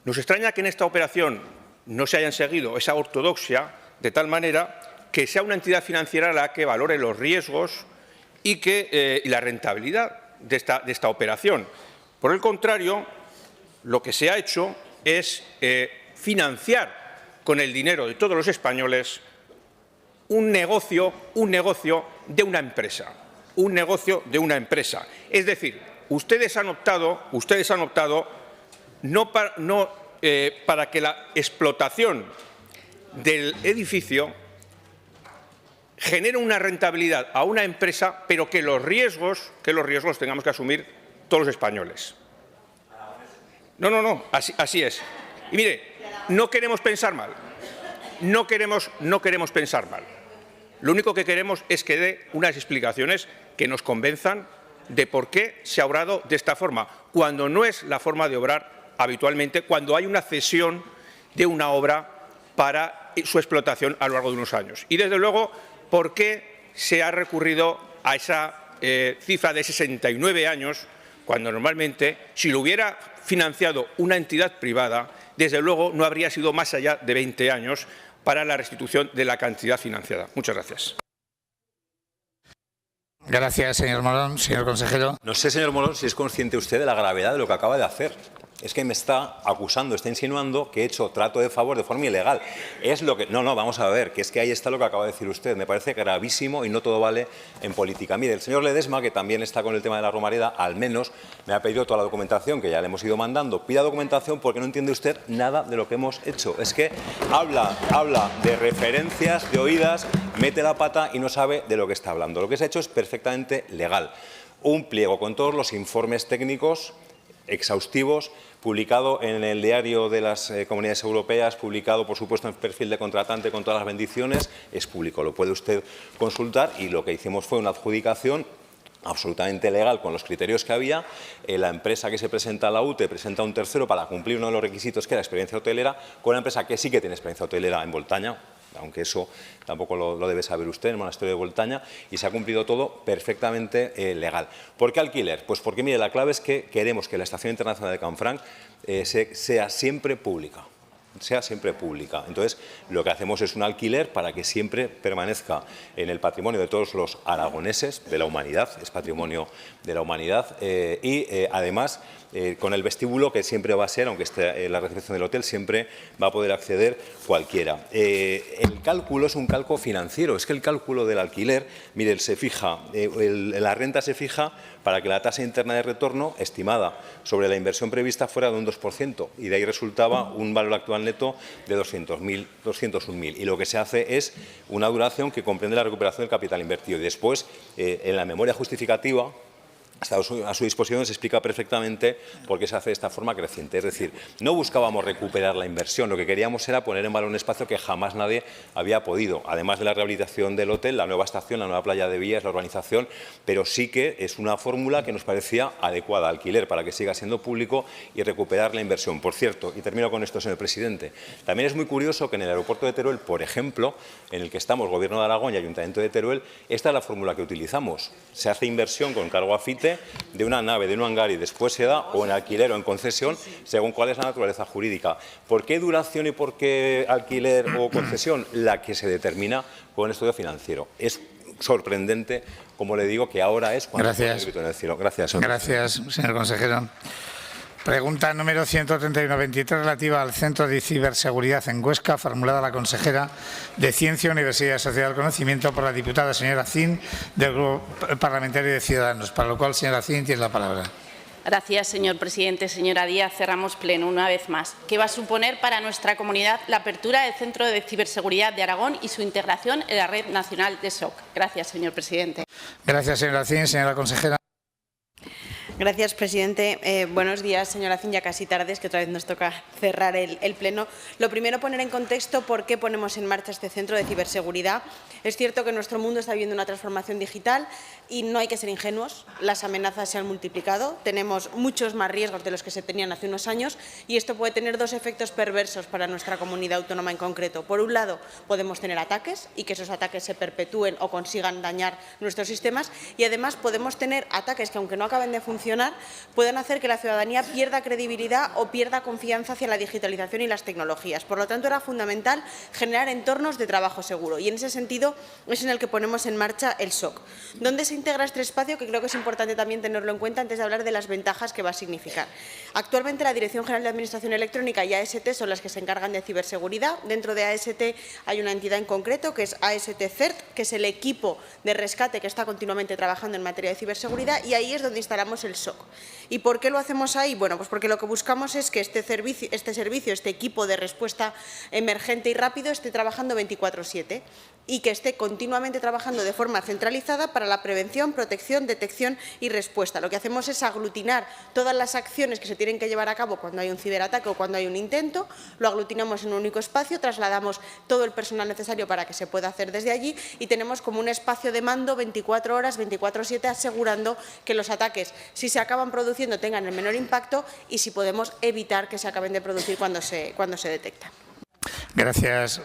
Speaker 6: Nos extraña que en esta operación no se hayan seguido esa ortodoxia de tal manera que sea una entidad financiera la que valore los riesgos y la rentabilidad de esta operación. Por el contrario, lo que se ha hecho es financiar con el dinero de todos los españoles un negocio de una empresa. Un negocio de una empresa. Es decir, ustedes han optado no para que la explotación del edificio genere una rentabilidad a una empresa, pero que los riesgos tengamos que asumir todos los españoles. No, así es. Y mire, no queremos pensar mal. No queremos pensar mal. Lo único que queremos es que dé unas explicaciones que nos convenzan de por qué se ha obrado de esta forma, cuando no es la forma de obrar habitualmente, cuando hay una cesión de una obra para su explotación a lo largo de unos años. Y, desde luego, por qué se ha recurrido a esa cifra de 69 años, cuando normalmente, si lo hubiera financiado una entidad privada, desde luego no habría sido más allá de 20 años para la restitución de la cantidad financiada. Muchas gracias.
Speaker 2: Gracias, señor Morón. Señor consejero.
Speaker 11: No sé, señor Morón, si es consciente usted de la gravedad de lo que acaba de hacer. Es que me está acusando, está insinuando que he hecho trato de favor de forma ilegal. Es lo que... No, vamos a ver, que es que ahí está lo que acaba de decir usted. Me parece gravísimo y no todo vale en política. Mire, el señor Ledesma, que también está con el tema de la Romareda, al menos me ha pedido toda la documentación que ya le hemos ido mandando. Pida documentación porque no entiende usted nada de lo que hemos hecho. Es que habla de referencias, de oídas, mete la pata y no sabe de lo que está hablando. Lo que se ha hecho es perfectamente legal. Un pliego con todos los informes técnicos exhaustivos, publicado en el diario de las Comunidades Europeas, publicado, por supuesto, en perfil de contratante con todas las bendiciones, es público, lo puede usted consultar, y lo que hicimos fue una adjudicación absolutamente legal con los criterios que había. La empresa que se presenta a la UTE presenta a un tercero para cumplir uno de los requisitos, que era experiencia hotelera, con una empresa que sí que tiene experiencia hotelera en Boltaña, aunque eso tampoco lo debe saber usted, en el monasterio de Boltaña, y se ha cumplido todo perfectamente legal. ¿Por qué alquiler? Pues porque, mire, la clave es que queremos que la Estación Internacional de Canfranc sea siempre pública. sea siempre pública. Entonces, lo que hacemos es un alquiler para que siempre permanezca en el patrimonio de todos los aragoneses, de la humanidad, es patrimonio de la humanidad, además, con el vestíbulo que siempre va a ser, aunque esté en la recepción del hotel, siempre va a poder acceder cualquiera. El cálculo es un cálculo financiero, es que el cálculo del alquiler, mire, se fija, la renta se fija para que la tasa interna de retorno estimada sobre la inversión prevista fuera de un 2%, y de ahí resultaba un valor actual neto de 201.000. Y lo que se hace es una duración que comprende la recuperación del capital invertido. Y después, en la memoria justificativa, está a su disposición, se explica perfectamente por qué se hace de esta forma creciente. Es decir, no buscábamos recuperar la inversión, lo que queríamos era poner en valor un espacio que jamás nadie había podido, además de la rehabilitación del hotel, la nueva estación, la nueva playa de Vías, la urbanización, pero sí que es una fórmula que nos parecía adecuada, alquiler, para que siga siendo público y recuperar la inversión. Por cierto, y termino con esto, señor presidente, también es muy curioso que en el aeropuerto de Teruel, por ejemplo, en el que estamos, Gobierno de Aragón y Ayuntamiento de Teruel, esta es la fórmula que utilizamos. Se hace inversión con cargo a FITE de una nave, de un hangar, y después se da o en alquiler o en concesión, según cuál es la naturaleza jurídica. ¿Por qué duración y por qué alquiler o concesión? La que se determina con el estudio financiero. Es sorprendente, como le digo, que ahora es cuando se grito en el cielo. Gracias, señor.
Speaker 2: Gracias, señor consejero. Pregunta número 131-23 relativa al Centro de Ciberseguridad en Huesca, formulada a la consejera de Ciencia, Universidad y Sociedad del Conocimiento por la diputada señora Zin del Grupo Parlamentario de Ciudadanos, para lo cual, señora Zin, tiene la palabra.
Speaker 13: Gracias, señor presidente. Señora Díaz, cerramos pleno una vez más. ¿Qué va a suponer para nuestra comunidad la apertura del Centro de Ciberseguridad de Aragón y su integración en la Red Nacional de SOC? Gracias, señor presidente.
Speaker 2: Gracias, señora Zin. Señora consejera.
Speaker 12: Gracias, presidente. Buenos días, señora Zin, ya casi tarde, es que otra vez nos toca cerrar el pleno. Lo primero, poner en contexto por qué ponemos en marcha este centro de ciberseguridad. Es cierto que nuestro mundo está viviendo una transformación digital y no hay que ser ingenuos. Las amenazas se han multiplicado, tenemos muchos más riesgos de los que se tenían hace unos años y esto puede tener dos efectos perversos para nuestra comunidad autónoma en concreto. Por un lado, podemos tener ataques y que esos ataques se perpetúen o consigan dañar nuestros sistemas, y además podemos tener ataques que, aunque no acaben de funcionar, pueden hacer que la ciudadanía pierda credibilidad o pierda confianza hacia la digitalización y las tecnologías. Por lo tanto, era fundamental generar entornos de trabajo seguro y en ese sentido es en el que ponemos en marcha el SOC. ¿Dónde se integra este espacio? Que creo que es importante también tenerlo en cuenta antes de hablar de las ventajas que va a significar. Actualmente la Dirección General de Administración Electrónica y AST son las que se encargan de ciberseguridad. Dentro de AST hay una entidad en concreto que es AST CERT, que es el equipo de rescate que está continuamente trabajando en materia de ciberseguridad, y ahí es donde instalamos el SOC. ¿Y por qué lo hacemos ahí? Bueno, pues porque lo que buscamos es que este equipo de respuesta emergente y rápido esté trabajando 24/7 y que esté continuamente trabajando de forma centralizada para la prevención, protección, detección y respuesta. Lo que hacemos es aglutinar todas las acciones que se tienen que llevar a cabo cuando hay un ciberataque o cuando hay un intento, lo aglutinamos en un único espacio, trasladamos todo el personal necesario para que se pueda hacer desde allí y tenemos como un espacio de mando 24 horas, 24/7, asegurando que los ataques, si se acaban produciendo, tengan el menor impacto y si podemos evitar que se acaben de producir cuando se detectan.
Speaker 2: Gracias,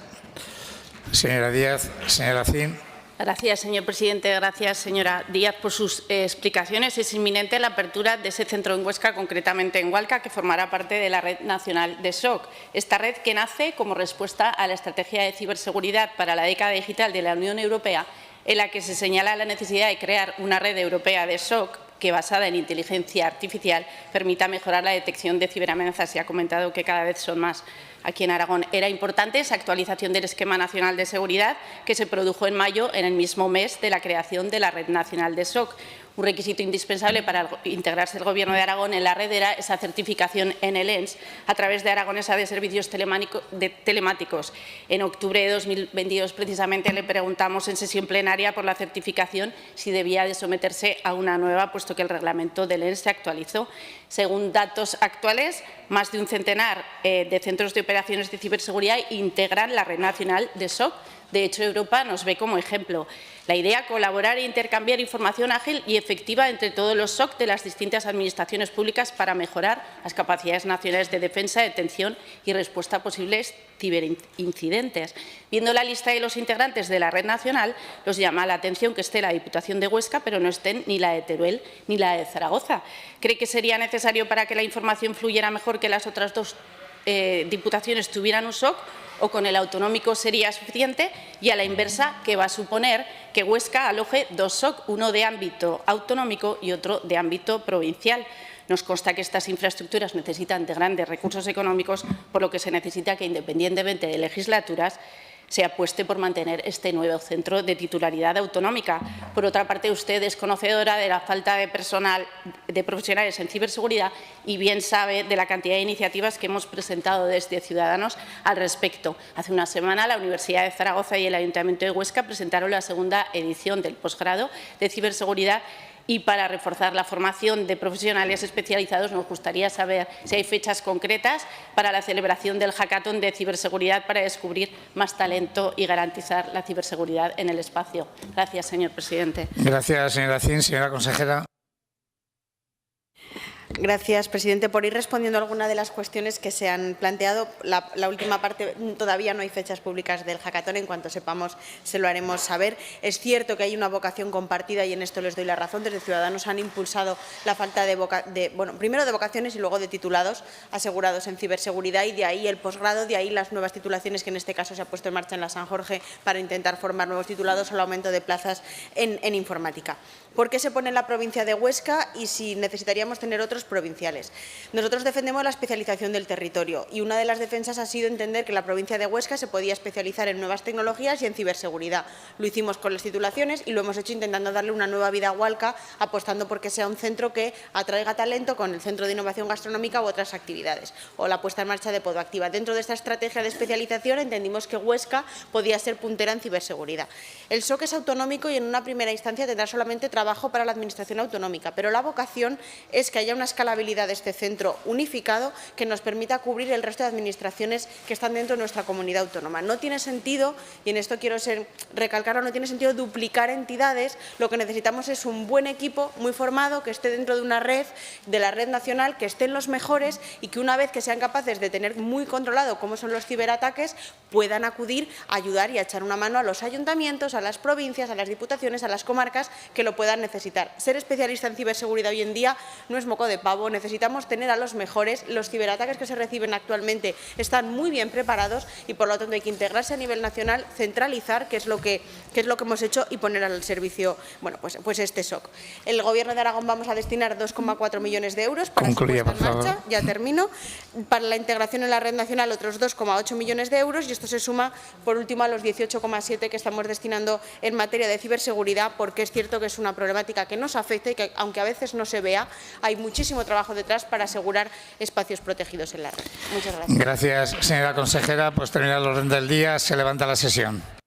Speaker 2: señora Díaz. Señora Zin.
Speaker 13: Gracias, señor presidente. Gracias, señora Díaz, por sus explicaciones. Es inminente la apertura de ese centro en Huesca, concretamente en Hualca, que formará parte de la Red Nacional de SOC. Esta red, que nace como respuesta a la estrategia de ciberseguridad para la década digital de la Unión Europea, en la que se señala la necesidad de crear una red europea de SOC que, basada en inteligencia artificial, permita mejorar la detección de ciberamenazas. Se ha comentado que cada vez son más aquí en Aragón. Era importante esa actualización del Esquema Nacional de Seguridad que se produjo en mayo, en el mismo mes de la creación de la Red Nacional de SOC. Un requisito indispensable para integrarse el Gobierno de Aragón en la red era esa certificación en el ENS a través de Aragonesa de Servicios Telemáticos. En octubre de 2022, precisamente, le preguntamos en sesión plenaria por la certificación si debía de someterse a una nueva, puesto que el reglamento del ENS se actualizó. Según datos actuales, más de un centenar de centros de operaciones de ciberseguridad integran la Red Nacional de SOC. De hecho, Europa nos ve como ejemplo. La idea, colaborar e intercambiar información ágil y efectiva entre todos los SOC de las distintas administraciones públicas para mejorar las capacidades nacionales de defensa, detención y respuesta a posibles ciberincidentes. Viendo la lista de los integrantes de la red nacional, nos llama la atención que esté la Diputación de Huesca, pero no estén ni la de Teruel ni la de Zaragoza. ¿Cree que sería necesario, para que la información fluyera mejor, que las otras dos diputaciones tuvieran un SOC, o con el autonómico sería suficiente, y a la inversa, que va a suponer que Huesca aloje 2 SOC, uno de ámbito autonómico y otro de ámbito provincial. Nos consta que estas infraestructuras necesitan de grandes recursos económicos, por lo que se necesita que, independientemente de legislaturas, se apueste por mantener este nuevo centro de titularidad autonómica. Por otra parte, usted es conocedora de la falta de personal, de profesionales en ciberseguridad, y bien sabe de la cantidad de iniciativas que hemos presentado desde Ciudadanos al respecto. Hace una semana la Universidad de Zaragoza y el Ayuntamiento de Huesca presentaron la segunda edición del posgrado de ciberseguridad, y para reforzar la formación de profesionales especializados nos gustaría saber si hay fechas concretas para la celebración del hackathon de ciberseguridad para descubrir más talento y garantizar la ciberseguridad en el espacio. Gracias, señor presidente.
Speaker 2: Gracias, señora Cin. Señora consejera.
Speaker 12: Gracias, presidente. Por ir respondiendo a alguna de las cuestiones que se han planteado, la última parte, todavía no hay fechas públicas del hackathon. En cuanto sepamos, se lo haremos saber. Es cierto que hay una vocación compartida y en esto les doy la razón. Desde Ciudadanos han impulsado la falta primero de vocaciones y luego de titulados asegurados en ciberseguridad, y de ahí el posgrado, de ahí las nuevas titulaciones que en este caso se ha puesto en marcha en la San Jorge para intentar formar nuevos titulados, o el aumento de plazas en informática. ¿Por qué se pone en la provincia de Huesca y si necesitaríamos tener otros provinciales? Nosotros defendemos la especialización del territorio, y una de las defensas ha sido entender que la provincia de Huesca se podía especializar en nuevas tecnologías y en ciberseguridad. Lo hicimos con las titulaciones y lo hemos hecho intentando darle una nueva vida a Hualca, apostando por que sea un centro que atraiga talento con el Centro de Innovación Gastronómica u otras actividades, o la puesta en marcha de Podoactiva. Dentro de esta estrategia de especialización entendimos que Huesca podía ser puntera en ciberseguridad. El SOC es autonómico y en una primera instancia tendrá solamente trabajo para la Administración autonómica, pero la vocación es que haya una escalabilidad de este centro unificado que nos permita cubrir el resto de administraciones que están dentro de nuestra comunidad autónoma. No tiene sentido, y en esto quiero recalcarlo, no tiene sentido duplicar entidades. Lo que necesitamos es un buen equipo muy formado que esté dentro de una red, de la red nacional, que estén los mejores y que una vez que sean capaces de tener muy controlado cómo son los ciberataques, puedan acudir a ayudar y a echar una mano a los ayuntamientos, a las provincias, a las diputaciones, a las comarcas que lo puedan necesitar. Ser especialista en ciberseguridad hoy en día no es moco de pavo, necesitamos tener a los mejores. Los ciberataques que se reciben actualmente están muy bien preparados y por lo tanto hay que integrarse a nivel nacional, centralizar, que es lo que hemos hecho, y poner al servicio pues este SOC. El Gobierno de Aragón vamos a destinar 2,4 millones de euros para su puesta en marcha, ya termino, para la integración en la red nacional otros 2,8 millones de euros, y esto se suma por último a los 18,7 que estamos destinando en materia de ciberseguridad, porque es cierto que es una problemática que nos afecta y que, aunque a veces no se vea, hay muchísimo trabajo detrás para asegurar espacios protegidos en la red. Muchas gracias.
Speaker 2: Gracias, señora consejera. Pues termina el orden del día. Se levanta la sesión.